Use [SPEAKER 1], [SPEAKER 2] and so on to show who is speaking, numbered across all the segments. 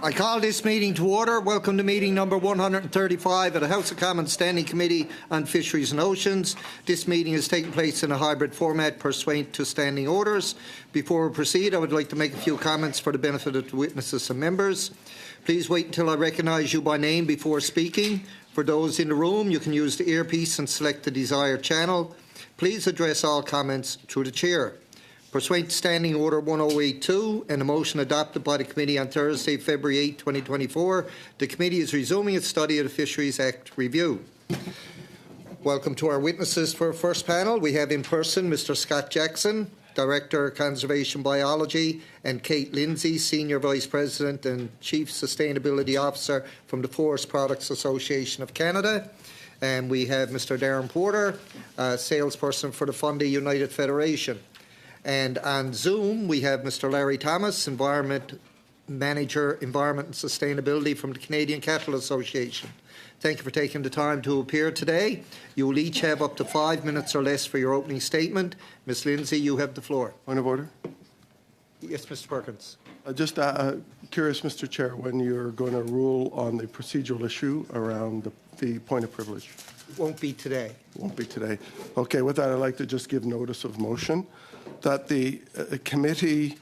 [SPEAKER 1] I call this meeting to order. Welcome to meeting number 135 of the House of Commons Standing Committee on Fisheries and Oceans. This meeting is taking place in a hybrid format pursuant to standing orders. Before we proceed, I would like to make a few comments for the benefit of the witnesses and members. Please wait until I recognise you by name before speaking. For those in the room, you can use the earpiece and select the desired channel. Please address all comments through the chair. Pursuant to Standing Order 1082 and a motion adopted by the committee on Thursday, February 8, 2024, the committee is resuming its study of the Fisheries Act review. Welcome to our witnesses for our first panel. We have in person Mr. Scott Jackson, Director of Conservation Biology, and Kate Lindsay, Senior Vice President and Chief Sustainability Officer from the Forest Products Association of Canada. And we have Mr. Darren Porter, salesperson for the Fundy United Federation. And on Zoom, we have Mr. Larry Thomas, Environment Manager, Environment and Sustainability from the Canadian Cattle Association. Thank you for taking the time to appear today. You will each have up to 5 minutes or less for your opening statement. Ms. Lindsay, you have the floor.
[SPEAKER 2] Point of order?
[SPEAKER 1] Yes, Mr. Perkins.
[SPEAKER 2] Just curious, Mr. Chair, when you're going to rule on the procedural issue around the point of privilege?
[SPEAKER 1] It won't be today.
[SPEAKER 2] Won't be today. Okay, with that, I'd like to just give notice of motion that the committee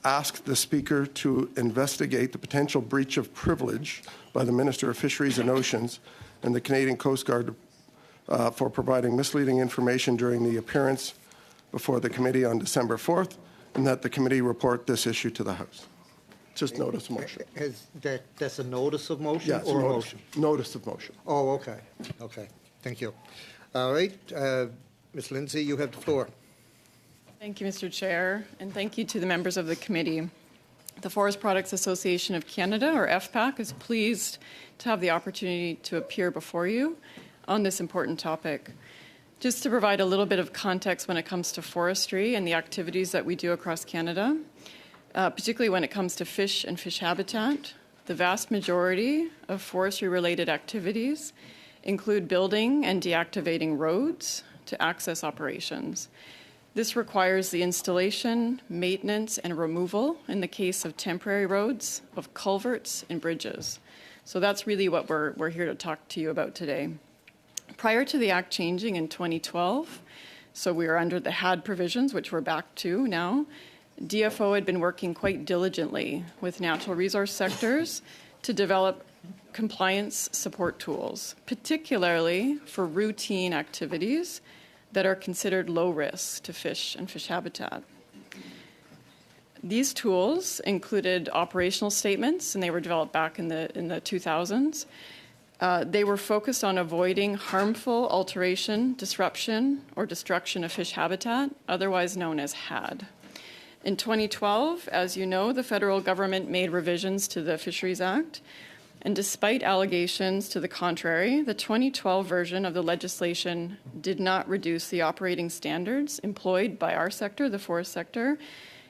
[SPEAKER 2] asked the Speaker to investigate the potential breach of privilege by the Minister of Fisheries and Oceans and the Canadian Coast Guard for providing misleading information during the appearance before the committee on December 4th, and that the committee report this issue to the House. Just notice of motion.
[SPEAKER 1] That's a notice of motion?
[SPEAKER 2] Yes,
[SPEAKER 1] or
[SPEAKER 2] notice,
[SPEAKER 1] a motion?
[SPEAKER 2] Notice of motion.
[SPEAKER 1] Oh, okay. Okay. Thank you. All right. Ms. Lindsay, you have the floor.
[SPEAKER 3] Thank you, Mr. Chair, and thank you to the members of the committee. The Forest Products Association of Canada, or FPAC, is pleased to have the opportunity to appear before you on this important topic. Just to provide a little bit of context when it comes to forestry and the activities that we do across Canada, particularly when it comes to fish and fish habitat, the vast majority of forestry-related activities include building and deactivating roads to access operations. This requires the installation, maintenance, and removal, in the case of temporary roads, of culverts and bridges. So that's really what we're here to talk to you about today. Prior to the Act changing in 2012, so we were under the HAD provisions, which we're back to now, DFO had been working quite diligently with natural resource sectors to develop compliance support tools, particularly for routine activities that are considered low risk to fish and fish habitat. These tools included operational statements, and they were developed back in the 2000s. They were focused on avoiding harmful alteration, disruption, or destruction of fish habitat, otherwise known as HAD. In 2012, as you know, the federal government made revisions to the Fisheries Act, and despite allegations to the contrary, the 2012 version of the legislation did not reduce the operating standards employed by our sector, the forest sector.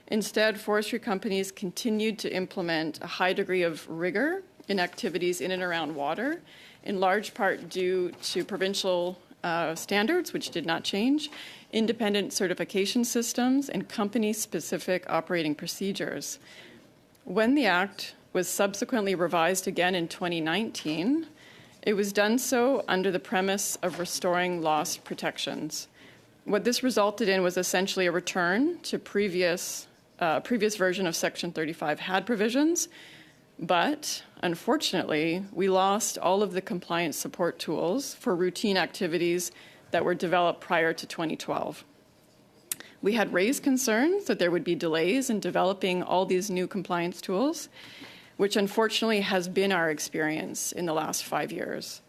[SPEAKER 3] Instead, forestry companies continued to implement a high degree of rigor in activities in and around water, in large part due to provincial standards, which did not change, independent certification systems, and company-specific operating procedures. When the Act was subsequently revised again in 2019, it was done so under the premise of restoring lost protections. What this resulted in was essentially a return to previous version of Section 35 HAD provisions, but unfortunately, we lost all of the compliance support tools for routine activities that were developed prior to 2012. We had raised concerns that there would be delays in developing all these new compliance tools, which unfortunately has been our experience in the last 5 years.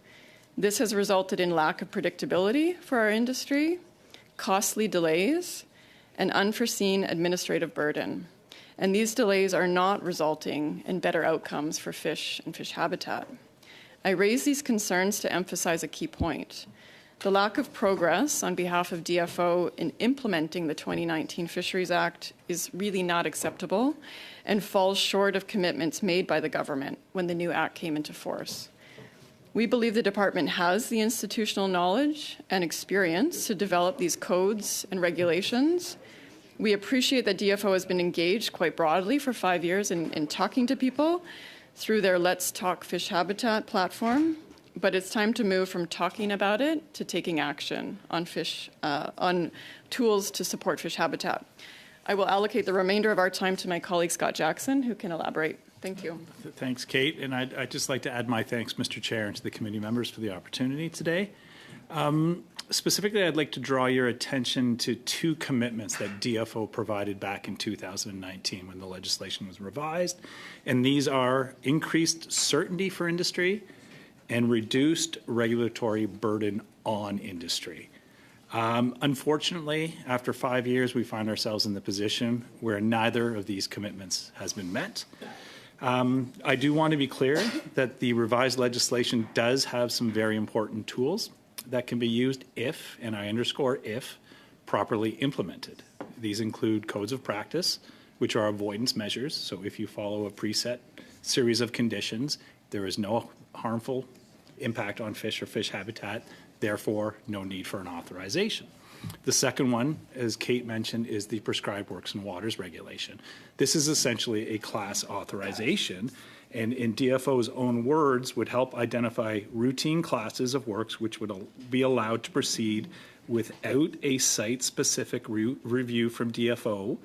[SPEAKER 3] This has resulted in lack of predictability for our industry, costly delays, and unforeseen administrative burden. And these delays are not resulting in better outcomes for fish and fish habitat. I raise these concerns to emphasize a key point. The lack of progress on behalf of DFO in implementing the 2019 Fisheries Act is really not acceptable and falls short of commitments made by the government when the new Act came into force. We believe the department has the institutional knowledge and experience to develop these codes and regulations, We appreciate that DFO has been engaged quite broadly for 5 years in talking to people through their Let's Talk Fish Habitat platform, but it's time to move from talking about it to taking action on on tools to support fish habitat. I will allocate the remainder of our time to my colleague Scott Jackson, who can elaborate. Thank you.
[SPEAKER 4] Thanks, Kate. And I'd just like to add my thanks, Mr. Chair, and to the committee members for the opportunity today. Specifically, I'd like to draw your attention to two commitments that DFO provided back in 2019 when the legislation was revised. And these are increased certainty for industry and reduced regulatory burden on industry. Unfortunately, after 5 years, we find ourselves in the position where neither of these commitments has been met. I do want to be clear that the revised legislation does have some very important tools that can be used if, and I underscore if, properly implemented. These include codes of practice, which are avoidance measures. So if you follow a preset series of conditions, there is no harmful impact on fish or fish habitat, therefore no need for an authorization. The second one, as Kate mentioned, is the prescribed works and waters regulation. This is essentially a class authorization, and in DFO's own words, would help identify routine classes of works which would be allowed to proceed without a site-specific review from DFO,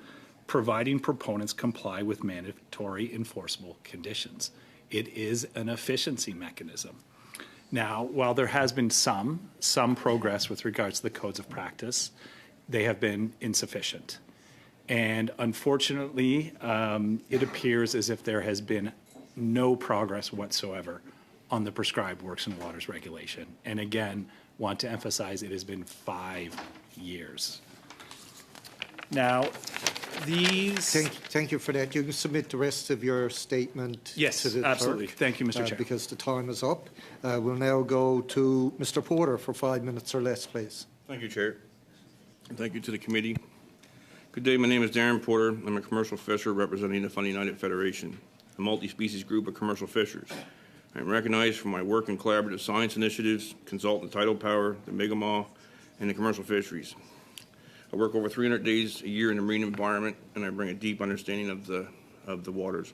[SPEAKER 4] providing proponents comply with mandatory enforceable conditions. It is an efficiency mechanism. Now, while there has been some progress with regards to the codes of practice, they have been insufficient. And unfortunately, it appears as if there has been no progress whatsoever on the prescribed works and waters regulation. And again, want to emphasize it has been 5 years. Now, these...
[SPEAKER 1] Thank you for that. You can submit the rest of your statement
[SPEAKER 4] yes,
[SPEAKER 1] to the
[SPEAKER 4] absolutely.
[SPEAKER 1] clerk,
[SPEAKER 4] Thank you, Mr. Chair.
[SPEAKER 1] because the time is up. We'll now go to Mr. Porter for 5 minutes or less, please.
[SPEAKER 5] Thank you, Chair. And thank you to the committee. Good day. My name is Darren Porter. I'm a commercial fisher representing the Fun United Federation, a multi-species group of commercial fishers. I'm recognized for my work in collaborative science initiatives, consultant tidal power, the Mi'kmaq, and the commercial fisheries. I work over 300 days a year in the marine environment, and I bring a deep understanding of the waters.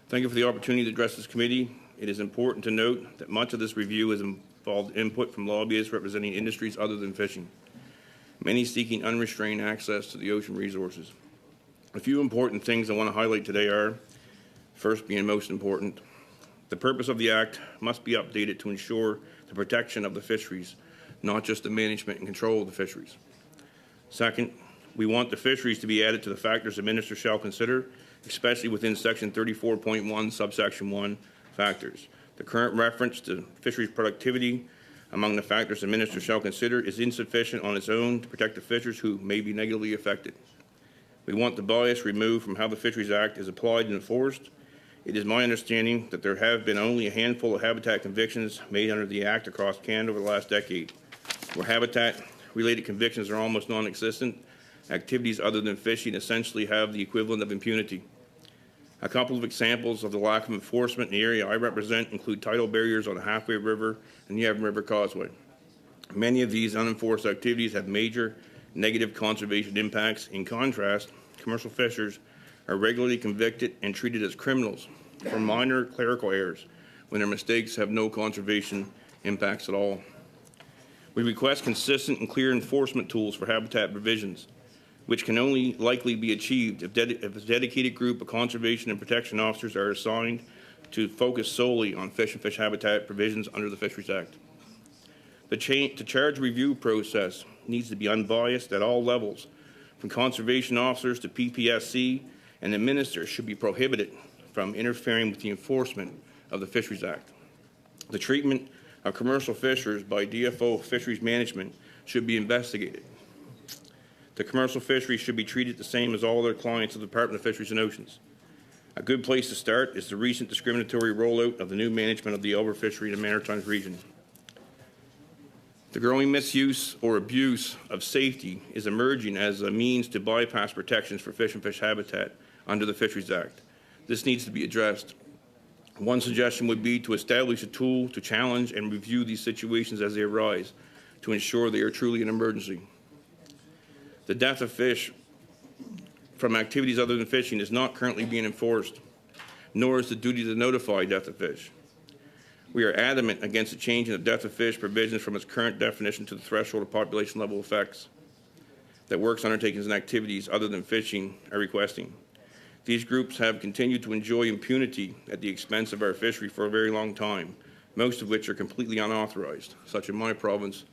[SPEAKER 5] Thank you for the opportunity to address this committee. It is important to note that much of this review has involved input from lobbyists representing industries other than fishing, many seeking unrestrained access to the ocean resources. A few important things I want to highlight today are, first being most important, the purpose of the Act must be updated to ensure the protection of the fisheries, not just the management and control of the fisheries. Second, we want the fisheries to be added to the factors the minister shall consider, especially within section 34.1, subsection 1 factors. The current reference to fisheries productivity among the factors the minister shall consider is insufficient on its own to protect the fishers who may be negatively affected. We want the bias removed from how the Fisheries Act is applied and enforced. It is my understanding that there have been only a handful of habitat convictions made under the Act across Canada over the last decade, where habitat-related convictions are almost non-existent. Activities other than fishing essentially have the equivalent of impunity. A couple of examples of the lack of enforcement in the area I represent include tidal barriers on the Halfway River and the Yavin River Causeway. Many of these unenforced activities have major negative conservation impacts. In contrast, commercial fishers are regularly convicted and treated as criminals for minor clerical errors when their mistakes have no conservation impacts at all. We request consistent and clear enforcement tools for habitat provisions, which can only likely be achieved if a dedicated group of conservation and protection officers are assigned to focus solely on fish and fish habitat provisions under the Fisheries Act. The charge review process needs to be unbiased at all levels, from conservation officers to PPSC, and the minister should be prohibited from interfering with the enforcement of the Fisheries Act. The treatment of commercial fishers by DFO Fisheries Management should be investigated. The commercial fisheries should be treated the same as all other clients of the Department of Fisheries and Oceans. A good place to start is the recent discriminatory rollout of the new management of the Elver fishery in the Maritimes region. The growing misuse or abuse of safety is emerging as a means to bypass protections for fish and fish habitat under the Fisheries Act. This needs to be addressed. One suggestion would be to establish a tool to challenge and review these situations as they arise to ensure they are truly an emergency. The death of fish from activities other than fishing is not currently being enforced, nor is the duty to notify death of fish. We are adamant against the changing of death of fish provisions from its current definition to the threshold of population level effects that works undertakings and activities other than fishing are requesting. These groups have continued to enjoy impunity at the expense of our fishery for a very long time, most of which are completely unauthorized, such in my province,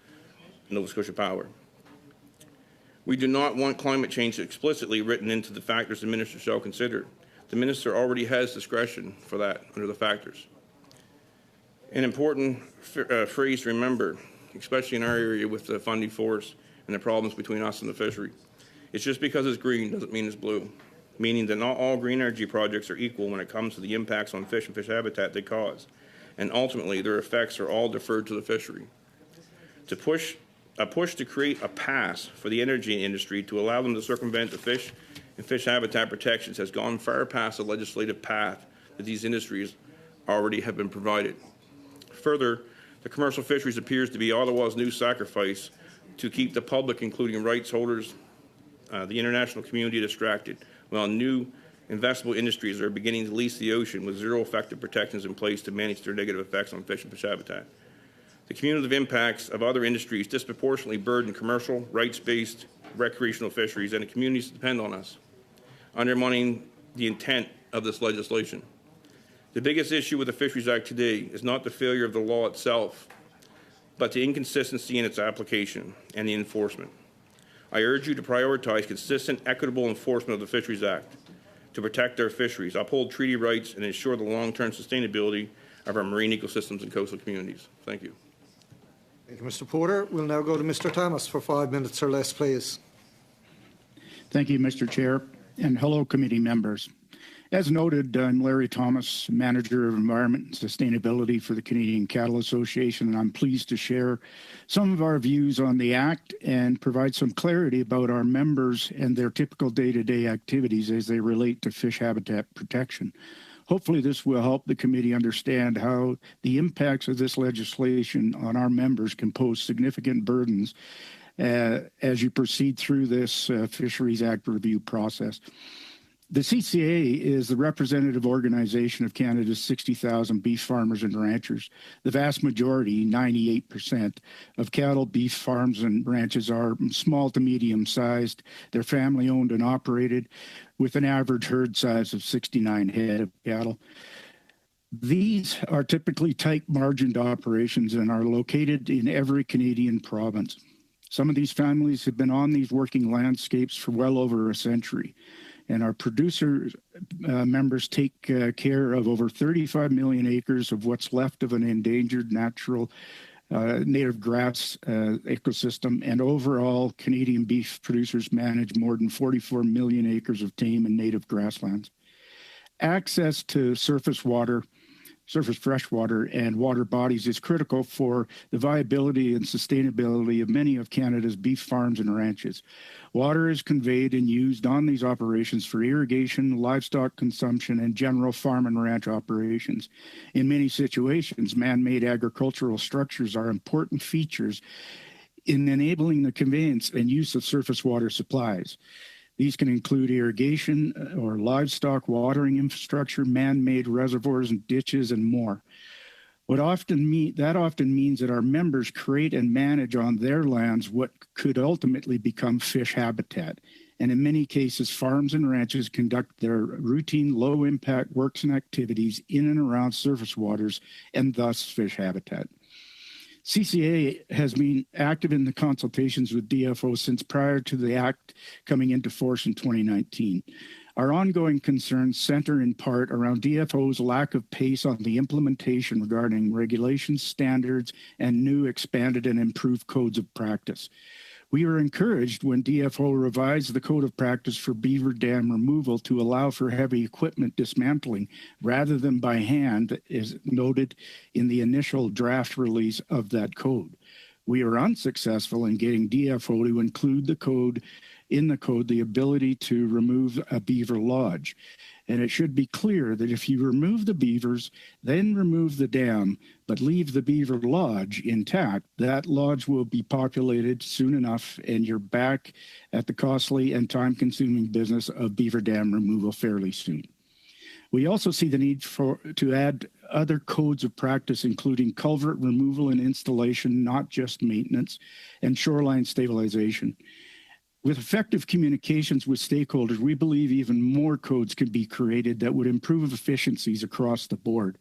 [SPEAKER 5] Nova Scotia Power. We do not want climate change explicitly written into the factors the minister shall consider. The minister already has discretion for that under the factors. An important phrase to remember, especially in our area with the funding force and the problems between us and the fishery. It's just because it's green doesn't mean it's blue, meaning that not all green energy projects are equal when it comes to the impacts on fish and fish habitat they cause, and ultimately their effects are all deferred to the fishery. A push to create a pass for the energy industry to allow them to circumvent the fish and fish habitat protections has gone far past the legislative path that these industries already have been provided. Further, the commercial fisheries appears to be Ottawa's new sacrifice to keep the public, including rights holders, the international community, distracted, while new investable industries are beginning to lease the ocean with zero effective protections in place to manage their negative effects on fish and fish habitat. The cumulative impacts of other industries disproportionately burden commercial, rights-based, recreational fisheries and the communities that depend on us, undermining the intent of this legislation. The biggest issue with the Fisheries Act today is not the failure of the law itself, but the inconsistency in its application and the enforcement. I urge you to prioritize consistent, equitable enforcement of the Fisheries Act to protect our fisheries, uphold treaty rights, and ensure the long-term sustainability of our marine ecosystems and coastal communities. Thank you.
[SPEAKER 1] Thank you, Mr. Porter. We'll now go to Mr. Thomas for 5 minutes or less, please.
[SPEAKER 6] Thank you, Mr. Chair, and hello, committee members. As noted, I'm Larry Thomas, Manager of Environment and Sustainability for the Canadian Cattle Association, and I'm pleased to share some of our views on the Act and provide some clarity about our members and their typical day-to-day activities as they relate to fish habitat protection. Hopefully, this will help the committee understand how the impacts of this legislation on our members can pose significant burdens as you proceed through this Fisheries Act review process. The CCA is the representative organization of Canada's 60,000 beef farmers and ranchers. The vast majority, 98%, of cattle, beef farms and ranches are small to medium-sized. They're family-owned and operated with an average herd size of 69 head of cattle. These are typically tight-margined operations and are located in every Canadian province. Some of these families have been on these working landscapes for well over a century. And our producer members take care of over 35 million acres of what's left of an endangered natural native grass ecosystem. And overall, Canadian beef producers manage more than 44 million acres of tame and native grasslands. Access to surface freshwater and water bodies is critical for the viability and sustainability of many of Canada's beef farms and ranches. Water is conveyed and used on these operations for irrigation, livestock consumption, and general farm and ranch operations. In many situations, man-made agricultural structures are important features in enabling the conveyance and use of surface water supplies. These can include irrigation or livestock watering infrastructure, man-made reservoirs and ditches, and more. That often means that our members create and manage on their lands what could ultimately become fish habitat. And in many cases, farms and ranches conduct their routine low-impact works and activities in and around surface waters and thus fish habitat. CCA has been active in the consultations with DFO since prior to the Act coming into force in 2019. Our ongoing concerns center in part around DFO's lack of pace on the implementation regarding regulations, standards, and new expanded and improved codes of practice. We were encouraged when DFO revised the code of practice for beaver dam removal to allow for heavy equipment dismantling rather than by hand, as noted in the initial draft release of that code. We were unsuccessful in getting DFO to include the ability to remove a beaver lodge. And it should be clear that if you remove the beavers, then remove the dam, but leave the beaver lodge intact, that lodge will be populated soon enough, and you're back at the costly and time-consuming business of beaver dam removal fairly soon. We also see the need to add other codes of practice, including culvert removal and installation, not just maintenance, and shoreline stabilization. With effective communications with stakeholders, we believe even more codes can be created that would improve efficiencies across the board.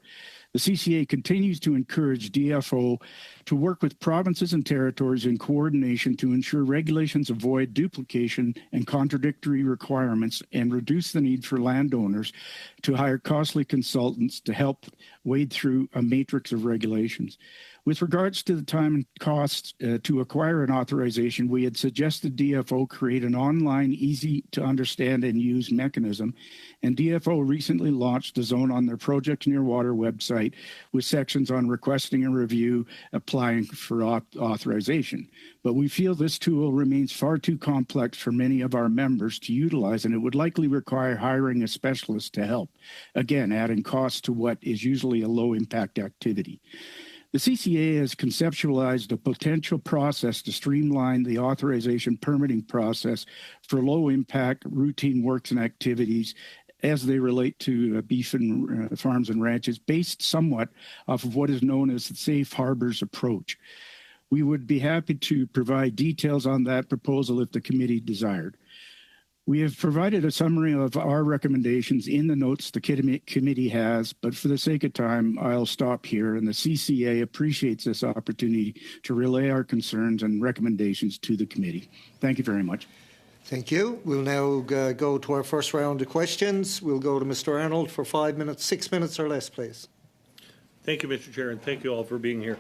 [SPEAKER 6] The CCA continues to encourage DFO to work with provinces and territories in coordination to ensure regulations avoid duplication and contradictory requirements and reduce the need for landowners to hire costly consultants to help wade through a matrix of regulations. With regards to the time and costs to acquire an authorization, we had suggested DFO create an online, easy to understand and use mechanism, and DFO recently launched a zone on their Project Near Water website with sections on requesting a review, applying for authorization. But we feel this tool remains far too complex for many of our members to utilize, and it would likely require hiring a specialist to help, again, adding costs to what is usually a low-impact activity. The CCA has conceptualized a potential process to streamline the authorization permitting process for low-impact routine works and activities as they relate to beef and farms and ranches, based somewhat off of what is known as the safe harbors approach. We would be happy to provide details on that proposal if the committee desired. We have provided a summary of our recommendations in the notes the committee has, but for the sake of time, I'll stop here, and the CCA appreciates this opportunity to relay our concerns and recommendations to the committee. Thank you very much.
[SPEAKER 1] Thank you. We'll now go to our first round of questions. We'll go to Mr. Arnold for 5 minutes, 6 minutes or less, please.
[SPEAKER 7] Thank you, Mr. Chair, and thank you all for being here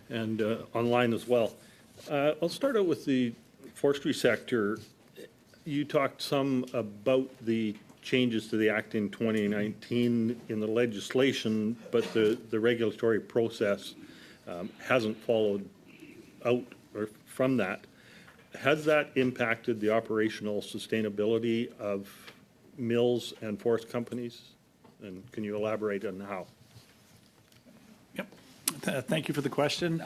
[SPEAKER 7] and online as well. I'll start out with the forestry sector. You talked some about the changes to the Act in 2019 in the legislation, but the regulatory process hasn't followed out or from that. Has that impacted the operational sustainability of mills and forest companies? And can you elaborate on how?
[SPEAKER 4] Yep. Thank you for the question.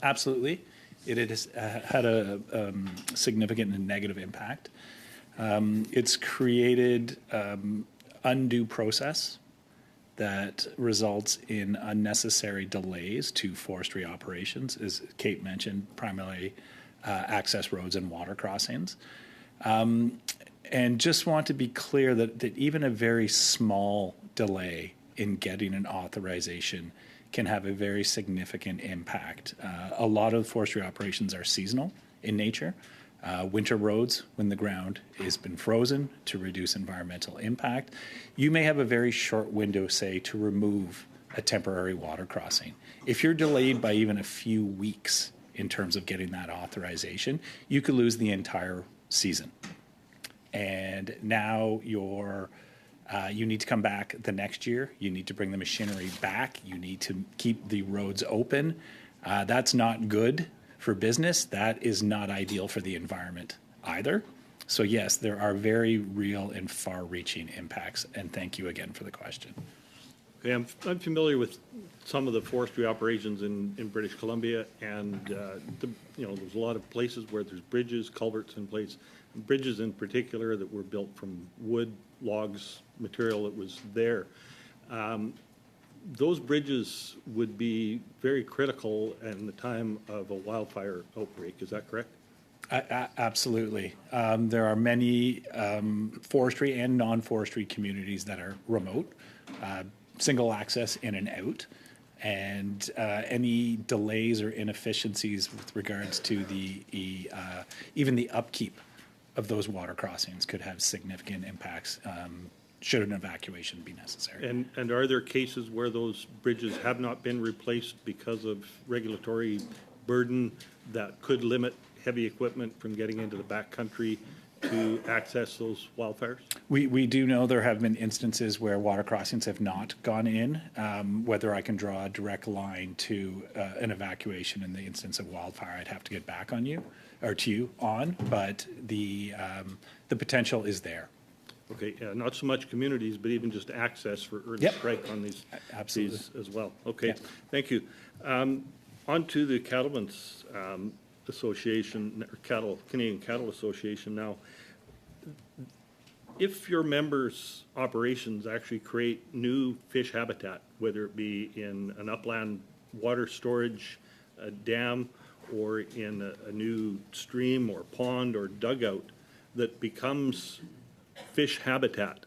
[SPEAKER 4] Absolutely. It has had a significant and negative impact. It's created undue process that results in unnecessary delays to forestry operations, as Kate mentioned, primarily access roads and water crossings. And just want to be clear that even a very small delay in getting an authorization can have a very significant impact. A lot of forestry operations are seasonal in nature. Winter roads, when the ground has been frozen to reduce environmental impact. You may have a very short window, say, to remove a temporary water crossing. If you're delayed by even a few weeks in terms of getting that authorization, you could lose the entire season. And now you need to come back the next year. You need to bring the machinery back. You need to keep the roads open. That's not good for business. That is not ideal for the environment either. So yes, there are very real and far-reaching impacts, and thank you again for the question.
[SPEAKER 7] Okay, I'm familiar with some of the forestry operations in British Columbia, and there's a lot of places where there's bridges, culverts in place, bridges in particular that were built from wood, logs, material that was there. Those bridges would be very critical in the time of a wildfire outbreak. Is that correct?
[SPEAKER 4] Absolutely. There are many forestry and non-forestry communities that are remote, single access in and out, and any delays or inefficiencies with regards to even the upkeep of those water crossings could have significant impacts should an evacuation be necessary.
[SPEAKER 7] And are there cases where those bridges have not been replaced because of regulatory burden that could limit heavy equipment from getting into the backcountry to access those wildfires?
[SPEAKER 4] We do know there have been instances where water crossings have not gone in. Whether I can draw a direct line to an evacuation in the instance of wildfire, I'd have to get back on you or to you on, but the potential is there.
[SPEAKER 7] Okay, yeah, not so much communities, but even just access for early
[SPEAKER 4] Yep.
[SPEAKER 7] strike on these.
[SPEAKER 4] Absolutely.
[SPEAKER 7] These as well. Okay,
[SPEAKER 4] Yeah.
[SPEAKER 7] thank you. On to the Cattlemen's Association, or Canadian Cattle Association now. If your members' operations actually create new fish habitat, whether it be in an upland water storage dam or in a new stream or pond or dugout that becomes fish habitat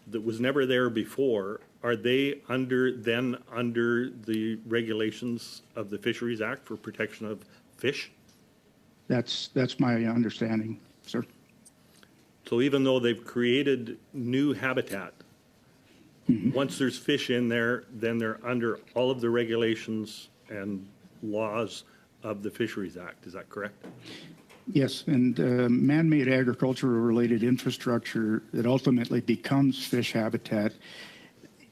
[SPEAKER 7] that was never there before, are they under the regulations of the Fisheries Act for protection of fish?
[SPEAKER 6] That's my understanding, sir.
[SPEAKER 7] So even though they've created new habitat, once there's fish in there, then they're under all of the regulations and laws of the Fisheries Act. Is that correct?
[SPEAKER 6] Yes, and man-made agricultural-related infrastructure that ultimately becomes fish habitat,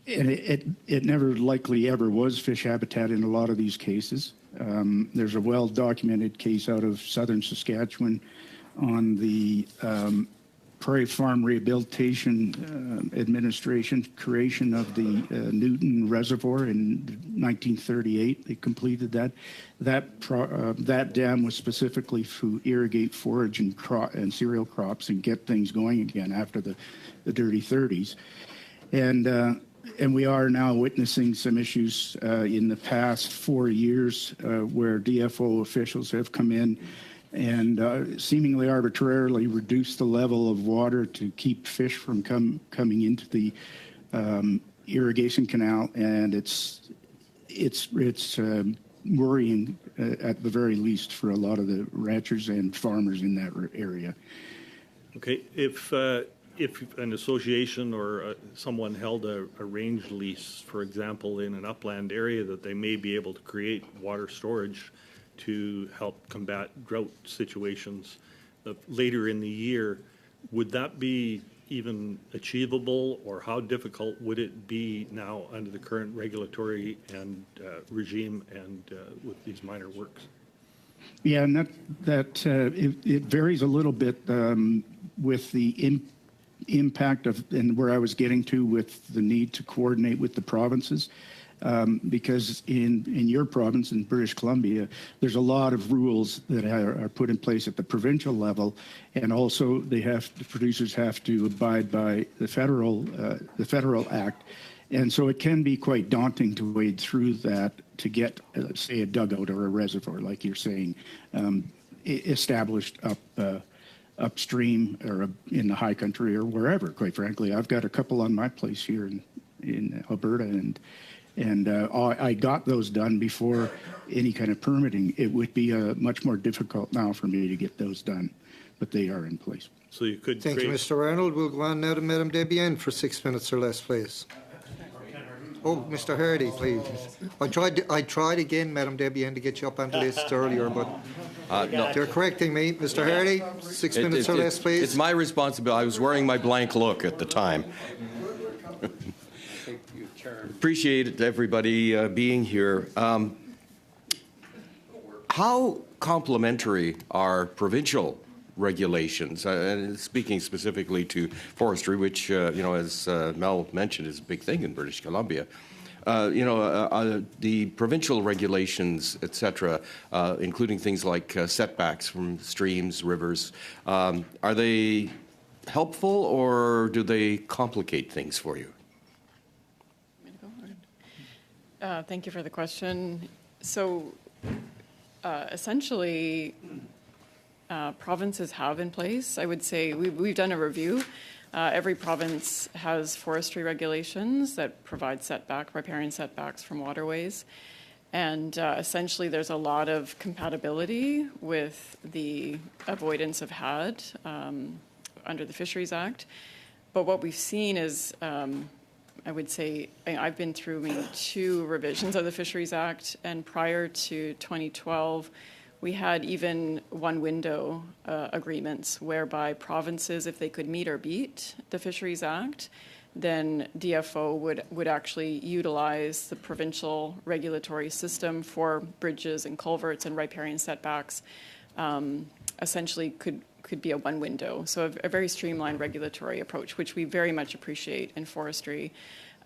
[SPEAKER 6] and it never likely ever was fish habitat in a lot of these cases. There's a well-documented case out of southern Saskatchewan on the Prairie Farm Rehabilitation Administration creation of the Newton Reservoir in 1938. They completed that. That dam was specifically to irrigate forage and cereal crops and get things going again after the dirty 30s. And we are now witnessing some issues in the past 4 years where DFO officials have come in and seemingly arbitrarily reduce the level of water to keep fish from coming into the irrigation canal, and it's worrying at the very least for a lot of the ranchers and farmers in that area.
[SPEAKER 7] Okay, if an association or someone held a range lease, for example, in an upland area, that they may be able to create water storage to help combat drought situations later in the year, would that be even achievable, or how difficult would it be now under the current regulatory and regime and with these minor works?
[SPEAKER 6] Yeah, and it varies a little bit with the impact of, and where I was getting to with the need to coordinate with the provinces. Because in your province, in British Columbia, there's a lot of rules that are put in place at the provincial level, and also the producers have to abide by the federal act, and so it can be quite daunting to wade through that to get, say, a dugout or a reservoir, like you're saying, established upstream or in the high country or wherever. Quite frankly, I've got a couple on my place here in Alberta, and I got those done before any kind of permitting. It would be much more difficult now for me to get those done, but they are in place.
[SPEAKER 7] So you could
[SPEAKER 1] Thank you, Mr. Arnold. We'll go on now to Madame Debienne for 6 minutes or less, please. Oh, Mr. Hardy, please. I tried again, Madame Debienne, to get you up on the list earlier, but
[SPEAKER 8] No,
[SPEAKER 1] they're correcting me. Mr. Hardy, 6 minutes or less, please.
[SPEAKER 8] It's my responsibility. I was wearing my blank look at the time. Appreciate everybody being here. How complementary are provincial regulations, and speaking specifically to forestry, which, as Mel mentioned, is a big thing in British Columbia. The provincial regulations, et cetera, including things like setbacks from streams, rivers, are they helpful or do they complicate things for you?
[SPEAKER 3] Thank you for the question. So essentially, provinces have in place, I would say, we've done a review. Every province has forestry regulations that provide riparian setbacks from waterways. And essentially, there's a lot of compatibility with the avoidance of HAD under the Fisheries Act. But what we've seen is, I would say, I've been through maybe 2 revisions of the Fisheries Act, and prior to 2012, we had even one-window agreements whereby provinces, if they could meet or beat the Fisheries Act, then DFO would actually utilize the provincial regulatory system for bridges and culverts and riparian setbacks, essentially could be a one window. So a very streamlined regulatory approach, which we very much appreciate in forestry.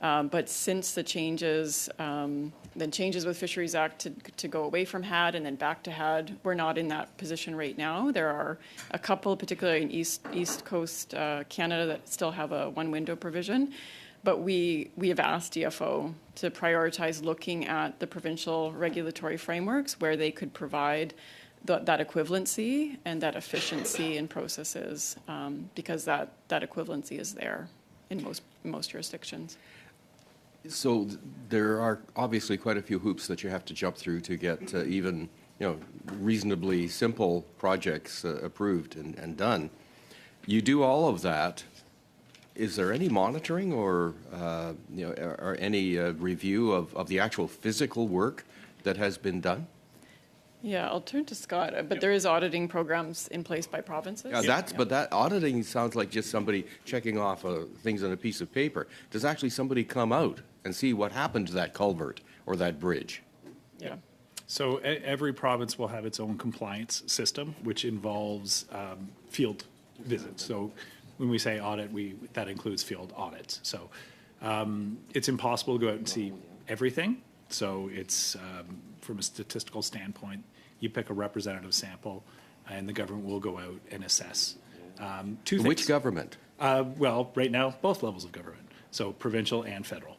[SPEAKER 3] But since the changes with Fisheries Act to go away from HAD and then back to HAD, we're not in that position right now. There are a couple, particularly in East Coast Canada, that still have a one-window provision. But we have asked DFO to prioritize looking at the provincial regulatory frameworks where they could provide that equivalency and that efficiency in processes, because that equivalency is there in most jurisdictions.
[SPEAKER 8] So there are obviously quite a few hoops that you have to jump through to get even reasonably simple projects approved and done. You do all of that. Is there any monitoring or or any review of the actual physical work that has been done?
[SPEAKER 3] Yeah, I'll turn to Scott, but there is auditing programs in place by provinces.
[SPEAKER 8] But that auditing sounds like just somebody checking off things on a piece of paper. Does actually somebody come out and see what happened to that culvert or that bridge?
[SPEAKER 3] Yeah.
[SPEAKER 4] So every province will have its own compliance system, which involves field visits. So when we say audit, that includes field audits. So it's impossible to go out and see everything. So it's from a statistical standpoint, you pick a representative sample, and the government will go out and assess. Two things.
[SPEAKER 8] Which government?
[SPEAKER 4] Well, right now, both levels of government, so provincial and federal.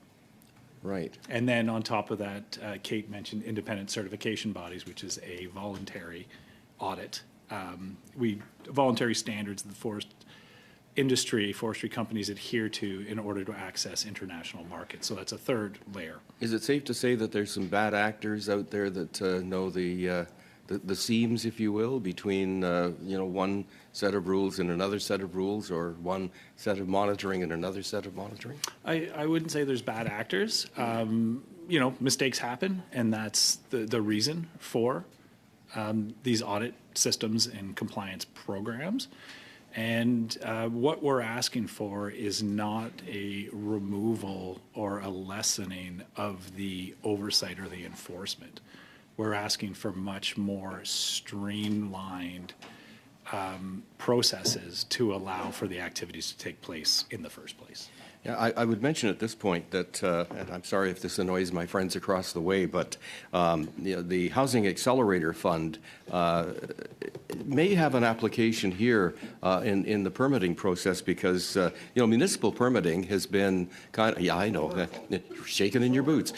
[SPEAKER 8] Right.
[SPEAKER 4] And then on top of that, Kate mentioned independent certification bodies, which is a voluntary audit. Voluntary standards of the forestry companies adhere to in order to access international markets. So that's a third layer.
[SPEAKER 8] Is it safe to say that there's some bad actors out there that know the seams, if you will, between one set of rules and another set of rules, or one set of monitoring and another set of monitoring?
[SPEAKER 4] I wouldn't say there's bad actors. Mistakes happen, and that's the reason for these audit systems and compliance programs. And what we're asking for is not a removal or a lessening of the oversight or the enforcement. We're asking for much more streamlined processes to allow for the activities to take place in the first place.
[SPEAKER 8] Yeah, I would mention at this point that, and I'm sorry if this annoys my friends across the way, but the Housing Accelerator Fund may have an application here in the permitting process, because municipal permitting has been kind of, yeah, I know, shaking in your boots.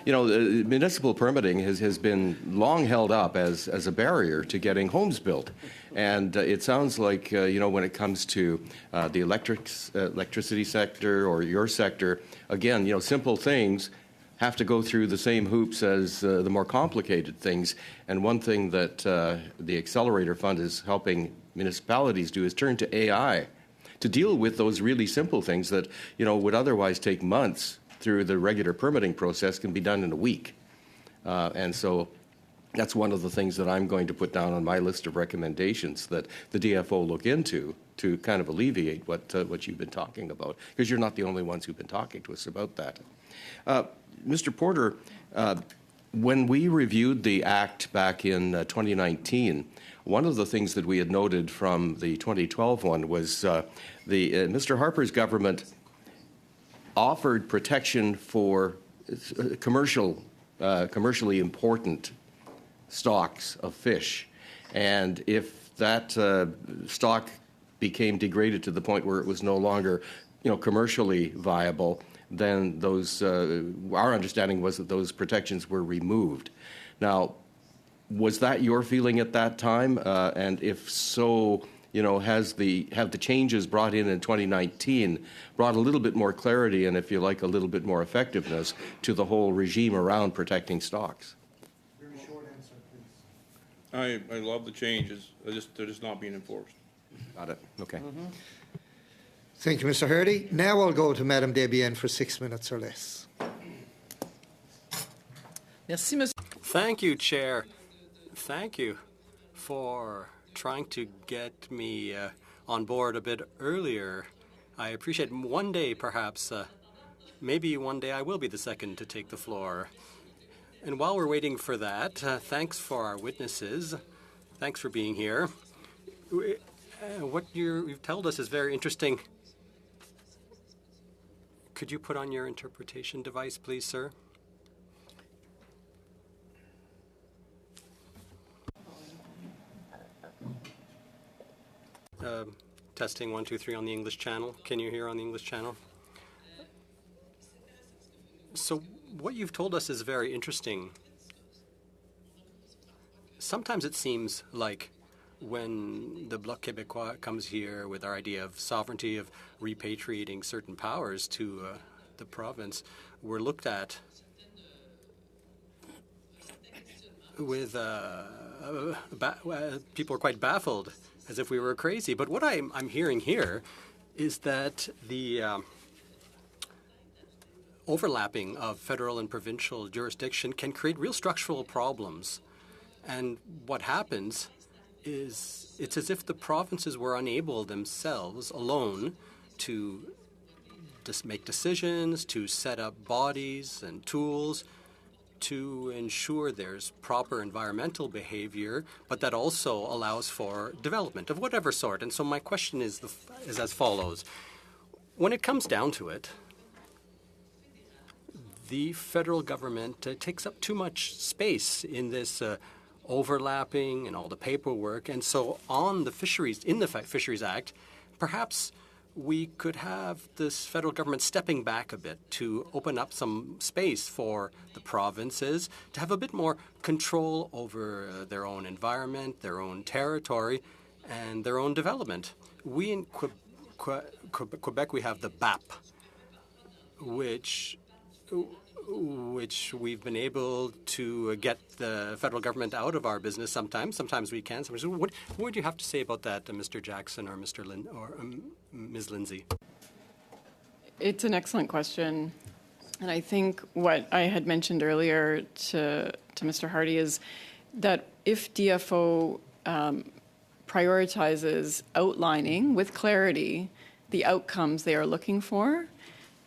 [SPEAKER 8] Municipal permitting has been long held up as a barrier to getting homes built. And it sounds like, when it comes to the electricity sector or your sector, again, simple things have to go through the same hoops as the more complicated things. And one thing that the Accelerator Fund is helping municipalities do is turn to AI to deal with those really simple things that, would otherwise take months through the regular permitting process, can be done in a week. And so that's one of the things that I'm going to put down on my list of recommendations that the DFO look into to kind of alleviate what you've been talking about, because you're not the only ones who've been talking to us about that. Mr. Porter, when we reviewed the Act back in 2019, one of the things that we had noted from the 2012 one was Mr. Harper's government offered protection for commercially important stocks of fish, and if that stock became degraded to the point where it was no longer, commercially viable, then those our understanding was that those protections were removed. Now, was that your feeling at that time? And if so, have the changes brought in 2019 brought a little bit more clarity and, if you like, a little bit more effectiveness to the whole regime around protecting stocks?
[SPEAKER 5] I love the changes. They're just not being enforced.
[SPEAKER 8] Got it. Okay.
[SPEAKER 1] Mm-hmm. Thank you, Mr. Hardy. Now I'll go to Madame Debienne for 6 minutes or less.
[SPEAKER 9] Thank you, Chair. Thank you for trying to get me on board a bit earlier. I appreciate one day, perhaps, maybe one day I will be the second to take the floor. And while we're waiting for that, thanks for our witnesses. Thanks for being here. What you've told us is very interesting. Could you put on your interpretation device, please, sir? Testing 1, 2, 3 on the English channel. Can you hear on the English channel? So what you've told us is very interesting. Sometimes it seems like when the Bloc Québécois comes here with our idea of sovereignty, of repatriating certain powers to the province, we're looked at with people are quite baffled, as if we were crazy. But what I'm hearing here is that the overlapping of federal and provincial jurisdiction can create real structural problems. And what happens is it's as if the provinces were unable themselves alone to just make decisions, to set up bodies and tools to ensure there's proper environmental behavior, but that also allows for development of whatever sort. And so my question is as follows. When it comes down to it, the federal government takes up too much space in this overlapping and all the paperwork. And so on the fisheries, in the Fisheries Act, perhaps we could have this federal government stepping back a bit to open up some space for the provinces to have a bit more control over their own environment, their own territory, and their own development. We in Quebec, we have the BAP, which we've been able to get the federal government out of our business sometimes. Sometimes we can. Sometimes. What would you have to say about that, Mr. Jackson or Ms. Lindsay?
[SPEAKER 3] It's an excellent question. And I think what I had mentioned earlier to Mr. Hardy is that if DFO prioritizes outlining with clarity the outcomes they are looking for,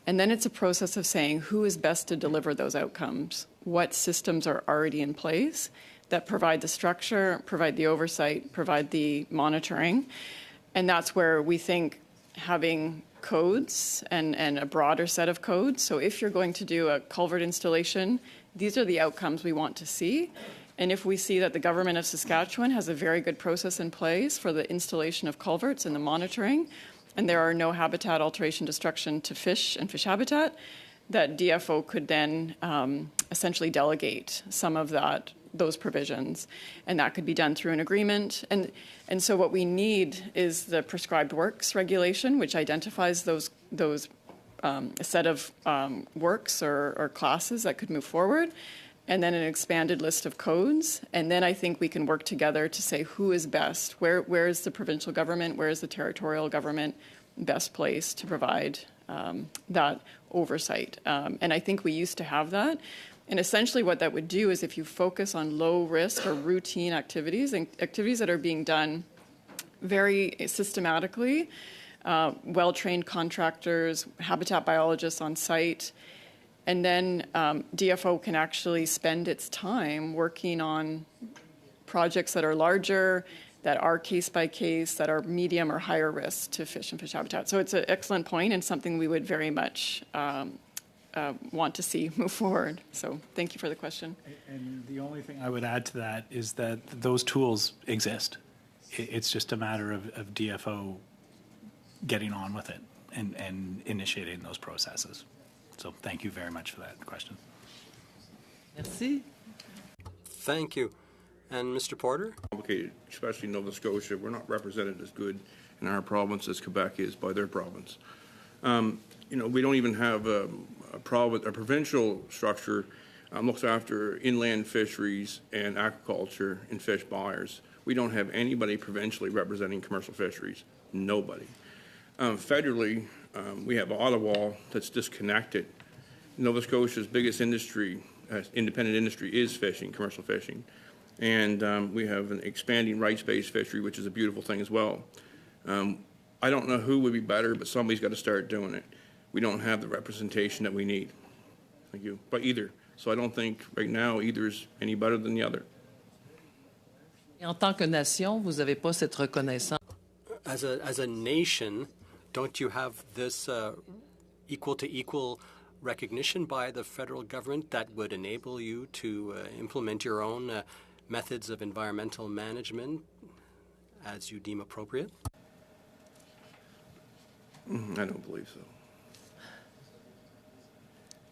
[SPEAKER 3] and then it's a process of saying who is best to deliver those outcomes, what systems are already in place that provide the structure, provide the oversight, provide the monitoring. And that's where we think having codes and a broader set of codes. So if you're going to do a culvert installation, these are the outcomes we want to see. And if we see that the government of Saskatchewan has a very good process in place for the installation of culverts and the monitoring, and there are no habitat alteration destruction to fish and fish habitat, that DFO could then essentially delegate some of those provisions. And that could be done through an agreement. And so what we need is the prescribed works regulation, which identifies those a set of works or classes that could move forward, and then an expanded list of codes. And then I think we can work together to say who is best, where is the provincial government, where is the territorial government best placed to provide that oversight. And I think we used to have that. And essentially what that would do is if you focus on low risk or routine activities, and activities that are being done very systematically, well-trained contractors, habitat biologists on site, and then DFO can actually spend its time working on projects that are larger, that are case by case, that are medium or higher risk to fish and fish habitat. So it's an excellent point and something we would very much want to see move forward. So thank you for the question.
[SPEAKER 4] And the only thing I would add to that is that those tools exist. It's just a matter of DFO getting on with it and initiating those processes. So thank you very much for that question.
[SPEAKER 10] Merci.
[SPEAKER 9] Thank you. And Mr. Porter?
[SPEAKER 5] Complicated, especially Nova Scotia. We're not represented as good in our province as Quebec is by their province. We don't even have a provincial structure looks after inland fisheries and aquaculture and fish buyers. We don't have anybody provincially representing commercial fisheries. Nobody. Federally, we have Ottawa that's disconnected. Nova Scotia's biggest industry, independent industry, is fishing, commercial fishing. And we have an expanding rights-based fishery, which is a beautiful thing as well. I don't know who would be better, but somebody's got to start doing it. We don't have the representation that we need. Thank you. By either. So I don't think right now either is any better than the other.
[SPEAKER 10] En tant que nation, vous n'avez pas cette reconnaissance.
[SPEAKER 9] as a nation, don't you have this equal to equal recognition by the federal government that would enable you to implement your own methods of environmental management as you deem appropriate?
[SPEAKER 5] I don't believe so.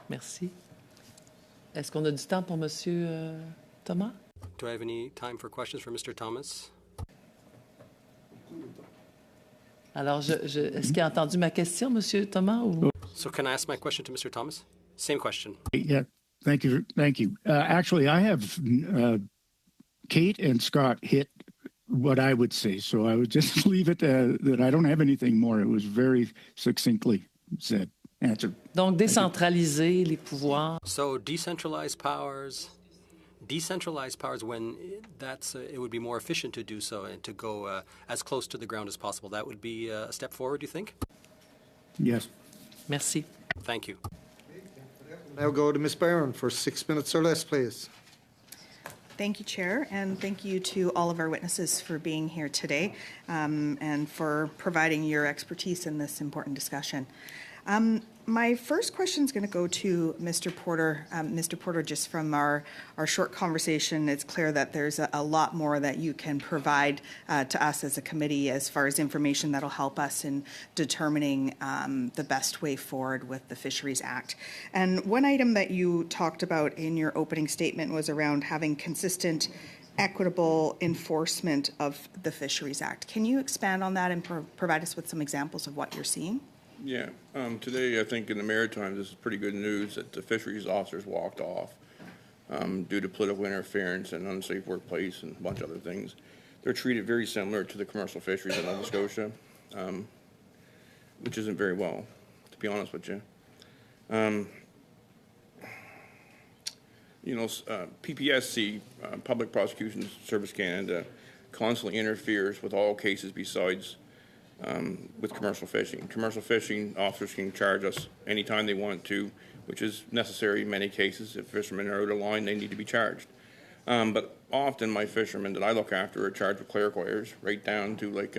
[SPEAKER 10] Merci. Est-ce qu'on a du temps pour Monsieur Thomas?
[SPEAKER 9] Do I have any time for questions for Mr. Thomas?
[SPEAKER 10] Alors, est-ce qu'il a entendu ma question, Monsieur Thomas? Ou...
[SPEAKER 9] So can I ask my question to Mr. Thomas? Same question.
[SPEAKER 6] Yeah, thank you. Thank you. Actually, I have Kate and Scott hit what I would say, so I would just leave it that I don't have anything more. It was very succinctly said, answered.
[SPEAKER 10] Donc, décentraliser les pouvoirs.
[SPEAKER 9] So decentralized powers when it would be more efficient to do so and to go as close to the ground as possible. That would be a step forward, you think?
[SPEAKER 6] Yes.
[SPEAKER 10] Merci.
[SPEAKER 9] Thank you.
[SPEAKER 1] Now go to Ms. Barron for 6 minutes or less, please.
[SPEAKER 11] Thank you, Chair, and thank you to all of our witnesses for being here today and for providing your expertise in this important discussion. My first question is going to go to Mr. Porter. Mr. Porter, just from our short conversation, it's clear that there's a lot more that you can provide to us as a committee as far as information that will help us in determining the best way forward with the Fisheries Act. And one item that you talked about in your opening statement was around having consistent, equitable enforcement of the Fisheries Act. Can you expand on that and provide us with some examples of what you're seeing?
[SPEAKER 5] Yeah, today I think in the Maritimes this is pretty good news that the fisheries officers walked off due to political interference and unsafe workplace and a bunch of other things. They're treated very similar to the commercial fisheries in Nova Scotia, which isn't very well, to be honest with you. PPSC, Public Prosecution Service Canada, constantly interferes with all cases besides with commercial fishing. Commercial fishing officers can charge us anytime they want to, which is necessary in many cases. If fishermen are out of line, they need to be charged. But often my fishermen that I look after are charged with clerical errors, right down to like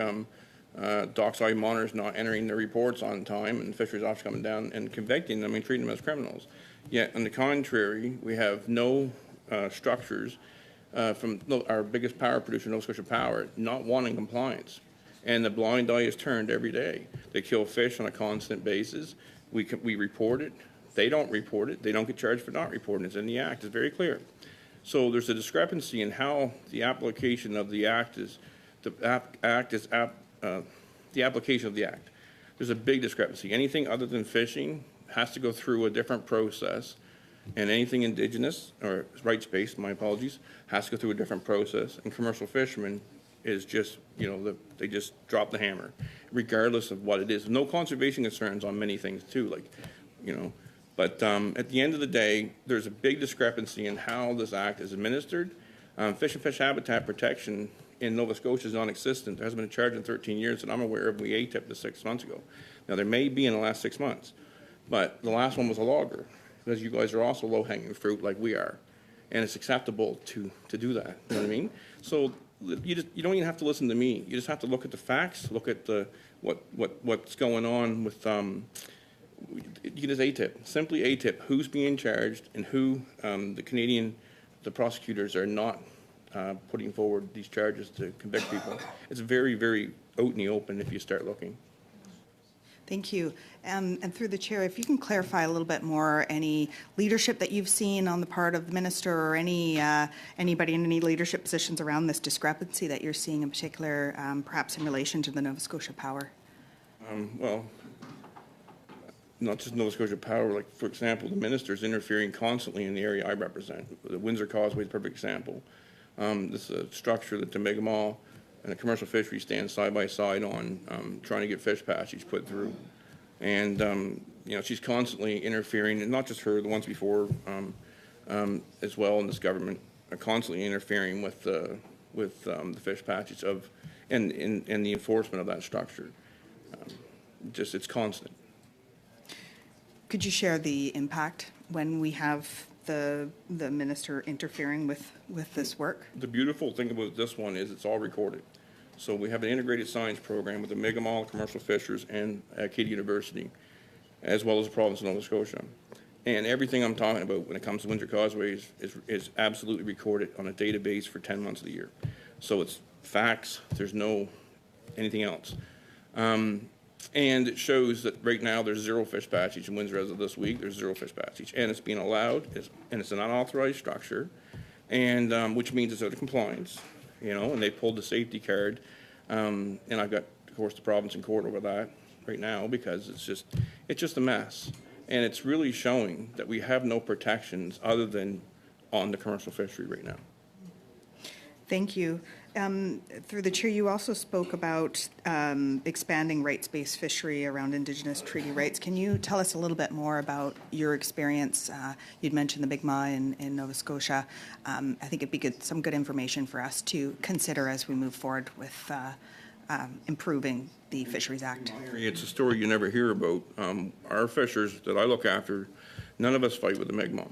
[SPEAKER 5] dockside monitors not entering their reports on time and fisheries officers coming down and convicting them and treating them as criminals. Yet, on the contrary, we have no structures from our biggest power producer, Nova Scotia Power, not wanting compliance. And the blind eye is turned every day. They kill fish on a constant basis. We report it. They don't report it. They don't get charged for not reporting it. It's in the Act. It's very clear. So there's a discrepancy in how the application of the Act is. The application of the Act. There's a big discrepancy. Anything other than fishing has to go through a different process, and anything Indigenous or rights-based, my apologies, has to go through a different process. And commercial fishermen is just, they just drop the hammer, regardless of what it is. No conservation concerns on many things too, But at the end of the day, there's a big discrepancy in how this act is administered. Fish and fish habitat protection in Nova Scotia is non-existent. There hasn't been a charge in 13 years that I'm aware of. We ATIP this 6 months ago. Now, there may be in the last 6 months, but the last one was a logger, because you guys are also low-hanging fruit like we are, and it's acceptable to do that. You know what I mean? So you don't even have to listen to me. You just have to look at the facts, look at what's going on with you just ATIP, simply ATIP. Who's being charged and who the prosecutors are not putting forward these charges to convict people. It's very, very out in the open if you start looking.
[SPEAKER 11] Thank you. And through the chair, if you can clarify a little bit more, any leadership that you've seen on the part of the minister or anybody in any leadership positions around this discrepancy that you're seeing in particular, perhaps in relation to the Nova Scotia Power?
[SPEAKER 5] Well, not just Nova Scotia Power. Like, for example, the minister's interfering constantly in the area I represent. The Windsor Causeway is a perfect example. This is a structure that the Mi'kmaq and the commercial fishery stand side by side on, trying to get fish patches put through. And, she's constantly interfering, and not just her, the ones before as well in this government are constantly interfering with the fish patches and the enforcement of that structure. It's constant.
[SPEAKER 11] Could you share the impact when we have the minister interfering with this work?
[SPEAKER 5] The beautiful thing about this one is it's all recorded. So we have an integrated science program with the Mi'kmaq Commercial Fishers and Acadia University, as well as the province of Nova Scotia. And everything I'm talking about when it comes to Windsor Causeway is absolutely recorded on a database for 10 months of the year. So it's facts, there's no anything else. And it shows that right now there's zero fish passage in Windsor as of this week. There's zero fish passage, and it's being allowed, and it's an unauthorized structure, and which means it's out of compliance, you know. And they pulled the safety card, and I've got, of course, the province in court over that right now because it's just a mess, and it's really showing that we have no protections other than on the commercial fishery right now.
[SPEAKER 11] Thank you. Through the chair, you also spoke about expanding rights-based fishery around Indigenous treaty rights. Can you tell us a little bit more about your experience? You'd mentioned the Mi'kmaq in Nova Scotia. I think it'd be some good information for us to consider as we move forward with improving the Fisheries Act.
[SPEAKER 5] It's a story you never hear about. Our fishers that I look after, none of us fight with the Mi'kmaq.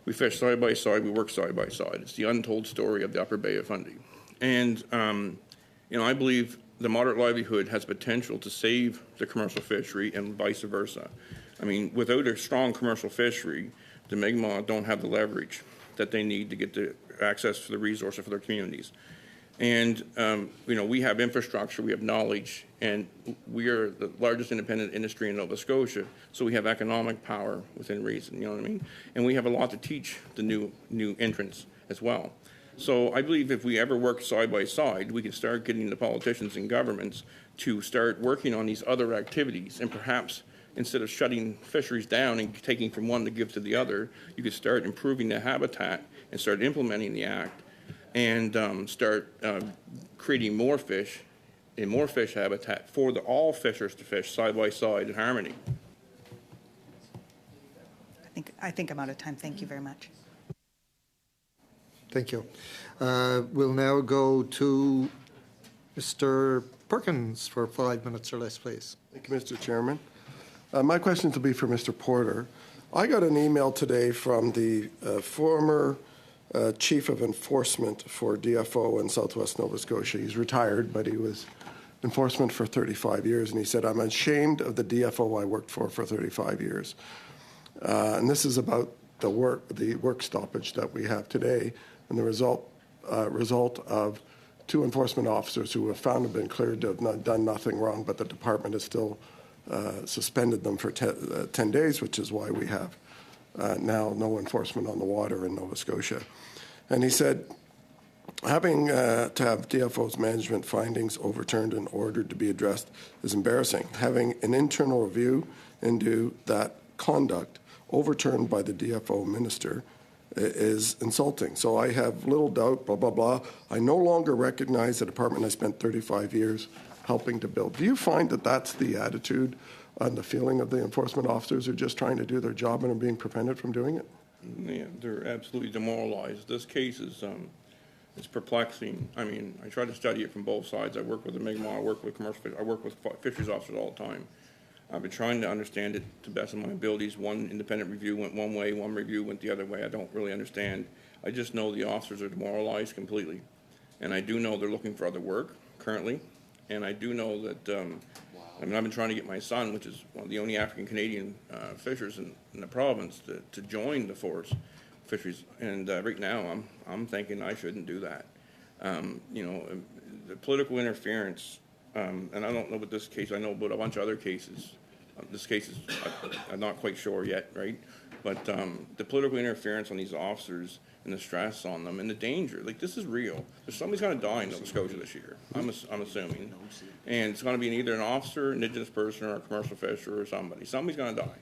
[SPEAKER 5] We fish side by side, we work side by side. It's the untold story of the Upper Bay of Fundy. And, you know, I believe the moderate livelihood has potential to save the commercial fishery and vice versa. I mean, without a strong commercial fishery, the Mi'kmaq don't have the leverage that they need to get the access to the resources for their communities. And, you know, we have infrastructure, we have knowledge, and we are the largest independent industry in Nova Scotia, so we have economic power within reason, you know what I mean? And we have a lot to teach the new entrants as well. So I believe if we ever work side by side, we can start getting the politicians and governments to start working on these other activities, and perhaps instead of shutting fisheries down and taking from one to give to the other, you could start improving the habitat and start implementing the act and start creating more fish and more fish habitat for all fishers to fish side by side in harmony.
[SPEAKER 11] I think I'm out of time. Thank you very much.
[SPEAKER 1] Thank you. We'll now go to Mr. Perkins for 5 minutes or less, please.
[SPEAKER 2] Thank you, Mr. Chairman. My questions will be for Mr. Porter. I got an email today from the former Chief of Enforcement for DFO in Southwest Nova Scotia. He's retired, but he was enforcement for 35 years, and he said, "I'm ashamed of the DFO I worked for 35 years." And this is about the work stoppage that we have today, and the result of 2 enforcement officers who have found to have been cleared to have not done nothing wrong, but the department has still suspended them for 10 days, which is why we have now no enforcement on the water in Nova Scotia. And he said, having to have DFO's management findings overturned and ordered to be addressed is embarrassing. Having an internal review into that conduct overturned by the DFO minister is insulting. So I have little doubt, blah, blah, blah. I no longer recognize the department I spent 35 years helping to build. Do you find that that's the attitude and the feeling of the enforcement officers who are just trying to do their job and are being prevented from doing it?
[SPEAKER 5] Yeah, they're absolutely demoralized. This case is it's perplexing. I mean, I try to study it from both sides. I work with the Mi'kmaq, I work with commercial fish, I work with fisheries officers all the time. I've been trying to understand it to the best of my abilities. One independent review went one way, one review went the other way. I don't really understand. I just know the officers are demoralized completely. And I do know they're looking for other work currently. And I do know that, I mean, I've been trying to get my son, which is one of the only African-Canadian fishers in the province, to join the force fisheries. And right now, I'm thinking I shouldn't do that. You know, the political interference, and I don't know about this case, I know about a bunch of other cases. This case is, I'm not quite sure yet, right? But the political interference on these officers and the stress on them and the danger, like this is real. Somebody's going to die in Nova Scotia this year, I'm assuming. And it's going to be either an officer, Indigenous person, or a commercial fisher or somebody. Somebody's going to die.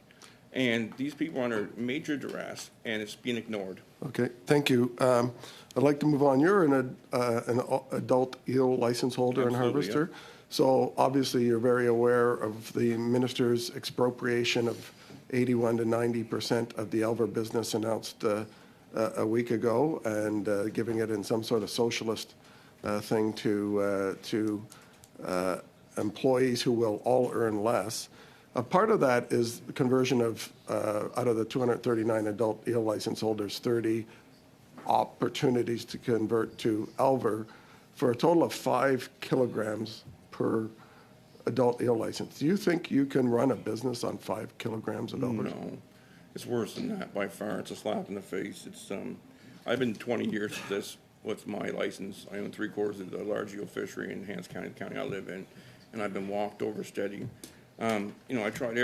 [SPEAKER 5] And these people are under major duress, and it's being ignored.
[SPEAKER 2] Okay, thank you. I'd like to move on. You're an adult eel license holder and harvester.
[SPEAKER 5] Yeah.
[SPEAKER 2] So obviously you're very aware of the minister's expropriation of 81 to 90% of the Elver business announced a week ago, and giving it in some sort of socialist thing to employees who will all earn less. A part of that is the conversion of, out of the 239 adult eel license holders, 30 opportunities to convert to Elver for a total of 5 kilograms per adult eel license. Do you think you can run a business on 5 kilograms of elvers?
[SPEAKER 5] No, it's worse than that by far. It's a slap in the face. It's I've been 20 years at this with my license. I own 3/4 of the large eel fishery in Hants County, the county I live in, and I've been walked over steady. You know, I tried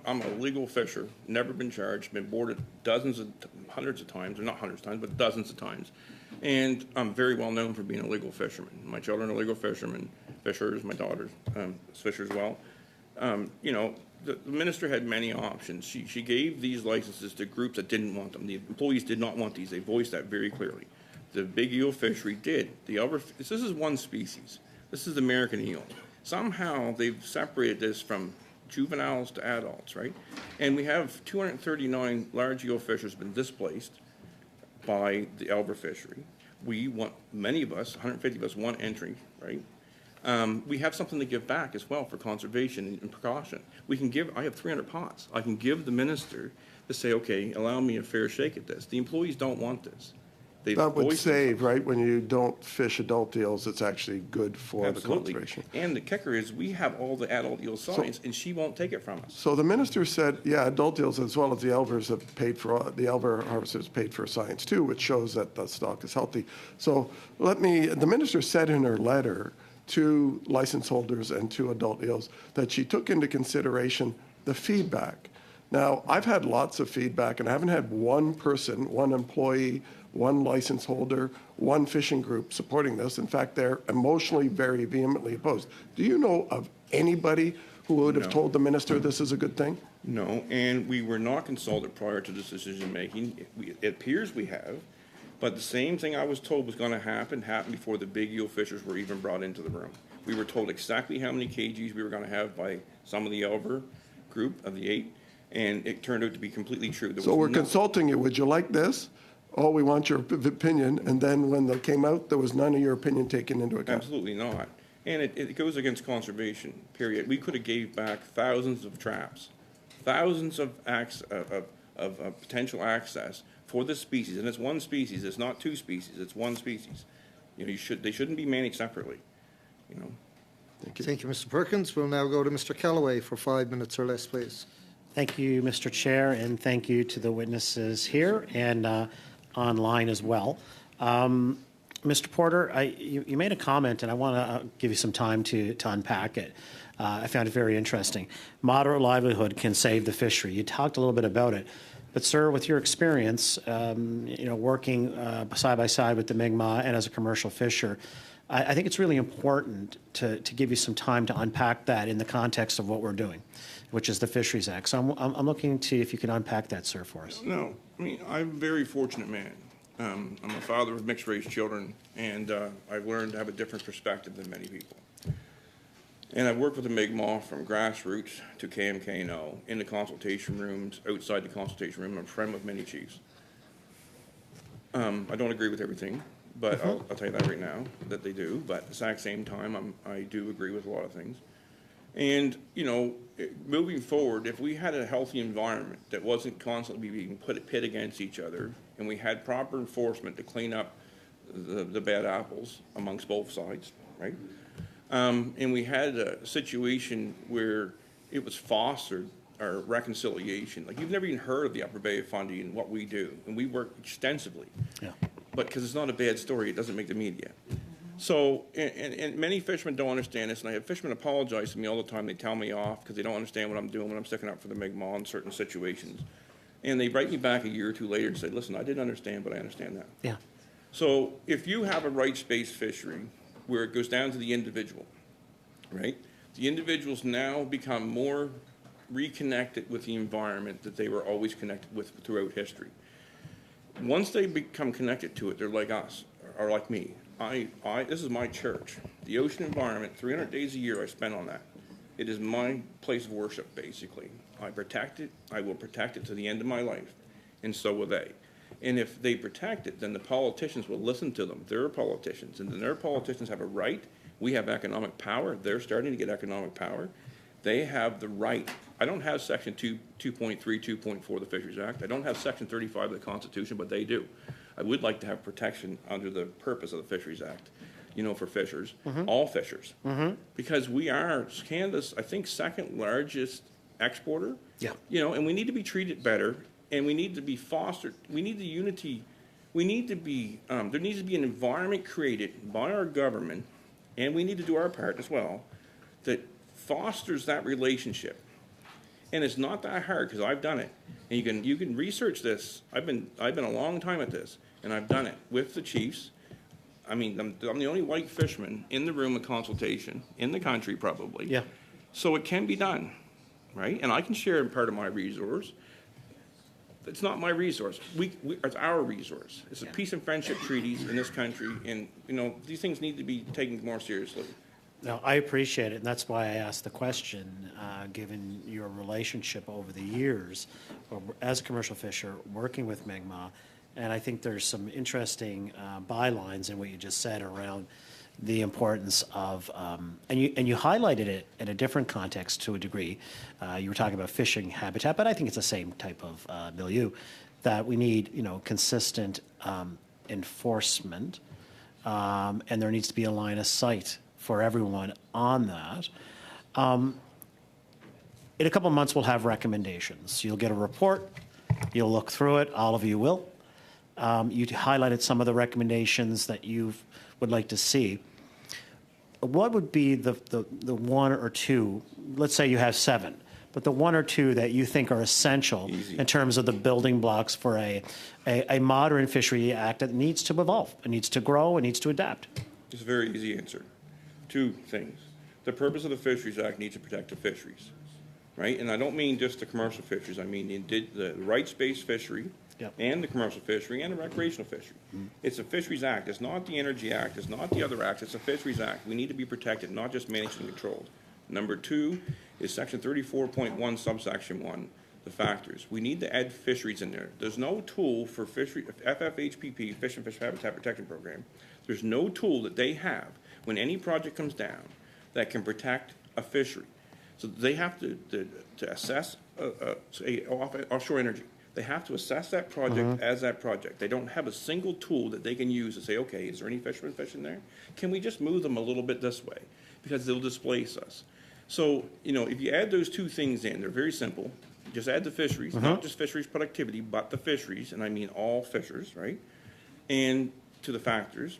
[SPEAKER 5] I'm a legal fisher, never been charged, been boarded hundreds of times, or not hundreds of times, but dozens of times. And I'm very well known for being a legal fisherman. My children are legal fishermen, fishers, my daughter's fisher as well. You know, the minister had many options. She gave these licenses to groups that didn't want them. The employees did not want these. They voiced that very clearly. The big eel fishery did. This is one species. This is the American eel. Somehow they've separated this from juveniles to adults, right? And we have 239 large eel fishers been displaced by the elver fishery. Many of us, 150 of us, want entry, right? We have something to give back as well for conservation and precaution. I have 300 pots. I can give the minister to say, okay, allow me a fair shake at this. The employees don't want this.
[SPEAKER 2] That would save, right? When you don't fish adult eels, it's actually good for
[SPEAKER 5] Absolutely.
[SPEAKER 2] the conservation.
[SPEAKER 5] And the kicker is we have all the adult eel signs, and she won't take it from us.
[SPEAKER 2] So the minister said, yeah, adult eels as well as the elvers have paid for, the elver harvesters paid for science too, which shows that the stock is healthy. So the minister said in her letter to license holders and to adult eels that she took into consideration the feedback. Now, I've had lots of feedback, and I haven't had one person, one employee, one license holder, one fishing group supporting this. In fact, they're emotionally very vehemently opposed. Do you know of anybody who would have told the minister this is a good thing?
[SPEAKER 5] No, and we were not consulted prior to this decision-making. It appears we have, but the same thing I was told was going to happen happened before the big eel fishers were even brought into the room. We were told exactly how many kgs we were going to have by some of the elver group of the 8, and it turned out to be completely true.
[SPEAKER 2] So we're consulting you. Would you like this? Oh, we want your opinion. And then when they came out, there was none of your opinion taken into account.
[SPEAKER 5] Absolutely not. And it goes against conservation, period. We could have gave back thousands of traps, thousands of potential access for this species. And it's one species. It's not 2 species. It's one species. You know, they shouldn't be managed separately. You know.
[SPEAKER 2] Thank you.
[SPEAKER 1] Thank you, Mr. Perkins. We'll now go to Mr. Callaway for 5 minutes or less, please.
[SPEAKER 12] Thank you, Mr. Chair, and thank you to the witnesses here and online as well. Mr. Porter, you made a comment, and I want to give you some time to unpack it. I found it very interesting. Moderate livelihood can save the fishery. You talked a little bit about it. But, sir, with your experience, working side by side with the Mi'kmaq and as a commercial fisher, I think it's really important to give you some time to unpack that in the context of what we're doing, which is the Fisheries Act. So I'm looking to if you can unpack that, sir, for us.
[SPEAKER 5] No, I mean, I'm a very fortunate man. I'm a father of mixed-race children, and I've learned to have a different perspective than many people. And I've worked with the Mi'kmaq from grassroots to KMKNO, in the consultation rooms, outside the consultation room. I'm a friend with many chiefs. I don't agree with everything, but I'll tell you that right now, that they do. But at the exact same time, I do agree with a lot of things. And, you know, moving forward, if we had a healthy environment that wasn't constantly being pit against each other, and we had proper enforcement to clean up the bad apples amongst both sides, right? And we had a situation where it was fostered, our reconciliation. Like, you've never even heard of the Upper Bay of Fundy and what we do, and we work extensively.
[SPEAKER 12] Yeah.
[SPEAKER 5] But because it's not a bad story, it doesn't make the media. So, and many fishermen don't understand this, and I have fishermen apologize to me all the time. They tell me off because they don't understand what I'm doing when I'm sticking up for the Mi'kmaq in certain situations. And they write me back a year or two later and say, listen, I didn't understand, but I understand that.
[SPEAKER 12] Yeah.
[SPEAKER 5] So if you have a rights-based fishery where it goes down to the individual, right, the individuals now become more reconnected with the environment that they were always connected with throughout history. Once they become connected to it, they're like us, or like me. This is my church. The ocean environment, 300 days a year I spend on that. It is my place of worship, basically. I protect it. I will protect it to the end of my life, and so will they. And if they protect it, then the politicians will listen to them. They're politicians, and then their politicians have a right. We have economic power. They're starting to get economic power. They have the right. I don't have Section 2.3, 2.4 of the Fisheries Act. I don't have Section 35 of the Constitution, but they do. I would like to have protection under the purpose of the Fisheries Act. for fishers, all fishers, because we are Canada's, I think, second largest exporter.
[SPEAKER 12] Yeah.
[SPEAKER 5] And we need to be treated better, and we need to be fostered. We need the unity. We need to be, there needs to be an environment created by our government, and we need to do our part as well, that fosters that relationship. And it's not that hard, because I've done it. And you can research this. I've been a long time at this, and I've done it with the chiefs. I mean, I'm the only white fisherman in the room with consultation in the country, probably.
[SPEAKER 12] Yeah.
[SPEAKER 5] So it can be done, right? And I can share part of my resource. It's not my resource. It's our resource. It's the peace and friendship treaties in this country, and these things need to be taken more seriously.
[SPEAKER 12] No, I appreciate it, and that's why I asked the question, given your relationship over the years as a commercial fisher working with Mi'kmaq, and I think there's some interesting bylines in what you just said around the importance of, and you highlighted it in a different context to a degree. You were talking about fishing habitat, but I think it's the same type of milieu, that we need, consistent enforcement, and there needs to be a line of sight for everyone on that. In a couple of months, we'll have recommendations. You'll get a report. You'll look through it. All of you will. You highlighted some of the recommendations that you would like to see. What would be the one or two, let's say you have 7, but the one or two that you think are essential in terms of the building blocks for a modern fishery act that needs to evolve, it needs to grow, it needs to adapt?
[SPEAKER 5] It's a very easy answer. 2 things. The purpose of the Fisheries Act needs to protect the fisheries, right? And I don't mean just the commercial fisheries. I mean the rights-based fishery, and the commercial fishery and the recreational fishery. It's a Fisheries Act. It's not the Energy Act. It's not the other acts. It's a Fisheries Act. We need to be protected, not just managed and controlled. Number 2 is Section 34.1, subsection 1, the factors. We need to add fisheries in there. There's no tool for fishery, FFHPP, Fish and Fish Habitat Protection Program. There's no tool that they have when any project comes down that can protect a fishery. So they have to assess offshore energy. They have to assess that project as that project. They don't have a single tool that they can use to say, okay, is there any fishermen fishing there? Can we just move them a little bit this way? Because they'll displace us. So, if you add those 2 things in, they're very simple. Just add the fisheries, not just fisheries productivity, but the fisheries, and I mean all fishers, right? And to the factors.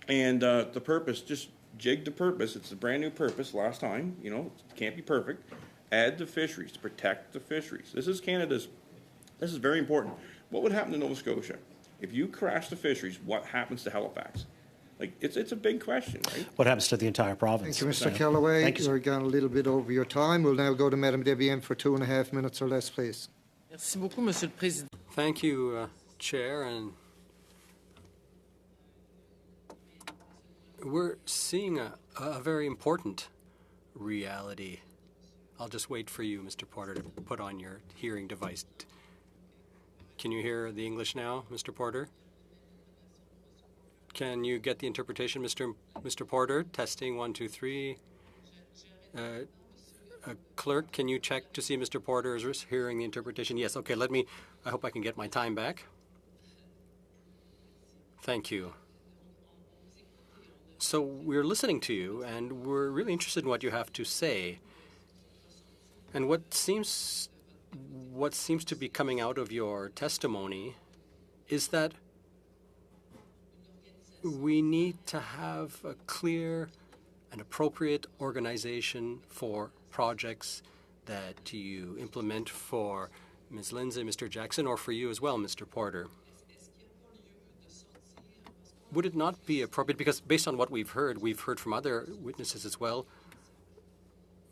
[SPEAKER 5] And the purpose, just jig the purpose. It's a brand new purpose last time, it can't be perfect. Add the fisheries to protect the fisheries. This is very important. What would happen to Nova Scotia? If you crash the fisheries, what happens to Halifax? It's a big question, right?
[SPEAKER 12] What happens to the entire province?
[SPEAKER 1] Thank you, Mr. Kellaway.
[SPEAKER 12] Thank you, sir.
[SPEAKER 1] You're gone a little bit over your time. We'll now go to Madame Debienne for 2.5 minutes or less, please.
[SPEAKER 10] Merci beaucoup, Monsieur le Président.
[SPEAKER 9] Thank you, Chair. And we're seeing a very important reality. I'll just wait for you, Mr. Porter, to put on your hearing device. Can you hear the English now, Mr. Porter? Can you get the interpretation, Mr. Porter? Testing 1, 2, 3. Clerk, can you check to see Mr. Porter is hearing the interpretation? Yes. Okay. I hope I can get my time back. Thank you. So we're listening to you, and we're really interested in what you have to say. And what seems to be coming out of your testimony is that we need to have a clear and appropriate organization for projects that you implement for Ms. Lindsay, Mr. Jackson, or for you as well, Mr. Porter. Would it not be appropriate, because based on what we've heard from other witnesses as well,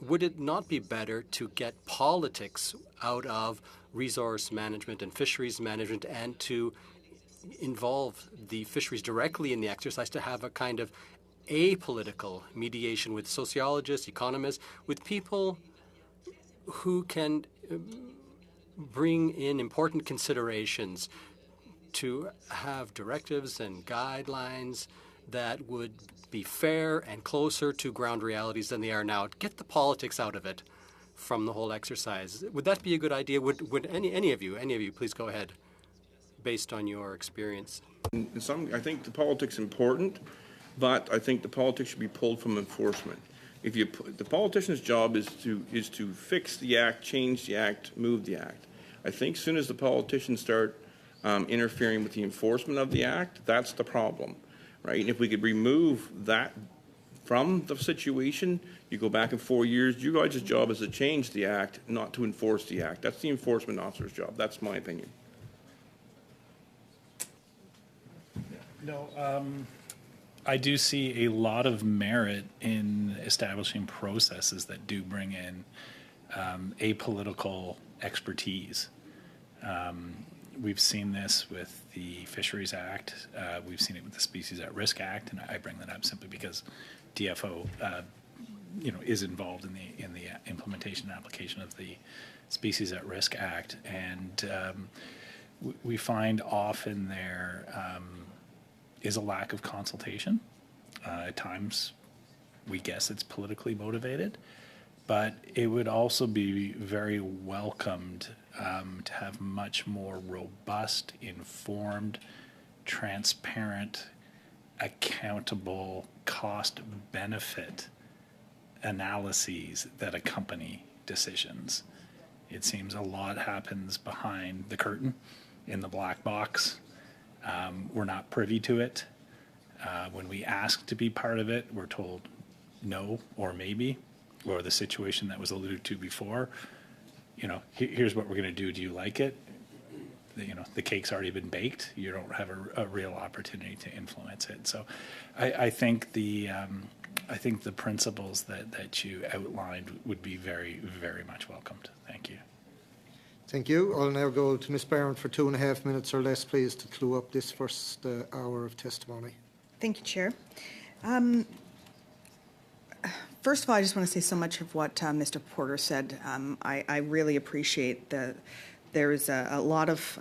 [SPEAKER 9] would it not be better to get politics out of resource management and fisheries management and to involve the fisheries directly in the exercise, to have a kind of apolitical mediation with sociologists, economists, with people who can bring in important considerations, to have directives and guidelines that would be fair and closer to ground realities than they are now. Get the politics out of it from the whole exercise. Would that be a good idea? Would any of you please go ahead, based on your experience?
[SPEAKER 5] I think the politics is important, but I think the politics should be pulled from enforcement. If you the politician's job is to fix the act, change the act, move the act. I think as soon as the politicians start interfering with the enforcement of the act, that's the problem, right? And if we could remove that from the situation, you go back in 4 years, you guys' job is to change the act, not to enforce the act. That's the enforcement officer's job. That's my opinion.
[SPEAKER 4] No, I do see a lot of merit in establishing processes that do bring in apolitical expertise. We've seen this with the Fisheries Act. We've seen it with the Species at Risk Act, and I bring that up simply because DFO, is involved in the implementation and application of the Species at Risk Act, and we find often there is a lack of consultation. At times, we guess it's politically motivated, but it would also be very welcomed to have much more robust, informed, transparent, accountable cost-benefit analyses that accompany decisions. It seems a lot happens behind the curtain in the black box. We're not privy to it. When we ask to be part of it, we're told no or maybe, or the situation that was alluded to before. Here's what we're going to do. Do you like it? The cake's already been baked. You don't have a real opportunity to influence it. So, I think the principles that you outlined would be very, very much welcomed. Thank you.
[SPEAKER 1] Thank you. I'll now go to Ms. Barron for 2.5 minutes or less, please, to clue up this first hour of testimony.
[SPEAKER 11] Thank you, Chair. First of all, I just want to say so much of what Mr. Porter said. I really appreciate there's a lot of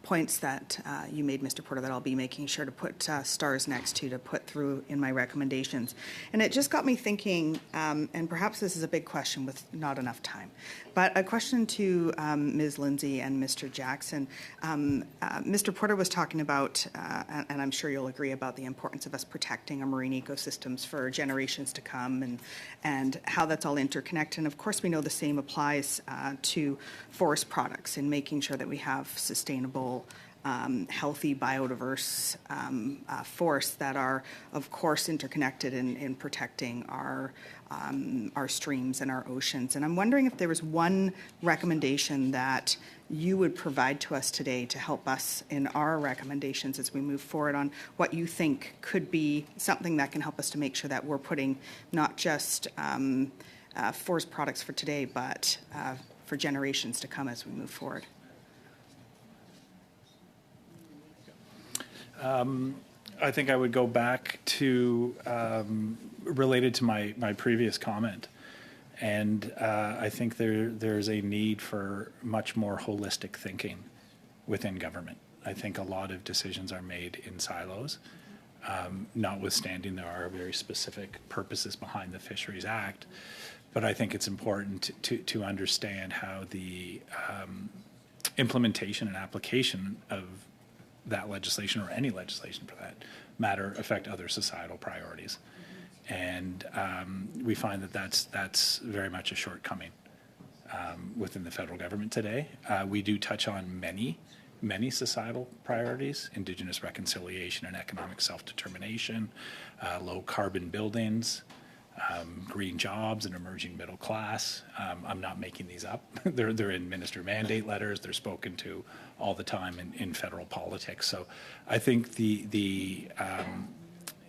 [SPEAKER 11] points that you made, Mr. Porter, that I'll be making sure to put stars next to put through in my recommendations. And it just got me thinking, and perhaps this is a big question with not enough time, but a question to Ms. Lindsay and Mr. Jackson. Mr. Porter was talking about, and I'm sure you'll agree, about the importance of us protecting our marine ecosystems for generations to come, and how that's all interconnected. And of course, we know the same applies to forest products and making sure that we have sustainable, healthy, biodiverse forests that are, of course, interconnected in protecting our streams and our oceans. And I'm wondering if there was one recommendation that you would provide to us today to help us in our recommendations as we move forward on what you think could be something that can help us to make sure that we're putting not just forest products for today, but for generations to come as we move forward.
[SPEAKER 4] I think I would go back to related to my previous comment, and I think there's a need for much more holistic thinking within government. I think a lot of decisions are made in silos, notwithstanding there are very specific purposes behind the Fisheries Act, but I think it's important to understand how the implementation and application of that legislation, or any legislation for that matter, affect other societal priorities. And we find that that's very much a shortcoming within the federal government today. We do touch on many societal priorities: Indigenous reconciliation and economic self-determination, low carbon buildings, green jobs and emerging middle class. I'm not making these up. They're in minister mandate letters. They're spoken to all the time in federal politics. So I think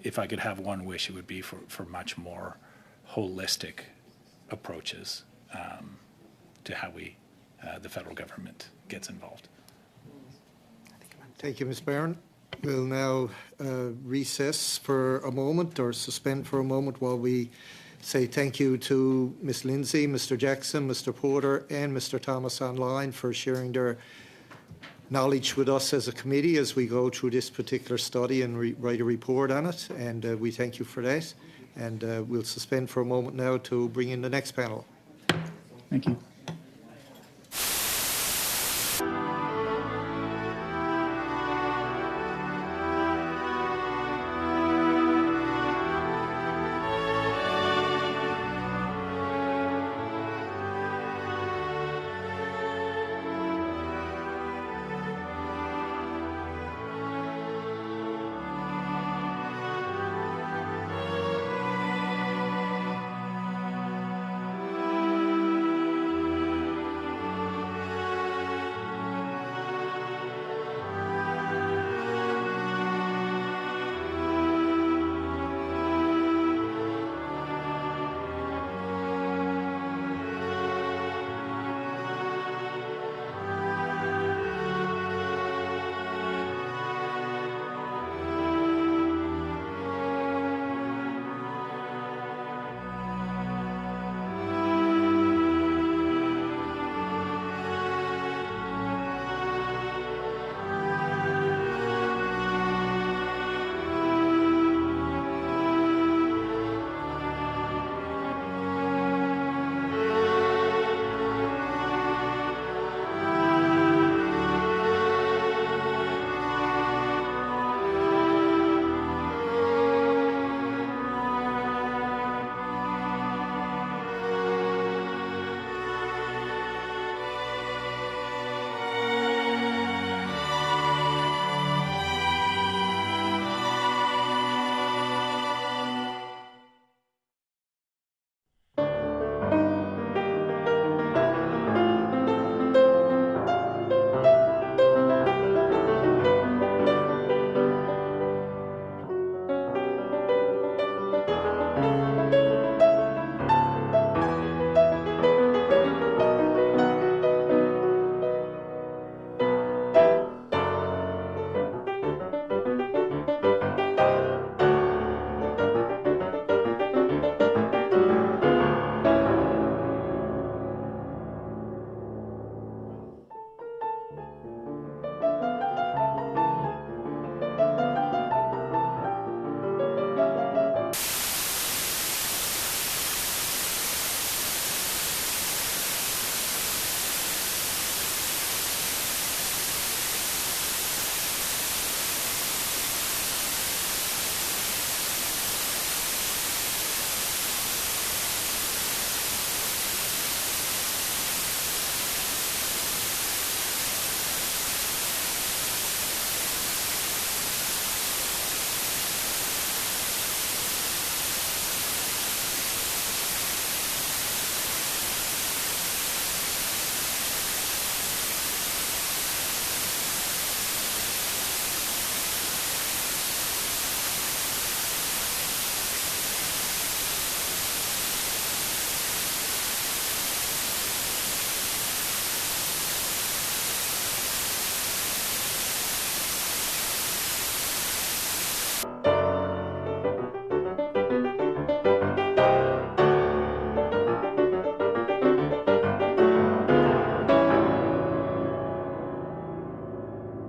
[SPEAKER 4] if I could have one wish, it would be for much more holistic approaches to how the federal government gets involved.
[SPEAKER 1] Thank you, Ms. Barron. We'll now recess for a moment, or suspend for a moment, while we say thank you to Ms. Lindsay, Mr. Jackson, Mr. Porter, and Mr. Thomas online for sharing their knowledge with us as a committee as we go through this particular study and write a report on it. And we thank you for that. And we'll suspend for a moment now to bring in the next panel.
[SPEAKER 6] Thank you.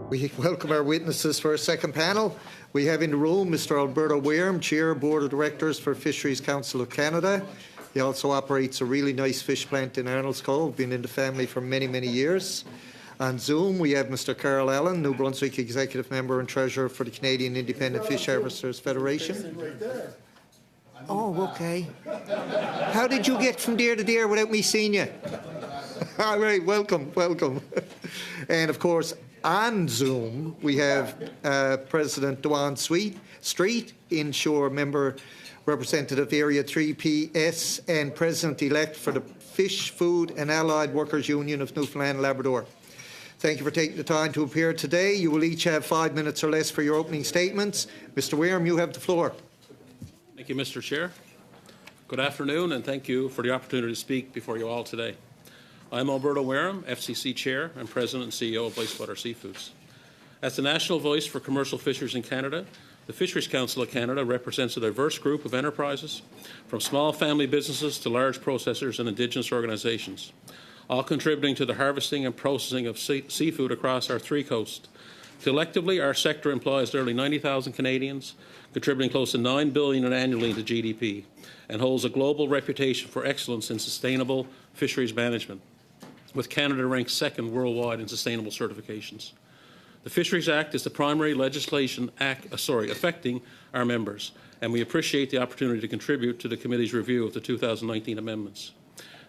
[SPEAKER 1] We welcome our witnesses for a second panel. We have in the room Mr. Alberto Wareham, Chair, Board of Directors for Fisheries Council of Canada. He also operates a really nice fish plant in Arnold's Cove, been in the family for many, many years. On Zoom, we have Mr. Carl Allen, New Brunswick Executive Member and Treasurer for the Canadian Independent Fish Harvesters Federation. Oh, okay. How did you get from there to there without me seeing you? All right, welcome, welcome. And of course, on Zoom, we have President Dwan Street, Inshore Member Representative Area 3PS, and President-elect for the Fish, Food and Allied Workers Union of Newfoundland and Labrador. Thank you for taking the time to appear today. You will each have 5 minutes or less for your opening statements. Mr. Wareham, you have the floor.
[SPEAKER 13] Thank you, Mr. Chair. Good afternoon, and thank you for the opportunity to speak before you all today. I'm Alberto Wareham, FCC Chair and President and CEO of Blacewater Seafoods. As the national voice for commercial fisheries in Canada, the Fisheries Council of Canada represents a diverse group of enterprises, from small family businesses to large processors and Indigenous organizations, all contributing to the harvesting and processing of seafood across our three coasts. Collectively, our sector employs nearly 90,000 Canadians, contributing close to $9 billion annually to GDP, and holds a global reputation for excellence in sustainable fisheries management, with Canada ranked second worldwide in sustainable certifications. The Fisheries Act is the primary legislation affecting our members, and we appreciate the opportunity to contribute to the committee's review of the 2019 amendments.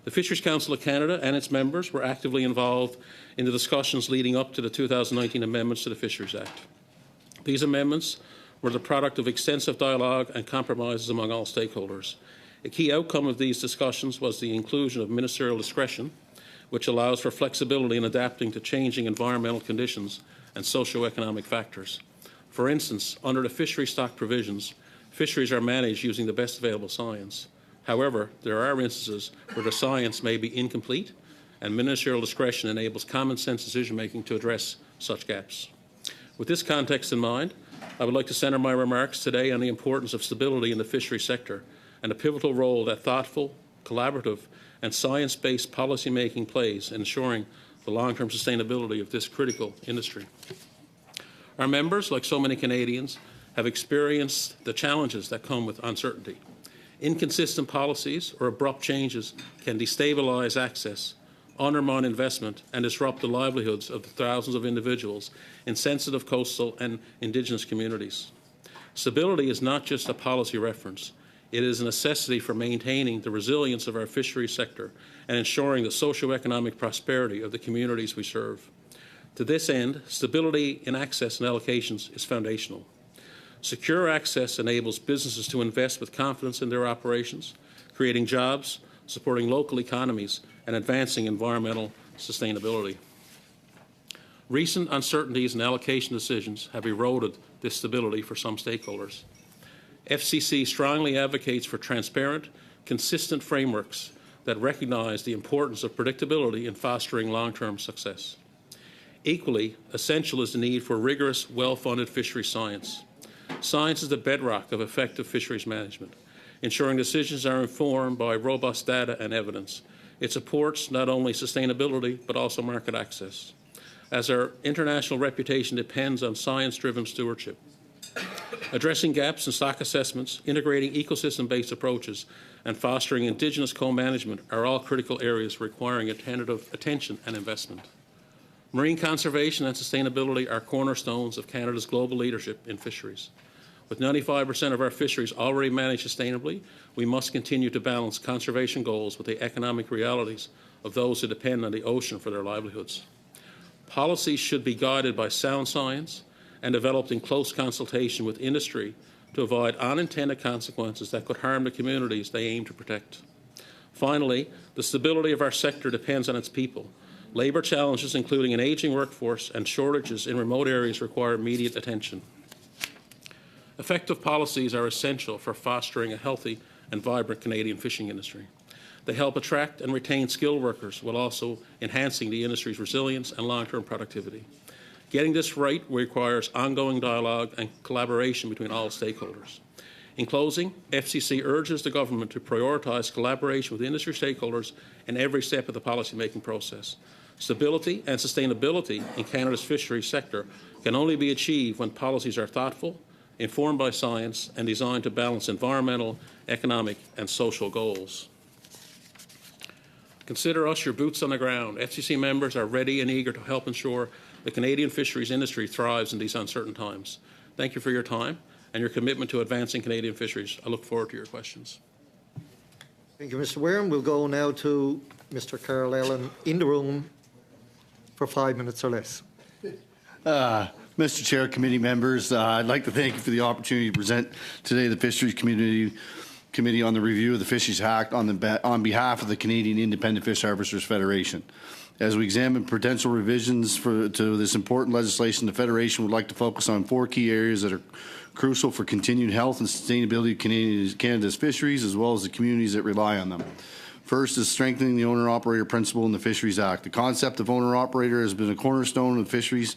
[SPEAKER 13] The Fisheries Council of Canada and its members were actively involved in the discussions leading up to the 2019 amendments to the Fisheries Act. These amendments were the product of extensive dialogue and compromises among all stakeholders. A key outcome of these discussions was the inclusion of ministerial discretion, which allows for flexibility in adapting to changing environmental conditions and socio-economic factors. For instance, under the fishery stock provisions, fisheries are managed using the best available science. However, there are instances where the science may be incomplete, and ministerial discretion enables common sense decision-making to address such gaps. With this context in mind, I would like to center my remarks today on the importance of stability in the fishery sector and the pivotal role that thoughtful, collaborative, and science-based policymaking plays in ensuring the long-term sustainability of this critical industry. Our members, like so many Canadians, have experienced the challenges that come with uncertainty. Inconsistent policies or abrupt changes can destabilize access, undermine investment, and disrupt the livelihoods of the thousands of individuals in sensitive coastal and Indigenous communities. Stability is not just a policy reference. It is a necessity for maintaining the resilience of our fisheries sector and ensuring the socio-economic prosperity of the communities we serve. To this end, stability in access and allocations is foundational. Secure access enables businesses to invest with confidence in their operations, creating jobs, supporting local economies, and advancing environmental sustainability. Recent uncertainties and allocation decisions have eroded this stability for some stakeholders. FCC strongly advocates for transparent, consistent frameworks that recognize the importance of predictability in fostering long-term success. Equally essential is the need for rigorous, well-funded fisheries science. Science is the bedrock of effective fisheries management, ensuring decisions are informed by robust data and evidence. It supports not only sustainability, but also market access, as our international reputation depends on science-driven stewardship. Addressing gaps in stock assessments, integrating ecosystem-based approaches, and fostering Indigenous co-management are all critical areas requiring attentive attention and investment. Marine conservation and sustainability are cornerstones of Canada's global leadership in fisheries. With 95% of our fisheries already managed sustainably, we must continue to balance conservation goals with the economic realities of those who depend on the ocean for their livelihoods. Policies should be guided by sound science and developed in close consultation with industry to avoid unintended consequences that could harm the communities they aim to protect. Finally, the stability of our sector depends on its people. Labour challenges, including an ageing workforce and shortages in remote areas, require immediate attention. Effective policies are essential for fostering a healthy and vibrant Canadian fishing industry. They help attract and retain skilled workers while also enhancing the industry's resilience and long-term productivity. Getting this right requires ongoing dialogue and collaboration between all stakeholders. In closing, FCC urges the government to prioritise collaboration with industry stakeholders in every step of the policy-making process. Stability and sustainability in Canada's fisheries sector can only be achieved when policies are thoughtful, informed by science, and designed to balance environmental, economic, and social goals. Consider us your boots on the ground. FCC members are ready and eager to help ensure the Canadian fisheries industry thrives in these uncertain times. Thank you for your time and your commitment to advancing Canadian fisheries. I look forward to your questions.
[SPEAKER 1] Thank you, Mr. Wareham. We'll go now to Mr. Carl Ellen in the room for 5 minutes or less.
[SPEAKER 14] Mr. Chair, committee members, I'd like to thank you for the opportunity to present today the Fisheries Committee on the review of the Fisheries Act on behalf of the Canadian Independent Fish Harvesters Federation. As we examine potential revisions to this important legislation, the Federation would like to focus on 4 key areas that are crucial for continued health and sustainability of Canada's fisheries, as well as the communities that rely on them. First is strengthening the owner-operator principle in the Fisheries Act. The concept of owner-operator has been a cornerstone of fisheries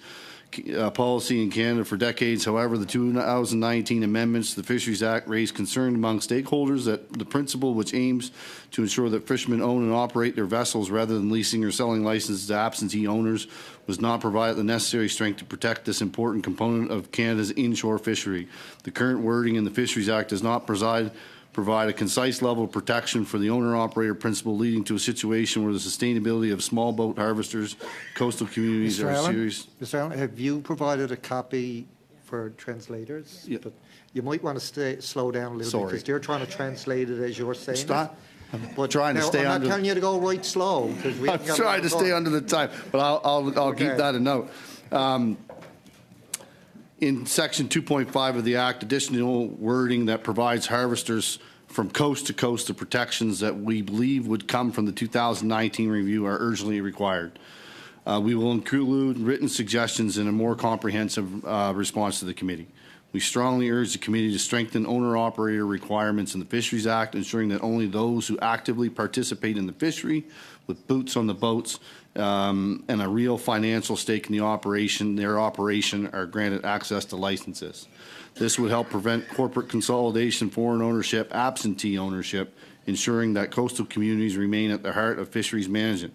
[SPEAKER 14] policy in Canada for decades. However, the 2019 amendments to the Fisheries Act raised concern among stakeholders that the principle, which aims to ensure that fishermen own and operate their vessels rather than leasing or selling licenses to absentee owners, was not provided the necessary strength to protect this important component of Canada's inshore fishery. The current wording in the Fisheries Act does not provide a concise level of protection for the owner-operator principle, leading to a situation where the sustainability of small boat harvesters, coastal communities are serious.
[SPEAKER 1] Mr. Allen, have you provided a copy for translators?
[SPEAKER 14] Yeah.
[SPEAKER 1] But you might want to slow down a little bit because they're trying to translate it as you're saying it.
[SPEAKER 14] I'm trying to stay
[SPEAKER 1] I'm
[SPEAKER 14] under.
[SPEAKER 1] not telling you to go right slow.
[SPEAKER 14] I'm trying to stay under the time, but I'll keep that a note. In Section 2.5 of the Act, additional wording that provides harvesters from coast to coast the protections that we believe would come from the 2019 review are urgently required. We will include written suggestions in a more comprehensive response to the committee. We strongly urge the committee to strengthen owner-operator requirements in the Fisheries Act, ensuring that only those who actively participate in the fishery with boots on the boats and a real financial stake in their operation are granted access to licenses. This would help prevent corporate consolidation, foreign ownership, absentee ownership, ensuring that coastal communities remain at the heart of fisheries management.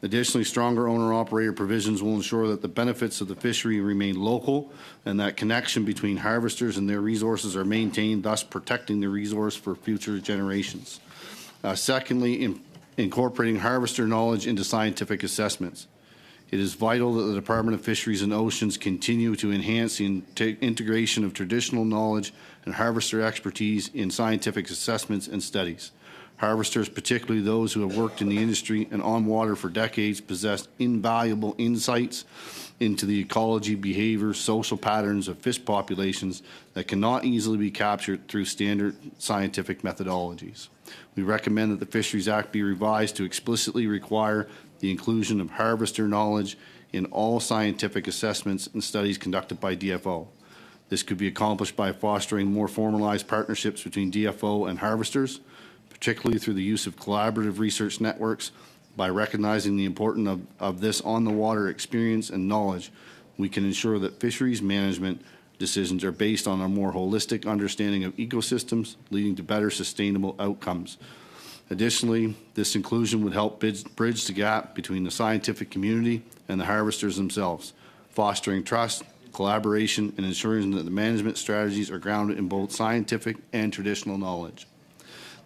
[SPEAKER 14] Additionally, stronger owner-operator provisions will ensure that the benefits of the fishery remain local and that connection between harvesters and their resources are maintained, thus protecting the resource for future generations. Secondly, incorporating harvester knowledge into scientific assessments. It is vital that the Department of Fisheries and Oceans continue to enhance the integration of traditional knowledge and harvester expertise in scientific assessments and studies. Harvesters, particularly those who have worked in the industry and on water for decades, possess invaluable insights into the ecology, behavior, social patterns of fish populations that cannot easily be captured through standard scientific methodologies. We recommend that the Fisheries Act be revised to explicitly require the inclusion of harvester knowledge in all scientific assessments and studies conducted by DFO. This could be accomplished by fostering more formalized partnerships between DFO and harvesters, particularly through the use of collaborative research networks. By recognizing the importance of this on-the-water experience and knowledge, we can ensure that fisheries management decisions are based on a more holistic understanding of ecosystems, leading to better sustainable outcomes. Additionally, this inclusion would help bridge the gap between the scientific community and the harvesters themselves, fostering trust, collaboration, and ensuring that the management strategies are grounded in both scientific and traditional knowledge.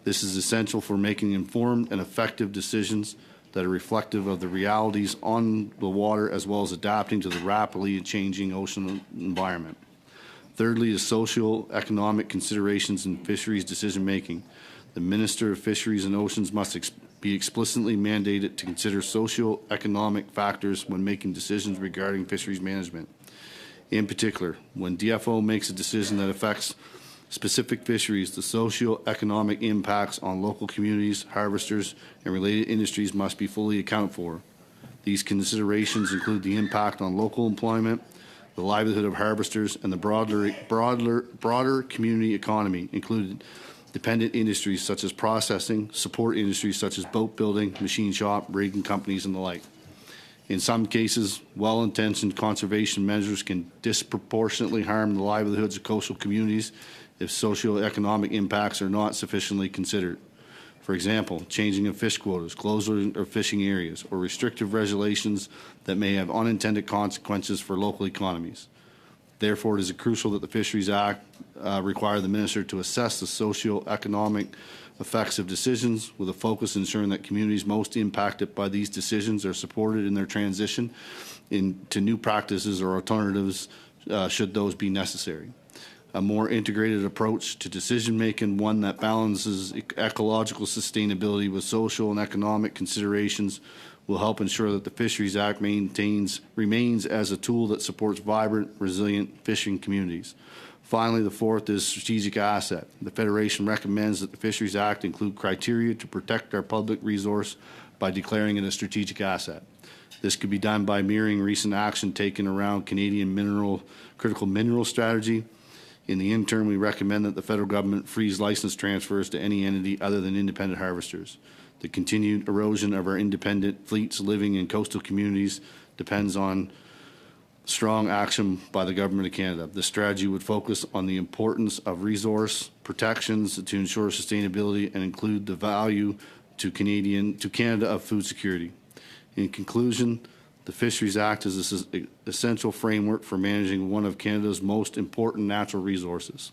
[SPEAKER 14] This is essential for making informed and effective decisions that are reflective of the realities on the water, as well as adapting to the rapidly changing ocean environment. Thirdly, the socio-economic considerations in fisheries decision-making. The Minister of Fisheries and Oceans must be explicitly mandated to consider socio-economic factors when making decisions regarding fisheries management. In particular, when DFO makes a decision that affects specific fisheries, the socio-economic impacts on local communities, harvesters, and related industries must be fully accounted for. These considerations include the impact on local employment, the livelihood of harvesters, and the broader community economy, including dependent industries such as processing, support industries such as boat building, machine shop, rigging companies, and the like. In some cases, well-intentioned conservation measures can disproportionately harm the livelihoods of coastal communities if socioeconomic impacts are not sufficiently considered. For example, changing of fish quotas, closure of fishing areas, or restrictive regulations that may have unintended consequences for local economies. Therefore, it is crucial that the Fisheries Act require the Minister to assess the socio-economic effects of decisions with a focus ensuring that communities most impacted by these decisions are supported in their transition into new practices or alternatives should those be necessary. A more integrated approach to decision-making, one that balances ecological sustainability with social and economic considerations, will help ensure that the Fisheries Act remains as a tool that supports vibrant, resilient fishing communities. Finally, the fourth is strategic asset. The Federation recommends that the Fisheries Act include criteria to protect our public resource by declaring it a strategic asset. This could be done by mirroring recent action taken around Canadian critical mineral strategy. In the interim, we recommend that the federal government freeze license transfers to any entity other than independent harvesters. The continued erosion of our independent fleets living in coastal communities depends on strong action by the Government of Canada. The strategy would focus on the importance of resource protections to ensure sustainability and include the value to Canada of food security. In conclusion, the Fisheries Act is an essential framework for managing one of Canada's most important natural resources,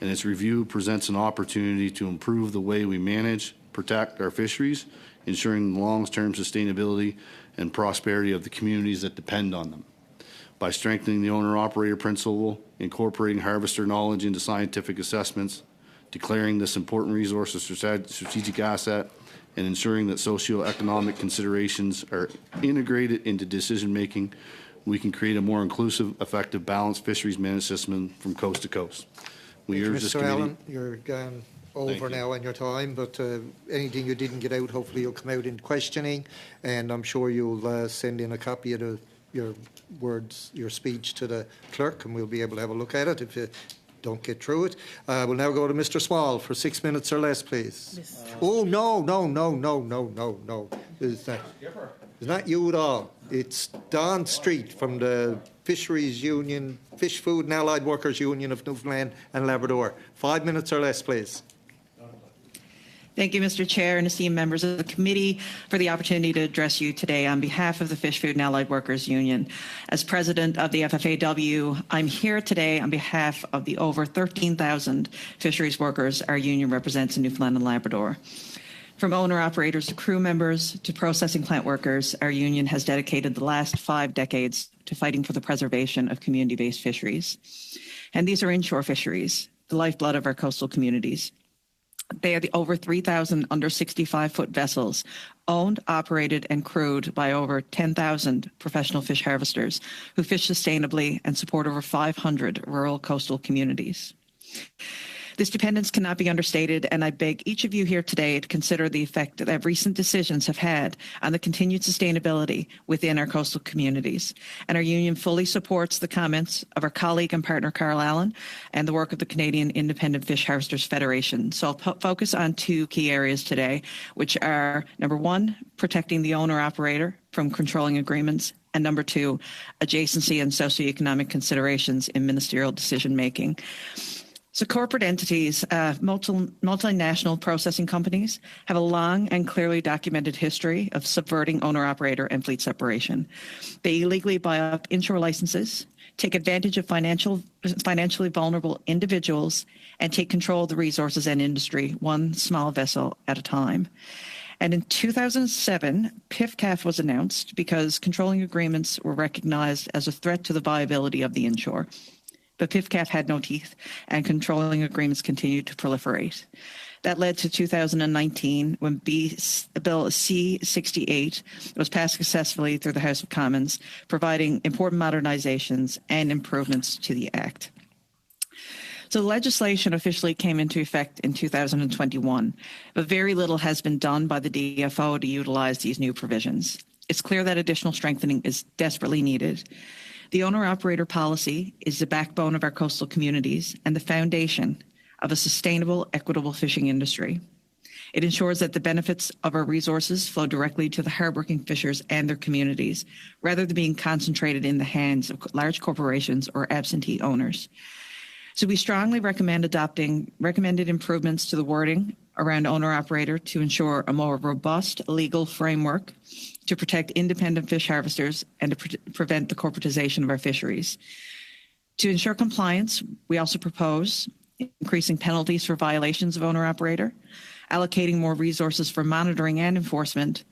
[SPEAKER 14] and its review presents an opportunity to improve the way we manage, protect our fisheries, ensuring the long-term sustainability and prosperity of the communities that depend on them. By strengthening the owner-operator principle, incorporating harvester knowledge into scientific assessments, declaring this important resource a strategic asset, and ensuring that socio-economic considerations are integrated into decision-making, we can create a more inclusive, effective, balanced fisheries management system from coast to coast. We urge this committee. Mr.
[SPEAKER 1] Allen, you're going over now on your time, but anything you didn't get out, hopefully you'll come out in questioning, and I'm sure you'll send in a copy of your speech to the clerk, and we'll be able to have a look at it if you don't get through it. We'll now go to Mr. Small for 6 minutes or less, please. Oh, no. It's not you at all. It's Don Street from the Fisheries Union, Fish Food and Allied Workers Union of Newfoundland and Labrador. 5 minutes or less, please.
[SPEAKER 15] Thank you, Mr. Chair, and esteemed members of the committee for the opportunity to address you today on behalf of the Fish Food and Allied Workers Union. As president of the FFAW, I'm here today on behalf of the over 13,000 fisheries workers our union represents in Newfoundland and Labrador. From owner-operators to crew members to processing plant workers, our union has dedicated the last 5 decades to fighting for the preservation of community-based fisheries. And these are inshore fisheries, the lifeblood of our coastal communities. They are the over 3,000 under 65-foot vessels owned, operated, and crewed by over 10,000 professional fish harvesters who fish sustainably and support over 500 rural coastal communities. This dependence cannot be understated, and I beg each of you here today to consider the effect that recent decisions have had on the continued sustainability within our coastal communities. And our union fully supports the comments of our colleague and partner, Carl Allen, and the work of the Canadian Independent Fish Harvesters Federation. So I'll focus on 2 key areas today, which are, number 1, protecting the owner-operator from controlling agreements, and number 2, adjacency and socioeconomic considerations in ministerial decision-making. So corporate entities, multinational processing companies, have a long and clearly documented history of subverting owner-operator and fleet separation. They illegally buy up inshore licenses, take advantage of financially vulnerable individuals, and take control of the resources and industry, one small vessel at a time. And in 2007, PIFCAF was announced because controlling agreements were recognized as a threat to the viability of the inshore. But PIFCAF had no teeth, and controlling agreements continued to proliferate. That led to 2019, when Bill C-68 was passed successfully through the House of Commons, providing important modernizations and improvements to the Act. So the legislation officially came into effect in 2021, but very little has been done by the DFO to utilize these new provisions. It's clear that additional strengthening is desperately needed. The owner-operator policy is the backbone of our coastal communities and the foundation of a sustainable, equitable fishing industry. It ensures that the benefits of our resources flow directly to the hardworking fishers and their communities, rather than being concentrated in the hands of large corporations or absentee owners. So we strongly recommend adopting recommended improvements to the wording around owner-operator to ensure a more robust legal framework to protect independent fish harvesters and to prevent the corporatization of our fisheries. To ensure compliance, we also propose increasing penalties for violations of owner-operator, allocating more resources for monitoring and enforcement,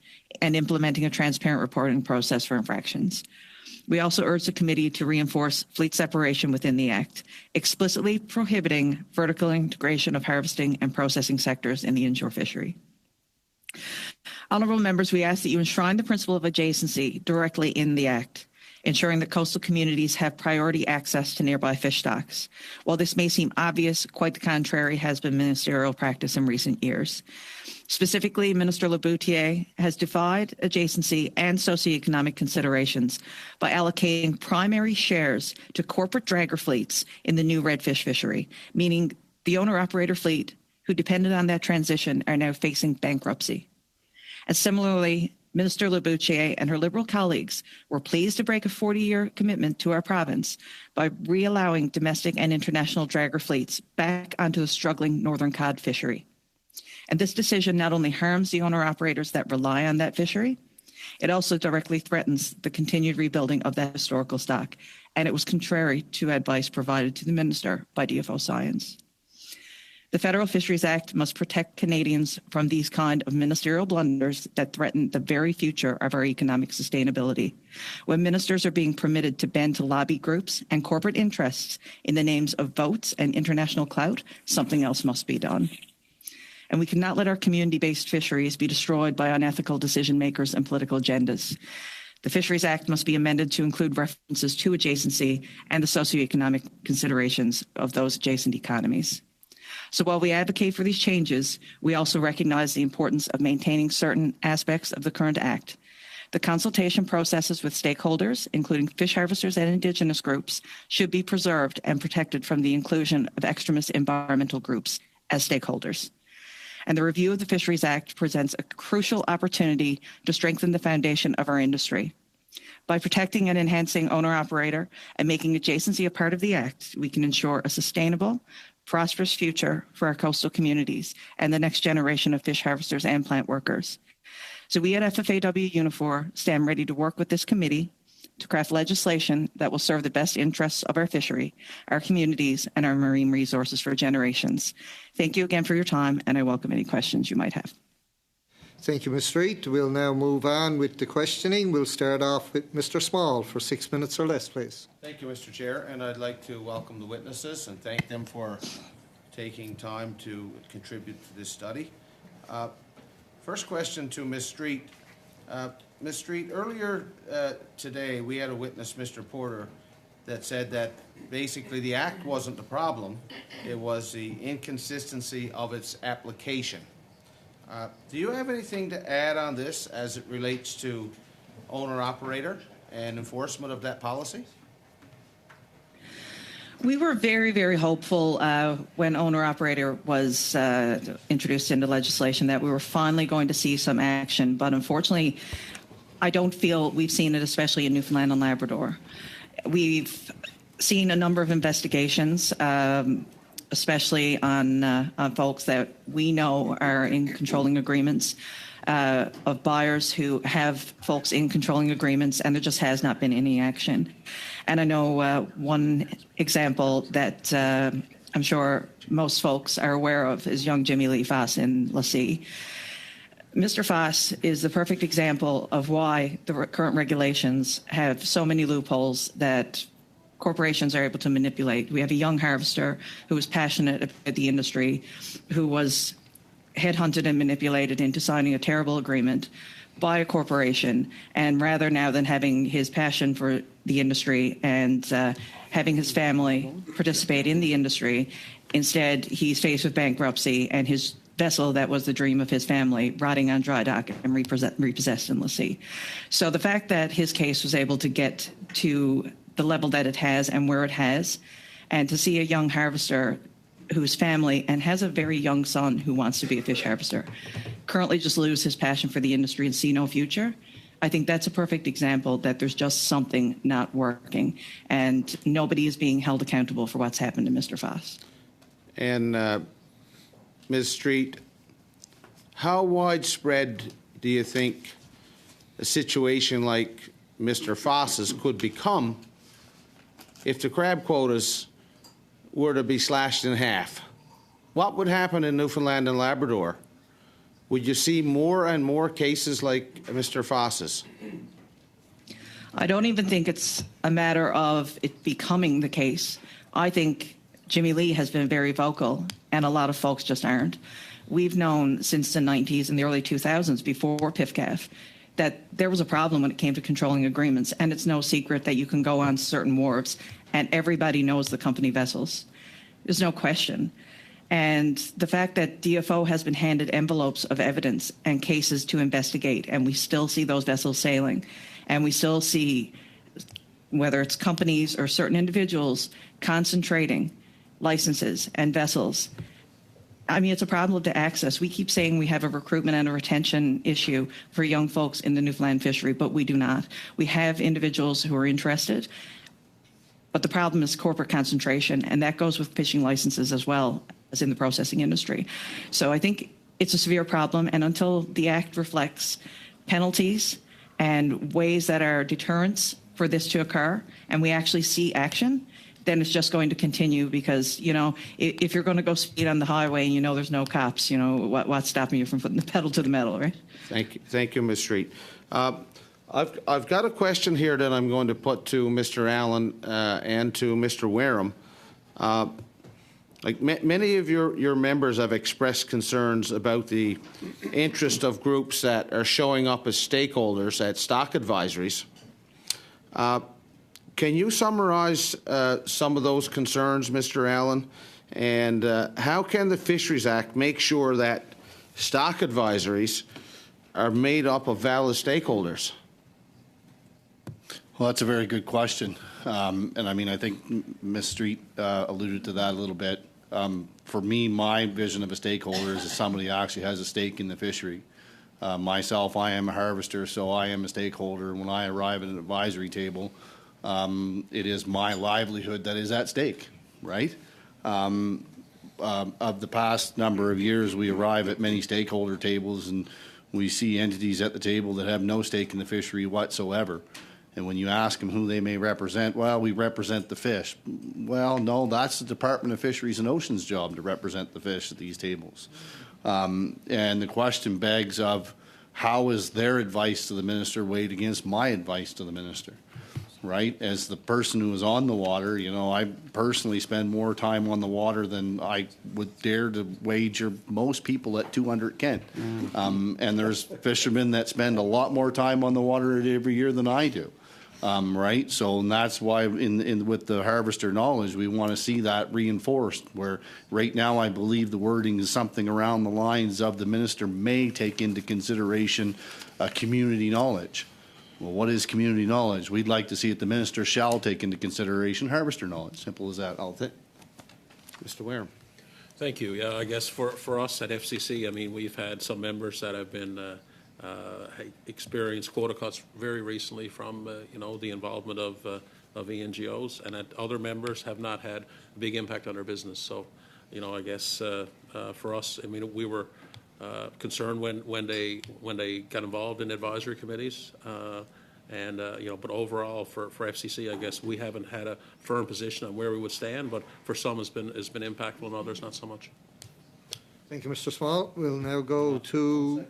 [SPEAKER 15] and implementing a transparent reporting process for infractions. We also urge the committee to reinforce fleet separation within the Act, explicitly prohibiting vertical integration of harvesting and processing sectors in the inshore fishery. Honourable members, we ask that you enshrine the principle of adjacency directly in the Act, ensuring that coastal communities have priority access to nearby fish stocks. While this may seem obvious, quite the contrary has been ministerial practice in recent years. Specifically, Minister Laboutier has defied adjacency and socioeconomic considerations by allocating primary shares to corporate dragger fleets in the new redfish fishery, meaning the owner-operator fleet who depended on that transition are now facing bankruptcy. And similarly, Minister Laboutier and her Liberal colleagues were pleased to break a 40-year commitment to our province by re-allowing domestic and international dragger fleets back onto the struggling northern cod fishery. And this decision not only harms the owner-operators that rely on that fishery, it also directly threatens the continued rebuilding of that historical stock, and it was contrary to advice provided to the Minister by DFO Science. The Federal Fisheries Act must protect Canadians from these kind of ministerial blunders that threaten the very future of our economic sustainability. When ministers are being permitted to bend to lobby groups and corporate interests in the names of votes and international clout, something else must be done. And we cannot let our community-based fisheries be destroyed by unethical decision makers and political agendas. The Fisheries Act must be amended to include references to adjacency and the socioeconomic considerations of those adjacent economies. So while we advocate for these changes, we also recognize the importance of maintaining certain aspects of the current Act. The consultation processes with stakeholders, including fish harvesters and Indigenous groups, should be preserved and protected from the inclusion of extremist environmental groups as stakeholders. And the review of the Fisheries Act presents a crucial opportunity to strengthen the foundation of our industry. By protecting and enhancing owner-operator and making adjacency a part of the Act, we can ensure a sustainable, prosperous future for our coastal communities and the next generation of fish harvesters and plant workers. So we at FFAW Unifor stand ready to work with this committee to craft legislation that will serve the best interests of our fishery, our communities, and our marine resources for generations. Thank you again for your time, and I welcome any questions you might have.
[SPEAKER 1] Thank you, Ms. Street. We'll now move on with the questioning. We'll start off with Mr. Small for 6 minutes or less, please.
[SPEAKER 14] Thank you, Mr. Chair, and I'd like to welcome the witnesses and thank them for taking time to contribute to this study. First question to Ms. Street. Ms. Street, earlier today we had a witness, Mr. Porter, that said that basically the Act wasn't the problem, it was the inconsistency of its application. Do you have anything to add on this as it relates to owner-operator and enforcement of that policy?
[SPEAKER 15] We were very, very hopeful when owner-operator was introduced into legislation that we were finally going to see some action, but unfortunately I don't feel we've seen it, especially in Newfoundland and Labrador. We've seen a number of investigations, especially on folks that we know are in controlling agreements, of buyers who have folks in controlling agreements, and there just has not been any action. And I know one example that I'm sure most folks are aware of is young Jimmy Lee Foss in Lassie. Mr. Foss is the perfect example of why the current regulations have so many loopholes that corporations are able to manipulate. We have a young harvester who was passionate about the industry, who was headhunted and manipulated into signing a terrible agreement by a corporation, and rather now than having his passion for the industry and having his family participate in the industry, instead he's faced with bankruptcy and his vessel that was the dream of his family rotting on dry dock and repossessed in Lassie. So the fact that his case was able to get to the level that it has and where it has, and to see a young harvester whose family and has a very young son who wants to be a fish harvester currently just lose his passion for the industry and see no future, I think that's a perfect example that there's just something not working and nobody is being held accountable for what's happened to Mr. Foss.
[SPEAKER 14] And Ms. Street,
[SPEAKER 16] how widespread do you think a situation like Mr. Foss's could become if the crab quotas were to be slashed in half? What would happen in Newfoundland and Labrador? Would you see more and more cases like Mr. Foss's?
[SPEAKER 15] I don't even think it's a matter of it becoming the case. I think Jimmy Lee has been very vocal, and a lot of folks just aren't. We've known since the 90s and the early 2000s, before PIFCAF, that there was a problem when it came to controlling agreements, and it's no secret that you can go on certain wharves, and everybody knows the company vessels. There's no question. And the fact that DFO has been handed envelopes of evidence and cases to investigate, and we still see those vessels sailing, and we still see, whether it's companies or certain individuals, concentrating licenses and vessels. I mean, it's a problem to access. We keep saying we have a recruitment and a retention issue for young folks in the Newfoundland fishery, but we do not. We have individuals who are interested, but the problem is corporate concentration, and that goes with fishing licenses as well as in the processing industry. So I think it's a severe problem, and until the Act reflects penalties and ways that are deterrents for this to occur, and we actually see action, then it's just going to continue because, you know, if you're going to go speed on the highway and you know there's no cops, you know, what's stopping you from putting the pedal to the metal, right?
[SPEAKER 16] Thank you, Ms. Street. I've got a question here that I'm going to put to Mr. Allen and to Mr. Wareham. Like many of your members have expressed concerns about the interest of groups that are showing up as stakeholders at stock advisories. Can you summarize some of those concerns, Mr. Allen? And how can the Fisheries Act make sure that stock advisories are made up of valid stakeholders?
[SPEAKER 14] Well, that's a very good question. And I mean, I think Ms. Street alluded to that a little bit. For me, my vision of a stakeholder is somebody who actually has a stake in the fishery. Myself, I am a harvester, so I am a stakeholder. When I arrive at an advisory table, it is my livelihood that is at stake, right? Of the past number of years, we arrive at many stakeholder tables and we see entities at the table that have no stake in the fishery whatsoever. And when you ask them who they may represent, well, we represent the fish. Well, no, that's the Department of Fisheries and Oceans' job to represent the fish at these tables. And the question begs of how is their advice to the minister weighed against my advice to the minister, right? As the person who is on the water, you know, I personally spend more time on the water than I would dare to wager most people at 200 Kent. And there's fishermen that spend a lot more time on the water every year than I do. Right, so and that's why with the harvester knowledge, we want to see that reinforced. Where right now, I believe the wording is something around the lines of the minister may take into consideration community knowledge. Well, what is community knowledge? We'd like to see it. The minister shall take into consideration harvester knowledge. Simple as that.
[SPEAKER 16] Mr. Wareham.
[SPEAKER 13] Thank you. Yeah, I guess for us at FCC, I mean, we've had some members that have been experienced quota cuts very recently from you know, the involvement of ENGOs, and that other members have not had a big impact on their business. So, you know, I guess for us, I mean, we were concerned when they got involved in advisory committees, and you know, but overall for FCC, I guess we haven't had a firm position on where we would stand. But for some, has been impactful, and others not so much.
[SPEAKER 1] Thank you, Mr. Small. We'll now go to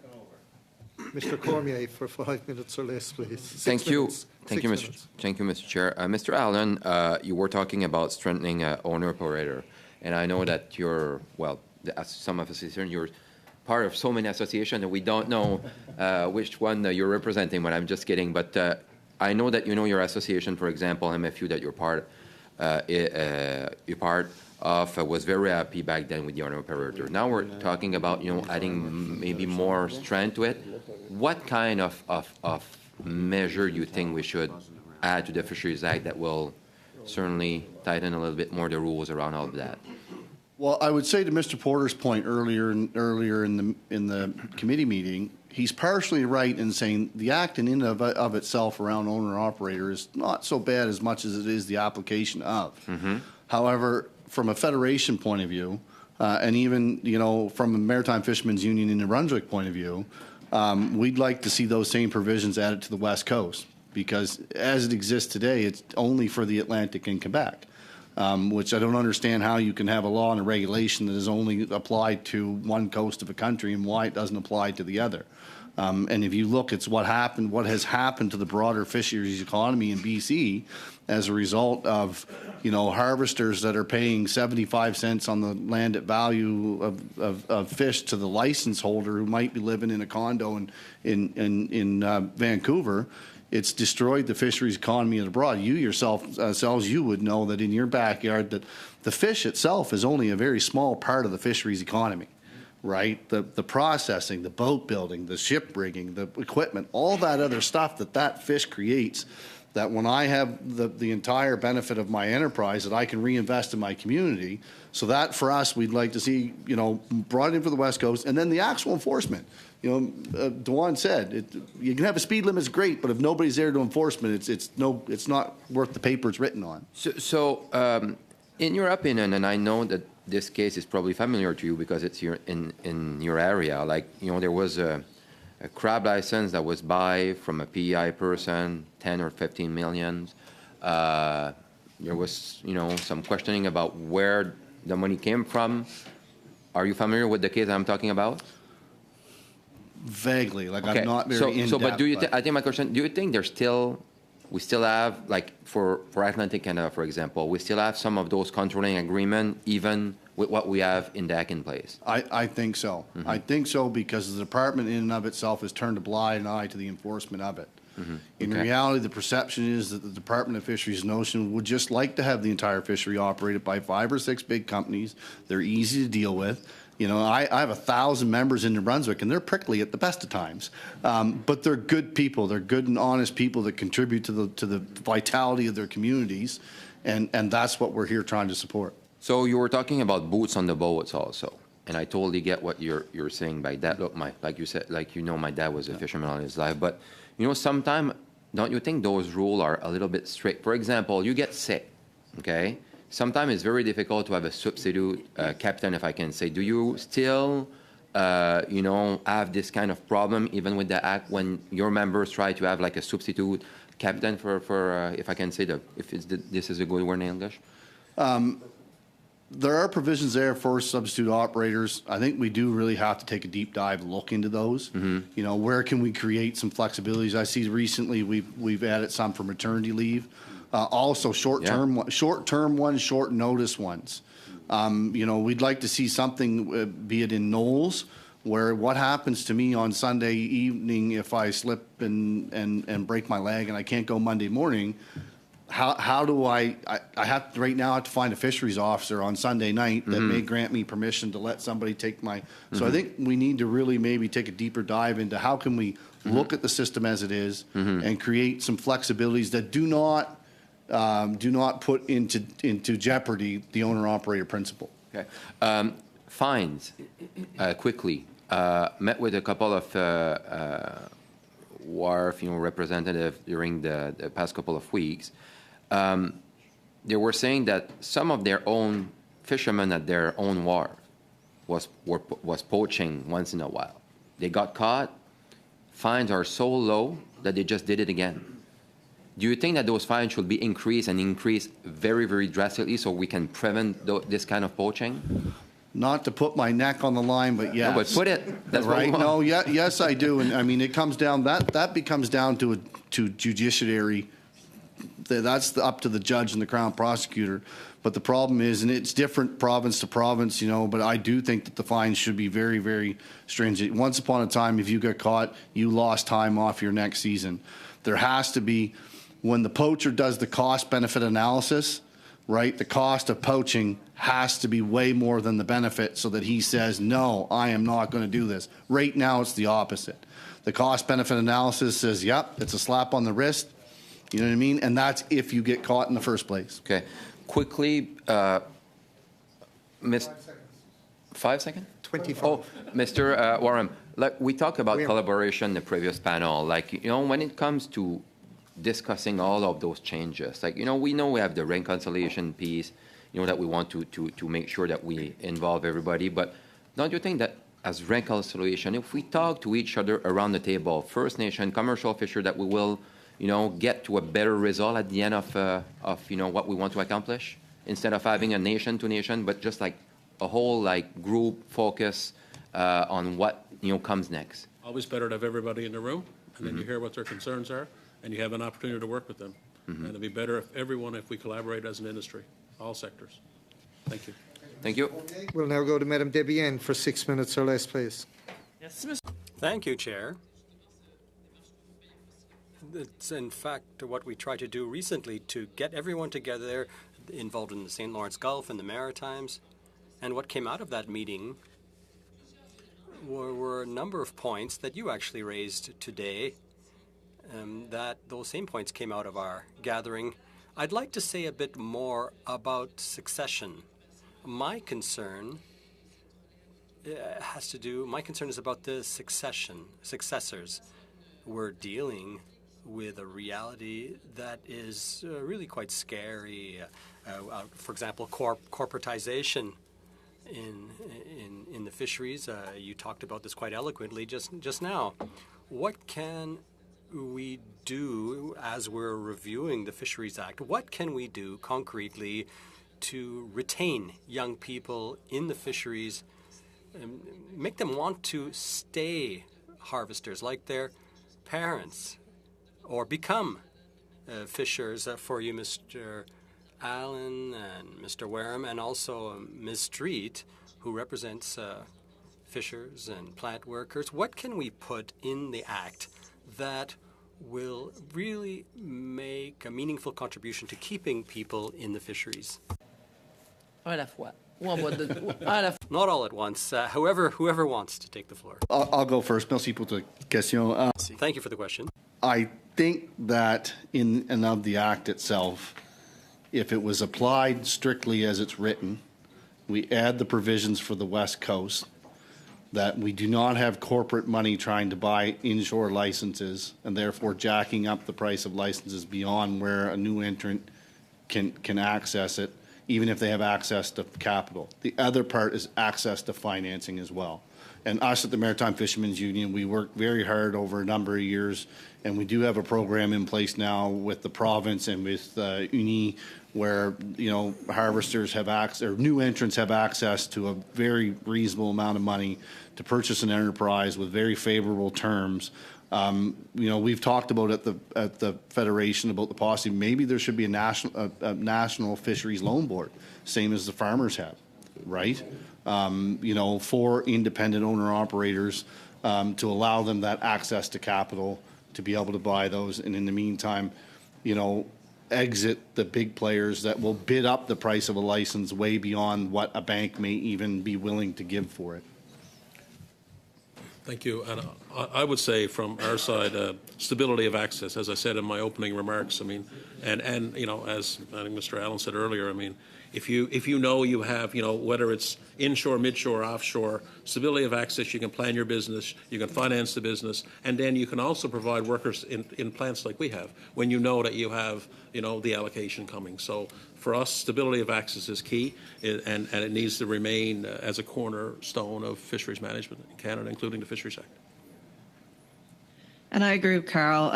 [SPEAKER 1] Mr. Cormier for 5 minutes or less, please.
[SPEAKER 17] Thank you, Mr. Chair. Mr. Allen, you were talking about strengthening owner-operator, and I know that you're, well, some of us here, you're part of so many associations that we don't know which one you're representing, but I'm just kidding. But I know that you know your association, for example, MFU, that you're part of was very happy back then with the owner-operator. Now we're talking about, you know, adding maybe more strength to it. What kind of measure you think we should add to the Fisheries Act that will certainly tighten a little bit more the rules around all of that?
[SPEAKER 14] Well, I would say to Mr. Porter's point earlier in the committee meeting, he's partially right in saying the act in and of itself around owner-operator is not so bad as much as it is the application of. However, from a federation point of view, And even, from a Maritime Fishermen's Union in New Brunswick point of view, we'd like to see those same provisions added to the West Coast, because as it exists today, it's only for the Atlantic and Quebec, which I don't understand how you can have a law and a regulation that is only applied to one coast of a country and why it doesn't apply to the other. And if you look at what has happened to the broader fisheries economy in BC as a result of, harvesters that are paying 75 cents on the landed value of fish to the license holder who might be living in a condo in Vancouver, it's destroyed the fisheries economy abroad. You yourselves, you would know that in your backyard that the fish itself is only a very small part of the fisheries economy. Right, the processing, the boat building, the ship rigging, the equipment, all that other stuff that fish creates, that when I have the entire benefit of my enterprise that I can reinvest in my community. So that for us, we'd like to see, brought in for the West Coast, and then the actual enforcement. Dewan said, you can have a speed limit, it's great, but if nobody's there to enforcement, it's not worth the paper it's written on.
[SPEAKER 17] So in your opinion, and I know that this case is probably familiar to you because it's in your area. There was a crab license that was buy from a PEI person, 10 or 15 million. There was, some questioning about where the money came from. Are you familiar with the case I'm talking about?
[SPEAKER 14] Vaguely,
[SPEAKER 17] Okay.
[SPEAKER 14] I'm not very in-depth.
[SPEAKER 17] So, but I think my question, do you think we still have, for Atlantic Canada, for example, we still have some of those controlling agreement, even with what we have in DAC in place?
[SPEAKER 14] I think so.
[SPEAKER 17] Mm-hmm.
[SPEAKER 14] I think so because the department in and of itself has turned a blind eye to the enforcement of it.
[SPEAKER 17] Mm-hmm.
[SPEAKER 14] In
[SPEAKER 17] Okay.
[SPEAKER 14] reality, the perception is that the Department of Fisheries and Ocean would just like to have the entire fishery operated by 5 or 6 big companies. They're easy to deal with. I have 1,000 members in New Brunswick, and they're prickly at the best of times. But they're good people. They're good and honest people that contribute to the vitality of their communities, and that's what we're here trying to support.
[SPEAKER 17] So you were talking about boots on the boats also, and I totally get what you're saying by that. Look, like you said, my dad was a fisherman all his life, but sometimes don't you think those rules are a little bit strict? For example, you get sick, okay? Sometimes it's very difficult to have a substitute captain, if I can say. Do you still, have this kind of problem even with the act when your members try to have a substitute captain for if I can say this is a good word in English?
[SPEAKER 14] There are provisions there for substitute operators. I think we do really have to take a deep dive look into those.
[SPEAKER 17] Mm-hmm.
[SPEAKER 14] Where can we create some flexibilities? I see recently we've added some for maternity leave. Also short-term ones, short notice ones. We'd like to see something, be it in Knowles, where what happens to me on Sunday evening if I slip and break my leg and I can't go Monday morning. How do I have to, right now I have to find a fisheries officer on Sunday night that may grant me permission to let somebody take my. So I think we need to really maybe take a deeper dive into how can we look at the system as it is and create some flexibilities that do not put into jeopardy the owner-operator principle.
[SPEAKER 17] Okay. Fines, quickly. Met with a couple of WARF, representatives during the past couple of weeks. They were saying that some of their own fishermen at their own wharf was poaching once in a while. They got caught. Fines are so low that they just did it again. Do you think that those fines should be increased very, very drastically so we can prevent this kind of poaching?
[SPEAKER 14] Not to put my neck on the line, but yes.
[SPEAKER 17] No, but put it. That's
[SPEAKER 14] right.
[SPEAKER 17] What we want.
[SPEAKER 14] No, yes, I do, and I mean it comes down that becomes down to judiciary. That's up to the judge and the Crown prosecutor. But the problem is, and it's different province to province, but I do think that the fines should be very, very stringent. Once upon a time, if you got caught, you lost time off your next season. There has to be, when the poacher does the cost-benefit analysis, right, the cost of poaching has to be way more than the benefit so that he says, no, I am not going to do this. Right now, it's the opposite. The cost-benefit analysis says, yep, it's a slap on the wrist. You know what I mean? And that's if you get caught in the first place.
[SPEAKER 17] Okay. Quickly, 5 seconds?
[SPEAKER 1] 25.
[SPEAKER 17] Oh, Mr. Warren, we talked about collaboration in the previous panel. When it comes to discussing all of those changes, we know we have the reconciliation piece, that we want to make sure that we involve everybody. But don't you think that as reconciliation, if we talk to each other around the table, First Nation, commercial fisher, that we will, get to a better result at the end of what we want to accomplish, instead of having a nation to nation, but just like a whole group focus on what comes next.
[SPEAKER 13] Always better to have everybody in the room, and then you hear what their concerns are, and you have an opportunity to work with them. And it'd be better if we collaborate as an industry, all sectors. Thank you.
[SPEAKER 17] Thank you.
[SPEAKER 1] We'll now go to Madame Debienne for 6 minutes or less, please.
[SPEAKER 9] Thank you, Chair. It's in fact what we tried to do recently to get everyone together involved in the St. Lawrence Gulf and the Maritimes. And what came out of that meeting were a number of points that you actually raised today. That those same points came out of our gathering. I'd like to say a bit more about succession. My concern is about the successors. We're dealing with a reality that is really quite scary. For example, corporatization in the fisheries. You talked about this quite eloquently just now. What can we do as we're reviewing the Fisheries Act? What can we do concretely to retain young people in the fisheries and make them want to stay harvesters like their parents or become fishers for you, Mr. Allen and Mr. Wareham, and also Ms. Street, who represents fishers and plant workers? What can we put in the Act that will really make a meaningful contribution to keeping people in the fisheries?
[SPEAKER 10] À la fois.
[SPEAKER 9] Not all at once. Whoever wants to take the floor.
[SPEAKER 14] I'll go first. Merci pour ta question.
[SPEAKER 9] Thank you for the question.
[SPEAKER 14] I think that in and of the Act itself, if it was applied strictly as it's written, we add the provisions for the West Coast, that we do not have corporate money trying to buy inshore licenses and therefore jacking up the price of licenses beyond where a new entrant can access it, even if they have access to capital. The other part is access to financing as well. And us at the Maritime Fishermen's Union, we worked very hard over a number of years, and we do have a program in place now with the province and with UNI, where harvesters have access, or new entrants have access to a very reasonable amount of money to purchase an enterprise with very favorable terms. We've talked about at the Federation about the possibility maybe there should be a national fisheries loan board, same as the farmers have, right? For independent owner operators to allow them that access to capital to be able to buy those, and in the meantime, exit the big players that will bid up the price of a license way beyond what a bank may even be willing to give for it.
[SPEAKER 13] Thank you. And I would say from our side, stability of access, as I said in my opening remarks. I mean, and as I think Mr. Allen said earlier, I mean, if you you have, whether it's inshore, midshore, offshore, stability of access, you can plan your business, you can finance the business, and then you can also provide workers in plants like we have when you know that you have, the allocation coming. So for us, stability of access is key, and it needs to remain as a cornerstone of fisheries management in Canada, including the Fisheries Act.
[SPEAKER 15] And I agree with Carl.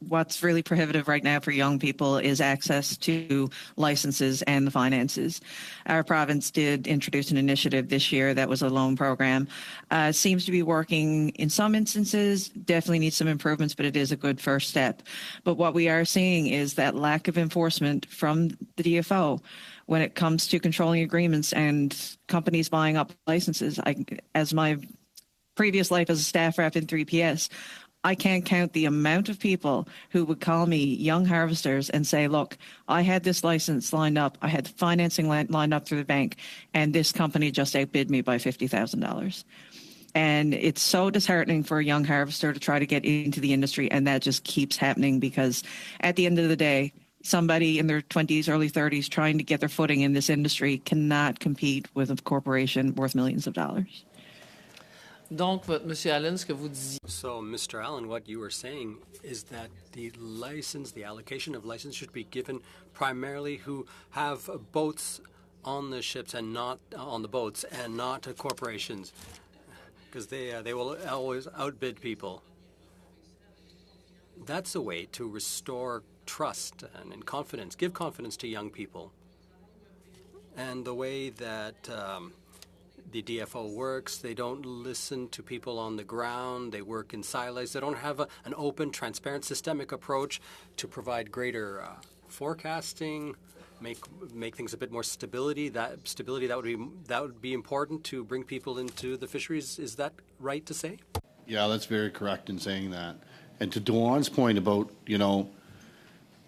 [SPEAKER 15] What's really prohibitive right now for young people is access to licenses and the finances. Our province did introduce an initiative this year that was a loan program. Seems to be working in some instances, definitely needs some improvements, but it is a good first step. But what we are seeing is that lack of enforcement from the DFO when it comes to controlling agreements and companies buying up licenses. As my previous life as a staff rep in 3PS, I can't count the amount of people who would call me young harvesters and say, look, I had this license lined up, I had the financing lined up through the bank, and this company just outbid me by $50,000. And it's so disheartening for a young harvester to try to get into the industry, and that just keeps happening because at the end of the day, somebody in their 20s, early 30s trying to get their footing in this industry cannot compete with a corporation worth millions of dollars.
[SPEAKER 10] Donc, Monsieur Allen, ce que vous disiez.
[SPEAKER 9] So, Mr. Allen, what you were saying is that the license, the allocation of license should be given primarily who have boats on the ships and not on the boats and not corporations, because they will always outbid people. That's a way to restore trust and confidence, give confidence to young people. And the way that the DFO works, they don't listen to people on the ground, they work in silos, they don't have an open, transparent, systemic approach to provide greater forecasting, make things a bit more stability. That would be important to bring people into the fisheries. Is that right to say?
[SPEAKER 14] Yeah, that's very correct in saying that. And to Dawan's point about, you know,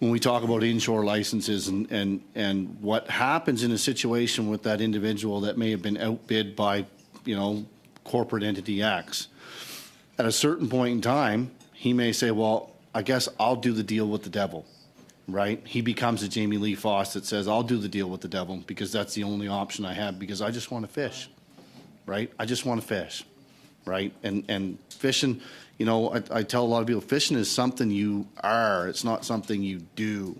[SPEAKER 14] when we talk about inshore licenses and what happens in a situation with that individual that may have been outbid by, you know, corporate entity X, at a certain point in time, he may say, well, I guess I'll do the deal with the devil, right? He becomes a Jamie Lee Foss that says, I'll do the deal with the devil because that's the only option I have because I just want to fish, right? I just want to fish, right? And fishing, you know, I tell a lot of people, fishing is something you are. It's not something you do,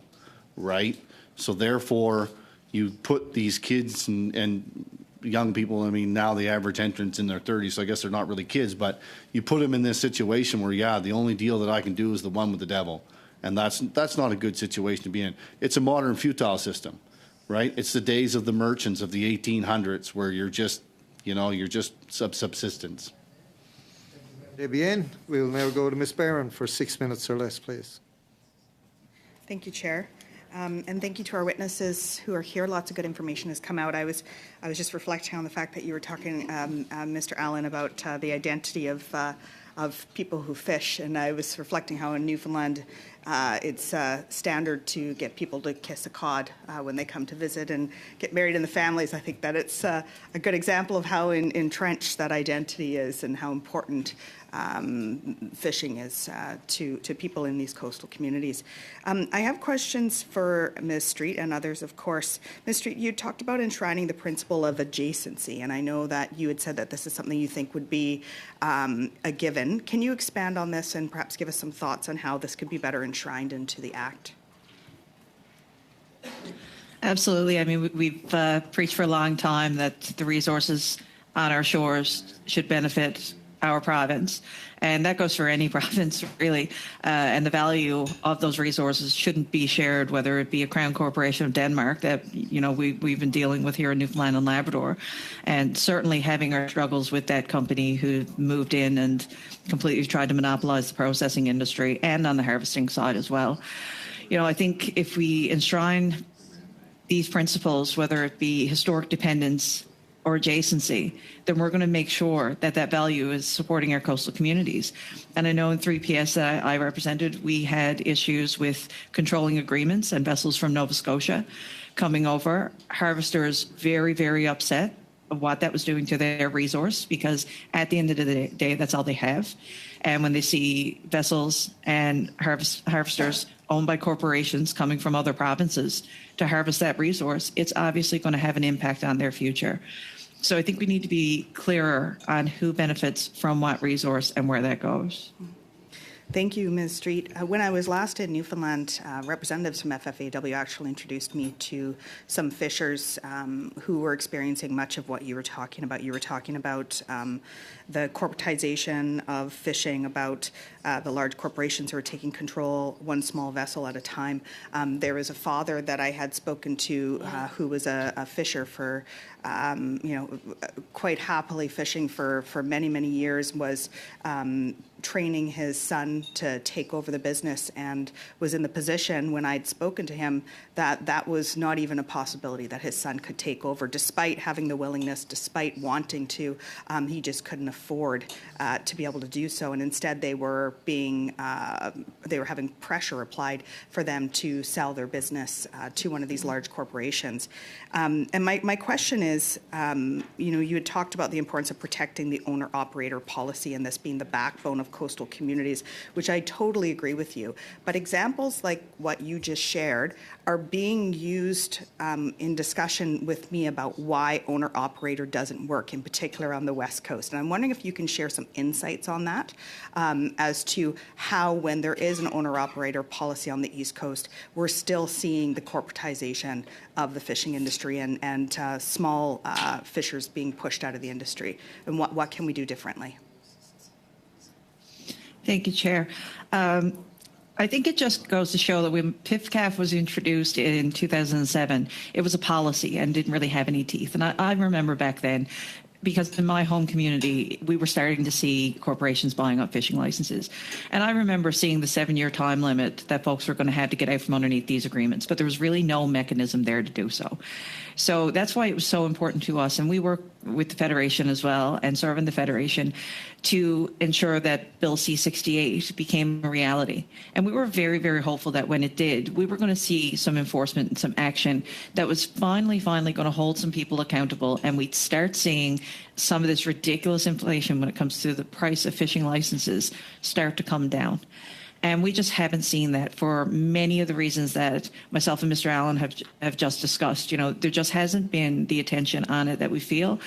[SPEAKER 14] right? So therefore, you put these kids and young people, I mean, now the average entrant's in their 30s, so I guess they're not really kids, but you put them in this situation where, yeah, the only deal that I can do is the one with the devil. And that's not a good situation to be in. It's a modern futile system, right? It's the days of the merchants of the 1800s where you're just, you know, you're just subsistence.
[SPEAKER 1] Bien. We'll now go to Ms. Barron for 6 minutes or less, please.
[SPEAKER 11] Thank you, Chair. And thank you to our witnesses who are here. Lots of good information has come out. I was just reflecting on the fact that you were talking, Mr. Allen, about the identity of people who fish, and I was reflecting how in Newfoundland it's standard to get people to kiss a cod when they come to visit and get married in the families. I think that it's a good example of how entrenched that identity is and how important fishing is to people in these coastal communities. I have questions for Ms. Street and others, of course. Ms. Street, you talked about enshrining the principle of adjacency, and I know that you had said that this is something you think would be a given. Can you expand on this and perhaps give us some thoughts on how this could be better enshrined into the Act?
[SPEAKER 15] Absolutely. I mean, we've preached for a long time that the resources on our shores should benefit our province, and that goes for any province, really. And the value of those resources shouldn't be shared, whether it be a Crown Corporation of Denmark that, you know, we've been dealing with here in Newfoundland and Labrador, and certainly having our struggles with that company who moved in and completely tried to monopolize the processing industry and on the harvesting side as well. You know, I think if we enshrine these principles, whether it be historic dependence or adjacency, then we're going to make sure that that value is supporting our coastal communities. And I know in 3PS that I represented, we had issues with controlling agreements and vessels from Nova Scotia coming over. Harvesters very, very upset of what that was doing to their resource, because at the end of the day, that's all they have. And when they see vessels and harvesters owned by corporations coming from other provinces to harvest that resource, it's obviously going to have an impact on their future. So I think we need to be clearer on who benefits from what resource and where that goes.
[SPEAKER 11] Thank you, Ms. Street. When I was last in Newfoundland, representatives from FFAW actually introduced me to some fishers who were experiencing much of what you were talking about. You were talking about the corporatization of fishing, about the large corporations who are taking control one small vessel at a time. There was a father that I had spoken to who was a fisher for, quite happily fishing for many, many years, was training his son to take over the business, and was in the position when I'd spoken to him that was not even a possibility that his son could take over, despite having the willingness, despite wanting to. He just couldn't afford to be able to do so, and instead they were having pressure applied for them to sell their business to one of these large corporations. And my question is, you had talked about the importance of protecting the owner-operator policy and this being the backbone of coastal communities, which I totally agree with you. But examples like what you just shared are being used in discussion with me about why owner-operator doesn't work, in particular on the West Coast. And I'm wondering if you can share some insights on that as to how, when there is an owner-operator policy on the East Coast, we're still seeing the corporatization of the fishing industry and small fishers being pushed out of the industry. And what can we do differently?
[SPEAKER 15] Thank you, Chair. I think it just goes to show that when PIFCAF was introduced in 2007, it was a policy and didn't really have any teeth. And I remember back then, because in my home community, we were starting to see corporations buying up fishing licenses. And I remember seeing the 7-year time limit that folks were going to have to get out from underneath these agreements, but there was really no mechanism there to do so. So that's why it was so important to us. And we work with the Federation as well and serve in the Federation to ensure that Bill C-68 became a reality. And we were very, very hopeful that when it did, we were going to see some enforcement and some action that was finally going to hold some people accountable, and we'd start seeing some of this ridiculous inflation when it comes to the price of fishing licenses start to come down. And we just haven't seen that for many of the reasons that myself and Mr. Allen have just discussed. You know, there just hasn't been the attention on it that we feel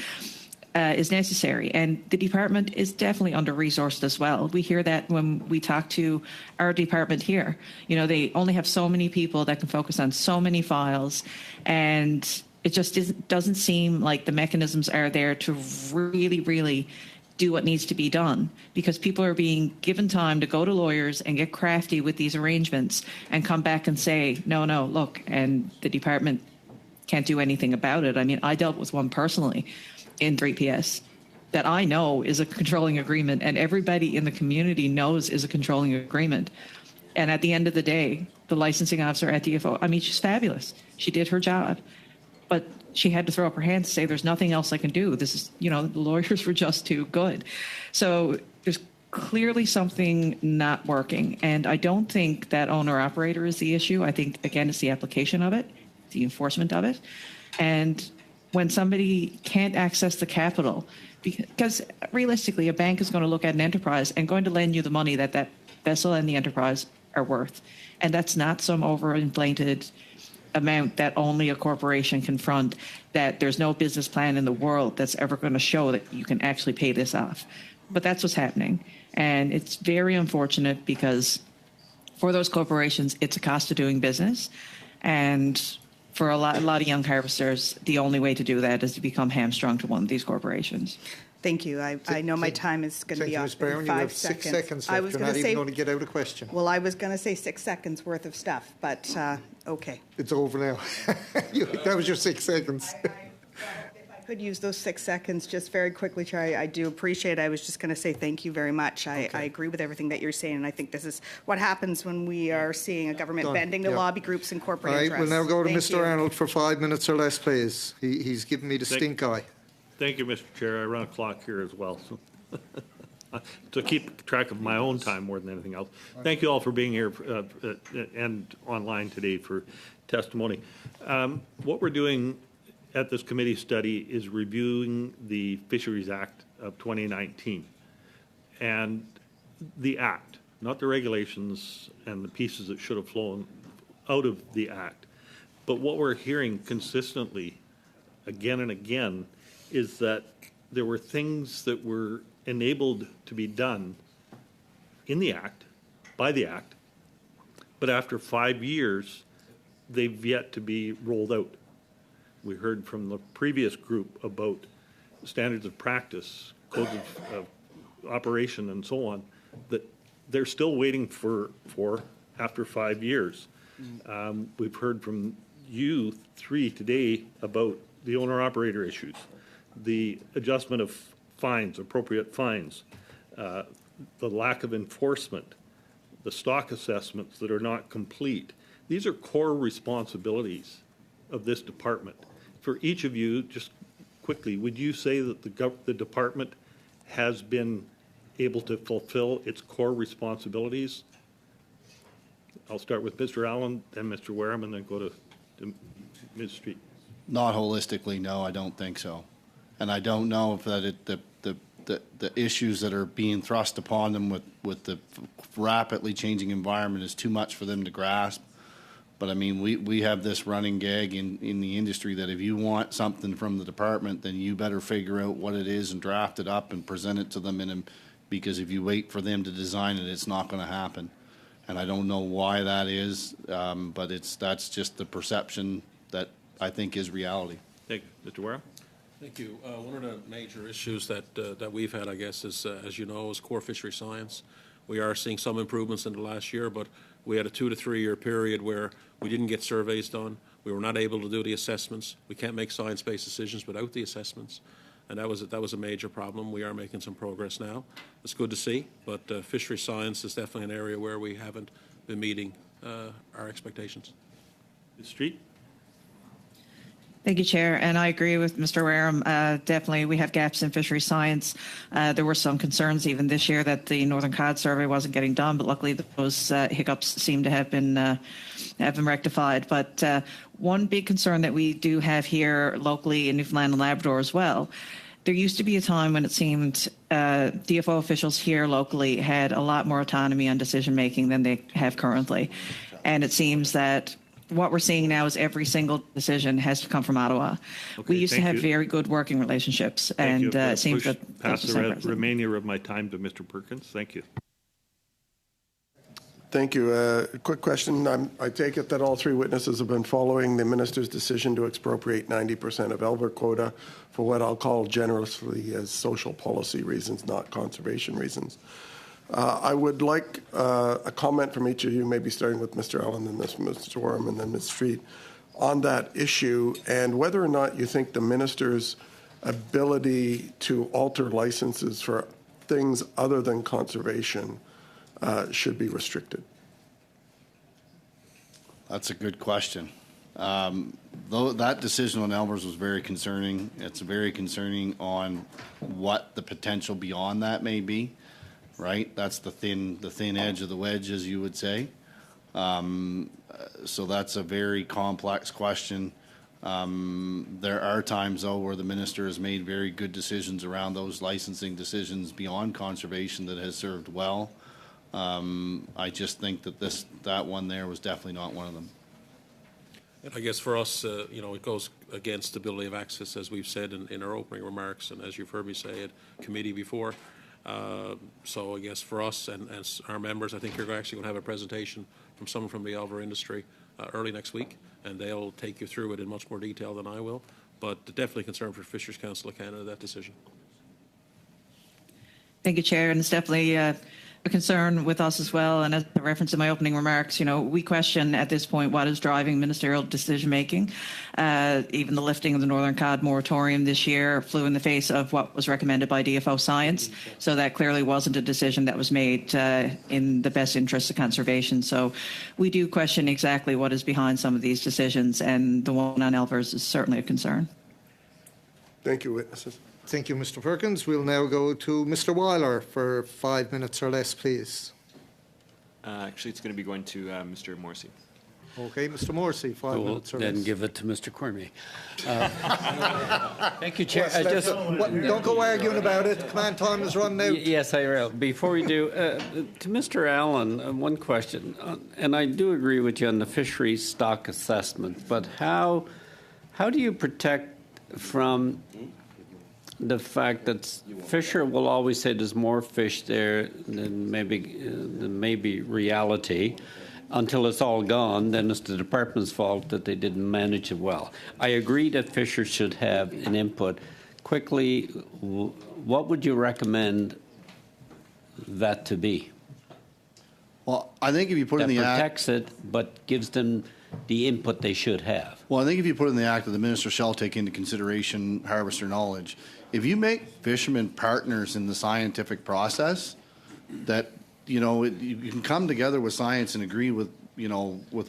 [SPEAKER 15] is necessary. And the department is definitely under-resourced as well. We hear that when we talk to our department here. You know, they only have so many people that can focus on so many files, and it just doesn't seem like the mechanisms are there to really, really do what needs to be done, because people are being given time to go to lawyers and get crafty with these arrangements and come back and say, no, look, and the department can't do anything about it. I mean, I dealt with one personally in 3PS that I know is a controlling agreement, and everybody in the community knows is a controlling agreement. And at the end of the day, the licensing officer at DFO, I mean, she's fabulous. She did her job, but she had to throw up her hands and say, there's nothing else I can do. This is, you know, the lawyers were just too good. So there's clearly something not working. And I don't think that owner-operator is the issue. I think, again, it's the application of it, the enforcement of it. And when somebody can't access the capital, because realistically, a bank is going to look at an enterprise and going to lend you the money that that vessel and the enterprise are worth. And that's not some overinflated amount that only a corporation can front, that there's no business plan in the world that's ever going to show that you can actually pay this off. But that's what's happening. And it's very unfortunate, because for those corporations, it's a cost of doing business. And for a lot of young harvesters, the only way to do that is to become hamstrung to one of these corporations.
[SPEAKER 11] Thank you. I know my time is going to be off in 5
[SPEAKER 1] You have
[SPEAKER 11] seconds.
[SPEAKER 1] 6 seconds left.
[SPEAKER 11] I was
[SPEAKER 1] You're
[SPEAKER 11] going
[SPEAKER 1] not
[SPEAKER 11] to
[SPEAKER 1] even
[SPEAKER 11] say,
[SPEAKER 1] going to get out a question.
[SPEAKER 11] well, I was going to say 6 seconds worth of stuff, but okay.
[SPEAKER 1] It's over now. That was your 6 seconds.
[SPEAKER 11] If I could use those 6 seconds just very quickly, Chair, I do appreciate it. I was just going to say thank you very much. I agree with everything that you're saying, and I think this is what happens when we are seeing a government bending to lobby groups and corporate
[SPEAKER 1] All right,
[SPEAKER 11] interests.
[SPEAKER 1] we'll now go to
[SPEAKER 11] Thank
[SPEAKER 1] Mr.
[SPEAKER 11] you.
[SPEAKER 1] Arnold for 5 minutes or less, please. He's giving me the stink eye.
[SPEAKER 7] Thank you, Mr. Chair. I run a clock here as well, so to keep track of my own time more than anything else. Thank you all for being here and online today for testimony. What we're doing at this committee study is reviewing the Fisheries Act of 2019. And the act, not the regulations and the pieces that should have flown out of the act. But what we're hearing consistently again and again is that there were things that were enabled to be done in the act, by the act, but after 5 years, they've yet to be rolled out. We heard from the previous group about standards of practice, codes of operation, and so on, that they're still waiting for after 5 years. We've heard from you three today about the owner-operator issues, the adjustment of fines, appropriate fines, the lack of enforcement, the stock assessments that are not complete. These are core responsibilities of this department. For each of you, just quickly, would you say that the department has been able to fulfill its core responsibilities? I'll start with Mr. Allen, then Mr. Wareham, and then go to Ms. Street.
[SPEAKER 14] Not holistically, no, I don't think so. And I don't know if that the issues that are being thrust upon them with the rapidly changing environment is too much for them to grasp. But I mean, we have this running gag in the industry that if you want something from the department, then you better figure out what it is and draft it up and present it to them because if you wait for them to design it, it's not going to happen. And I don't know why that is, but that's just the perception that I think is reality.
[SPEAKER 7] Thank you. Mr. Wareham?
[SPEAKER 13] Thank you. One of the major issues that we've had, I guess, is, as you know, is core fishery science. We are seeing some improvements in the last year, but we had a 2 to 3 year period where we didn't get surveys done. We were not able to do the assessments. We can't make science-based decisions without the assessments, and that was a major problem. We are making some progress now. It's good to see, but fishery science is definitely an area where we haven't been meeting our expectations.
[SPEAKER 7] Ms. Street?
[SPEAKER 15] Thank you, Chair. And I agree with Mr. Wareham. Definitely, we have gaps in fishery science. There were some concerns even this year that the Northern Cod survey wasn't getting done, but luckily those hiccups seem to have been rectified. But one big concern that we do have here locally in Newfoundland and Labrador as well, there used to be a time when it seemed DFO officials here locally had a lot more autonomy on decision making than they have currently. And it seems that what we're seeing now is every single decision has to come from Ottawa.
[SPEAKER 7] Okay,
[SPEAKER 15] we used to have
[SPEAKER 7] you.
[SPEAKER 15] very good working relationships,
[SPEAKER 7] Thank you.
[SPEAKER 15] and it seems that
[SPEAKER 7] Pass
[SPEAKER 15] that's
[SPEAKER 7] the
[SPEAKER 15] the same
[SPEAKER 7] remainder of my time to Mr. Perkins. Thank you.
[SPEAKER 2] Thank you. A quick question. I take it that all three witnesses have been following the minister's decision to expropriate 90% of Elver quota for what I'll call generously as social policy reasons, not conservation reasons. I would like a comment from each of you, maybe starting with Mr. Allen and Mr. Wareham and then Ms. Street, on that issue and whether or not you think the minister's ability to alter licenses for things other than conservation should be restricted.
[SPEAKER 14] That's a good question. Though that decision on Elmers was very concerning. It's very concerning on what the potential beyond that may be. Right, that's the thin edge of the wedge, as you would say. So that's a very complex question. There are times, though, where the minister has made very good decisions around those licensing decisions beyond conservation that has served well. I just think that that one there was definitely not one of them.
[SPEAKER 13] And I guess for us, it goes against stability of access, as we've said in our opening remarks, and as you've heard me say at committee before. So I guess for us and as our members, I think you're actually going to have a presentation from someone from the Elver industry early next week, and they'll take you through it in much more detail than I will. But definitely concern for Fisheries Council of Canada, that decision.
[SPEAKER 15] Thank you, Chair. And it's definitely a concern with us as well. And as I referenced in my opening remarks, we question at this point what is driving ministerial decision making. Even the lifting of the Northern Cod moratorium this year flew in the face of what was recommended by DFO Science. So that clearly wasn't a decision that was made in the best interest of conservation. So we do question exactly what is behind some of these decisions, and the one on Elvers is certainly a concern.
[SPEAKER 2] Thank you, witnesses.
[SPEAKER 1] Thank you, Mr. Perkins. We'll now go to Mr. Weiler for 5 minutes or less, please.
[SPEAKER 18] Actually, it's going to be going to Mr. Morrissey.
[SPEAKER 1] Okay, Mr. Morrissey, 5 minutes or less.
[SPEAKER 19] Then give it to Mr. Cormier. Thank you, Chair.
[SPEAKER 1] Don't go arguing about it. Come on, time is running out.
[SPEAKER 19] Yes, I will. Before we do, to Mr. Allen, one question. And I do agree with you on the fisheries stock assessment, but how do you protect from the fact that Fisher will always say there's more fish there than maybe reality? Until it's all gone, then it's the department's fault that they didn't manage it well. I agree that Fisher should have an input. Quickly, what would you recommend that to be?
[SPEAKER 14] Well, I think if you put in the act,
[SPEAKER 19] protects it, but gives them the input they should have.
[SPEAKER 14] Well, I think if you put in the act that the minister shall take into consideration harvester knowledge, if you make fishermen partners in the scientific process, that you can come together with science and agree with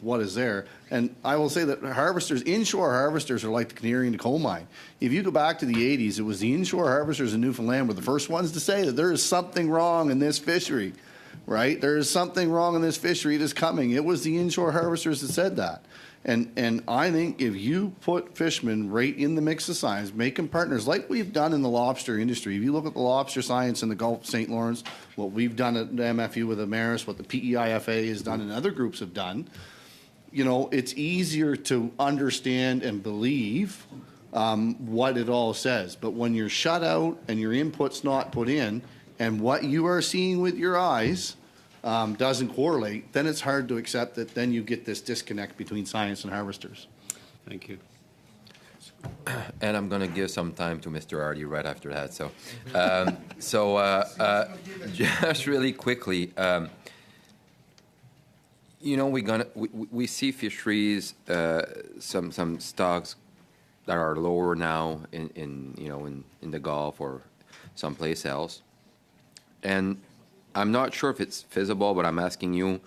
[SPEAKER 14] what is there. And I will say that inshore harvesters are like the canary in the coal mine. If you go back to the 80s, it was the inshore harvesters in Newfoundland were the first ones to say that there is something wrong in this fishery, right? There is something wrong in this fishery that's coming. It was the inshore harvesters that said that. And I think if you put fishermen right in the mix of science, make them partners like we've done in the lobster industry. If you look at the lobster science in the Gulf of St. Lawrence, what we've done at the MFU with Amaris, what the PEIFA has done and other groups have done, you know, it's easier to understand and believe what it all says. But when you're shut out and your input's not put in, and what you are seeing with your eyes doesn't correlate, then it's hard to accept that then you get this disconnect between science and harvesters.
[SPEAKER 19] Thank you.
[SPEAKER 17] And I'm going to give some time to Mr. Hardy right after that. So, just really quickly, you know, we see fisheries, some stocks that are lower now in the Gulf or someplace else, and I'm not sure if it's feasible, but I'm asking you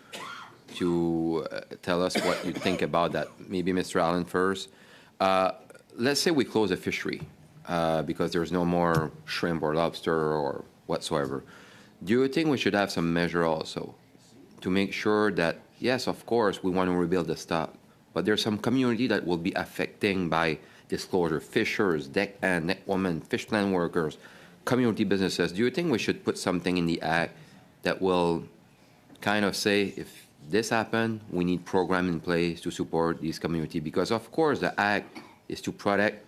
[SPEAKER 17] to tell us what you think about that. Maybe Mr. Allen first. Let's say we close a fishery because there's no more shrimp or lobster or whatsoever. Do you think we should have some measure also to make sure that, yes, of course, we want to rebuild the stock, but there's some community that will be affecting by disclosure, fishers, deckhand, neckwomen, fish plant workers, community businesses. Do you think we should put something in the Act that will kind of say, if this happened, we need program in place to support these community? Because, of course, the Act is to protect,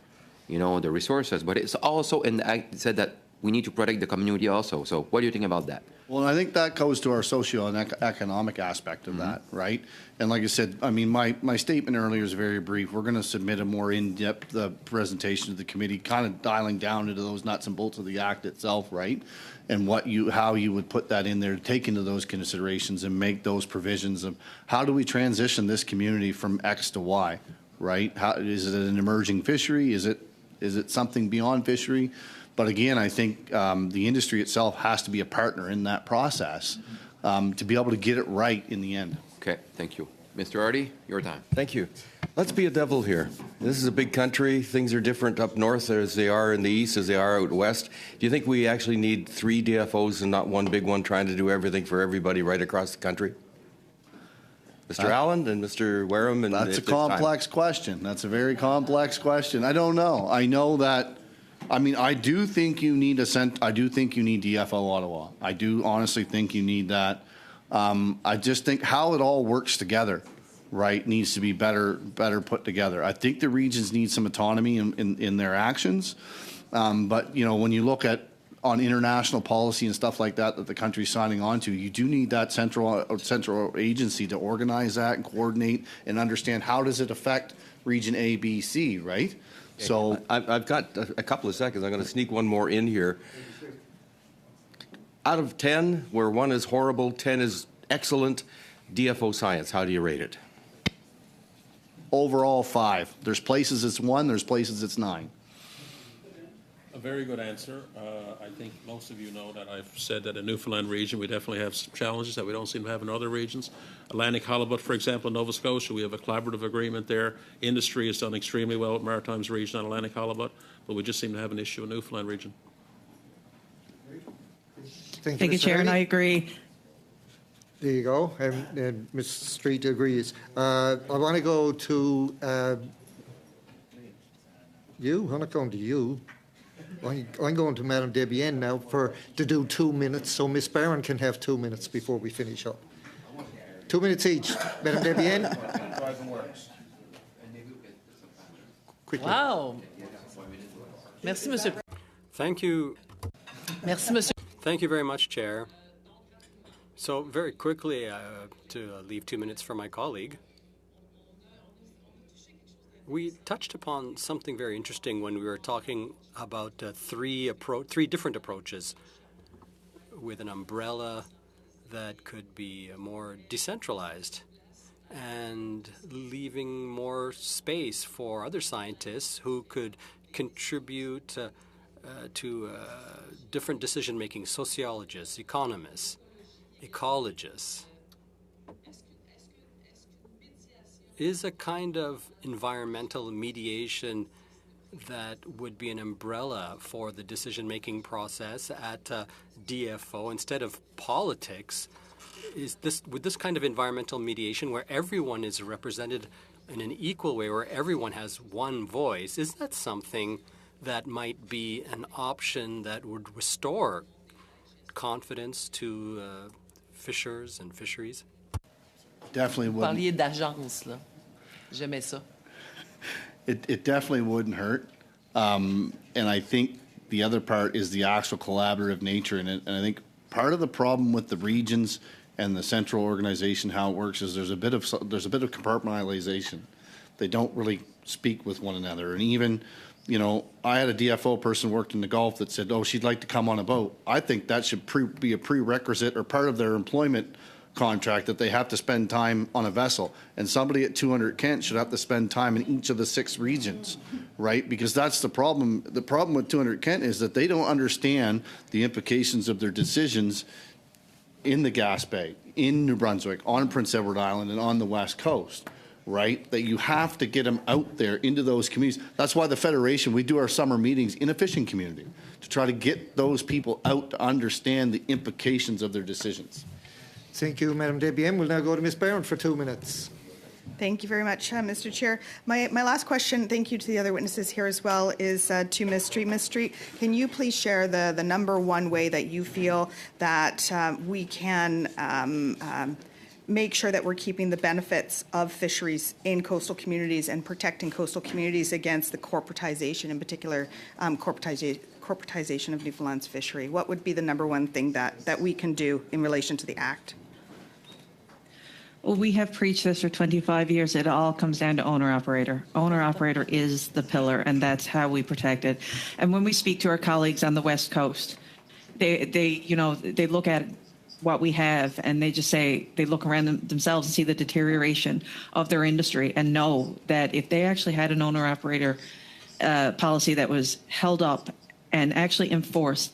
[SPEAKER 17] you know, the resources, but it's also in the Act said that we need to protect the community also. So what do you think about that?
[SPEAKER 14] Well, I think that goes to our socio and economic aspect of that, right? And like I said, I mean, my statement earlier is very brief. We're going to submit a more in-depth presentation to the committee, kind of dialing down into those nuts and bolts of the Act itself, right? And how you would put that in there, take into those considerations and make those provisions of how do we transition this community from X to Y, right? How, is it an emerging fishery? Is it something beyond fishery? But again, I think the industry itself has to be a partner in that process to be able to get it right in the end.
[SPEAKER 17] Okay, thank you. Mr. Hardy, your time.
[SPEAKER 8] Thank you. Let's be a devil here. This is a big country. Things are different up north as they are in the east as they are out west. Do you think we actually need 3 DFOs and not one big one trying to do everything for everybody right across the country? Mr. Allen and Mr. Wareham? And
[SPEAKER 14] that's a complex question. That's a very complex question. I don't know. I know that. I mean, I do think you need I do think you need DFO Ottawa. I do honestly think you need that. I just think how it all works together, right, needs to be better put together. I think the regions need some autonomy in their actions. But, you know, when you look at on international policy and stuff like that the country's signing on to, you do need that central agency to organize that and coordinate and understand how does it affect region A, B, C, right?
[SPEAKER 8] So I've got a couple of seconds. I'm going to sneak one more in here. Out of 10, where 1 is horrible, 10 is excellent, DFO science, how do you rate it?
[SPEAKER 14] Overall, 5. There's places it's 1, there's places it's 9.
[SPEAKER 13] A very good answer. I think most of you know that I've said that in Newfoundland region we definitely have some challenges that we don't seem to have in other regions. Atlantic halibut, for example, in Nova Scotia, we have a collaborative agreement there. Industry has done extremely well at Maritimes region on Atlantic halibut, but we just seem to have an issue in Newfoundland region.
[SPEAKER 11] Thank you, Chair, and I agree.
[SPEAKER 1] There you go. And Ms. Street agrees. I want to go to you. I'm not going to you. I'm going to Madam Debienne now to do 2 minutes, so Ms. Barron can have 2 minutes before we finish up. 2 minutes each. Madam Debienne. Quickly.
[SPEAKER 10] Wow. Merci, Monsieur.
[SPEAKER 9] Thank you.
[SPEAKER 10] Merci, Monsieur.
[SPEAKER 9] Thank you very much, Chair. So very quickly, to leave 2 minutes for my colleague, we touched upon something very interesting when we were talking about 3 different approaches with an umbrella that could be more decentralized and leaving more space for other scientists who could contribute to different decision-making, sociologists, economists, ecologists. Is a kind of environmental mediation that would be an umbrella for the decision-making process at DFO instead of politics? Would this kind of environmental mediation where everyone is represented in an equal way where everyone has one voice, is that something that might be an option that would restore confidence to fishers and fisheries?
[SPEAKER 14] Definitely
[SPEAKER 10] Vous
[SPEAKER 14] wouldn't.
[SPEAKER 10] parliez d'agence, là. J'aimais ça.
[SPEAKER 14] It definitely wouldn't hurt. And I think the other part is the actual collaborative nature in it. And I think part of the problem with the regions and the central organization, how it works, is there's a bit of compartmentalization. They don't really speak with one another. And even, you know, I had a DFO person worked in the Gulf that said, oh, she'd like to come on a boat. I think that should be a prerequisite or part of their employment contract, that they have to spend time on a vessel. And somebody at 200 Kent should have to spend time in each of the 6 regions, right? Because that's the problem. The problem with 200 Kent is that they don't understand the implications of their decisions in the Gas Bay, in New Brunswick, on Prince Edward Island, and on the West Coast, right? That you have to get them out there into those communities. That's why the Federation, we do our summer meetings in a fishing community to try to get those people out to understand the implications of their decisions.
[SPEAKER 1] Thank you, Madam Debian. We'll now go to Ms. Barron for 2 minutes.
[SPEAKER 11] Thank you very much, Mr. Chair. My last question, thank you to the other witnesses here as well, is to Ms. Street. Ms. Street, can you please share the number one way that you feel that we can make sure that we're keeping the benefits of fisheries in coastal communities and protecting coastal communities against the corporatization, in particular corporatization of Newfoundland's fishery? What would be the number one thing that we can do in relation to the Act?
[SPEAKER 15] Well, we have preached this for 25 years. It all comes down to owner-operator. Owner-operator is the pillar, and that's how we protect it. And when we speak to our colleagues on the West Coast, they look at what we have, and they just say, they look around themselves and see the deterioration of their industry and know that if they actually had an owner-operator policy that was held up and actually enforced,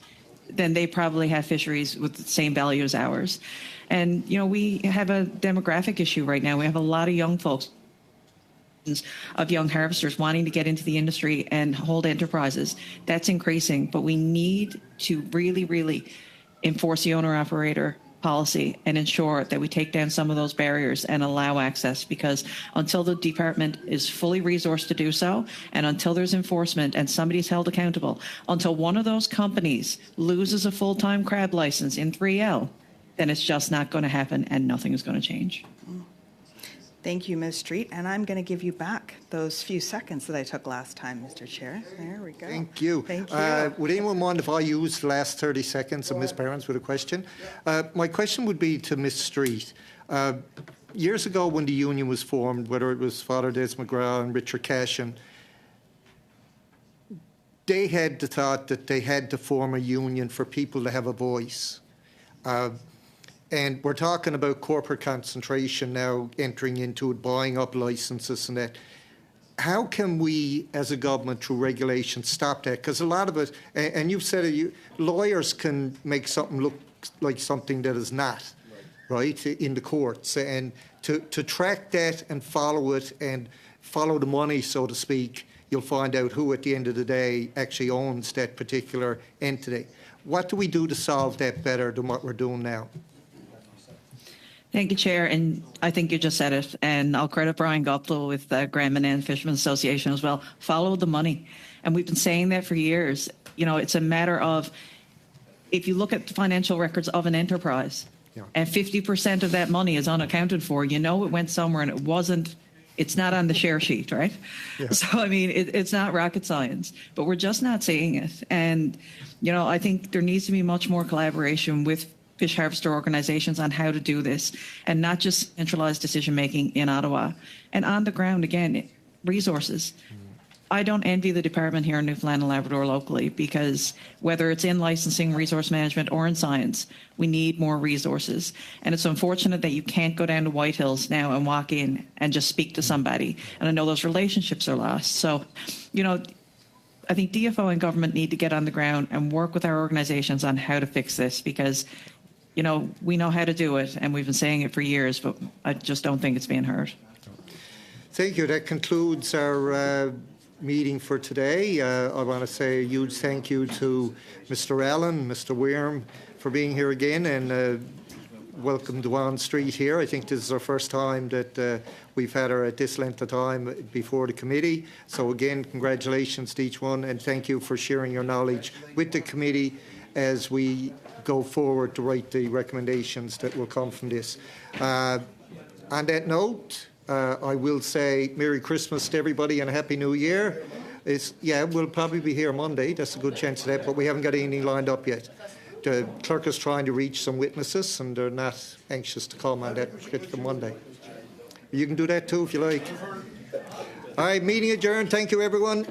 [SPEAKER 15] then they probably have fisheries with the same value as ours. And, you know, we have a demographic issue right now. We have a lot of young folks, of young harvesters wanting to get into the industry and hold enterprises. That's increasing, but we need to really, really enforce the owner-operator policy and ensure that we take down some of those barriers and allow access, because until the department is fully resourced to do so, and until there's enforcement and somebody's held accountable, until one of those companies loses a full-time crab license in 3L, then it's just not going to happen and nothing is going to change.
[SPEAKER 11] Thank you, Ms. Street. And I'm going to give you back those few seconds that I took last time, Mr. Chair. There we go.
[SPEAKER 1] Thank you.
[SPEAKER 11] Thank you.
[SPEAKER 1] Would anyone mind if I use the last 30 seconds of Ms. Barron's with a question? My question would be to Ms. Street. Years ago when the union was formed, whether it was Father Des McGrath and Richard Cashin, they had the thought that they had to form a union for people to have a voice. And we're talking about corporate concentration now, entering into it, buying up licenses and that. How can we, as a government, through regulation, stop that? Because a lot of it, and you've said it, lawyers can make something look like something that is not, right, in the courts. And to track that and follow it and follow the money, so to speak, you'll find out who, at the end of the day, actually owns that particular entity. What do we do to solve that better than what we're doing now?
[SPEAKER 15] Thank you, Chair. And I think you just said it. And I'll credit Brian Goplo with the Grand Manan Fishermen's Association as well. Follow the money. And we've been saying that for years. You know, it's a matter of, if you look at the financial records of an enterprise, and 50% of that money is unaccounted for, you know it went somewhere and it's not on the share sheet, right? Yeah. So, I mean, it's not rocket science, but we're just not seeing it. And, you know, I think there needs to be much more collaboration with fish harvester organizations on how to do this, and not just centralized decision-making in Ottawa. And on the ground, again, resources. I don't envy the department here in Newfoundland and Labrador locally, because whether it's in licensing, resource management, or in science, we need more resources. And it's unfortunate that you can't go down to White Hills now and walk in and just speak to somebody. And I know those relationships are lost. So, you know, I think DFO and government need to get on the ground and work with our organizations on how to fix this, because, you know, we know how to do it, and we've been saying it for years, but I just don't think it's being heard.
[SPEAKER 1] Thank you. That concludes our meeting for today. I want to say a huge thank you to Mr. Allen, Mr. Weirm for being here again, and welcome Dwan Street here. I think this is our first time that we've had her at this length of time before the committee. So again, congratulations to each one, and thank you for sharing your knowledge with the committee as we go forward to write the recommendations that will come from this. On that note, I will say Merry Christmas to everybody and a Happy New Year. We'll probably be here Monday. That's a good chance of that, but we haven't got anything lined up yet. The clerk is trying to reach some witnesses, and they're not anxious to come on that particular Monday. You can do that too if you like. All right, meeting adjourned. Thank you, everyone.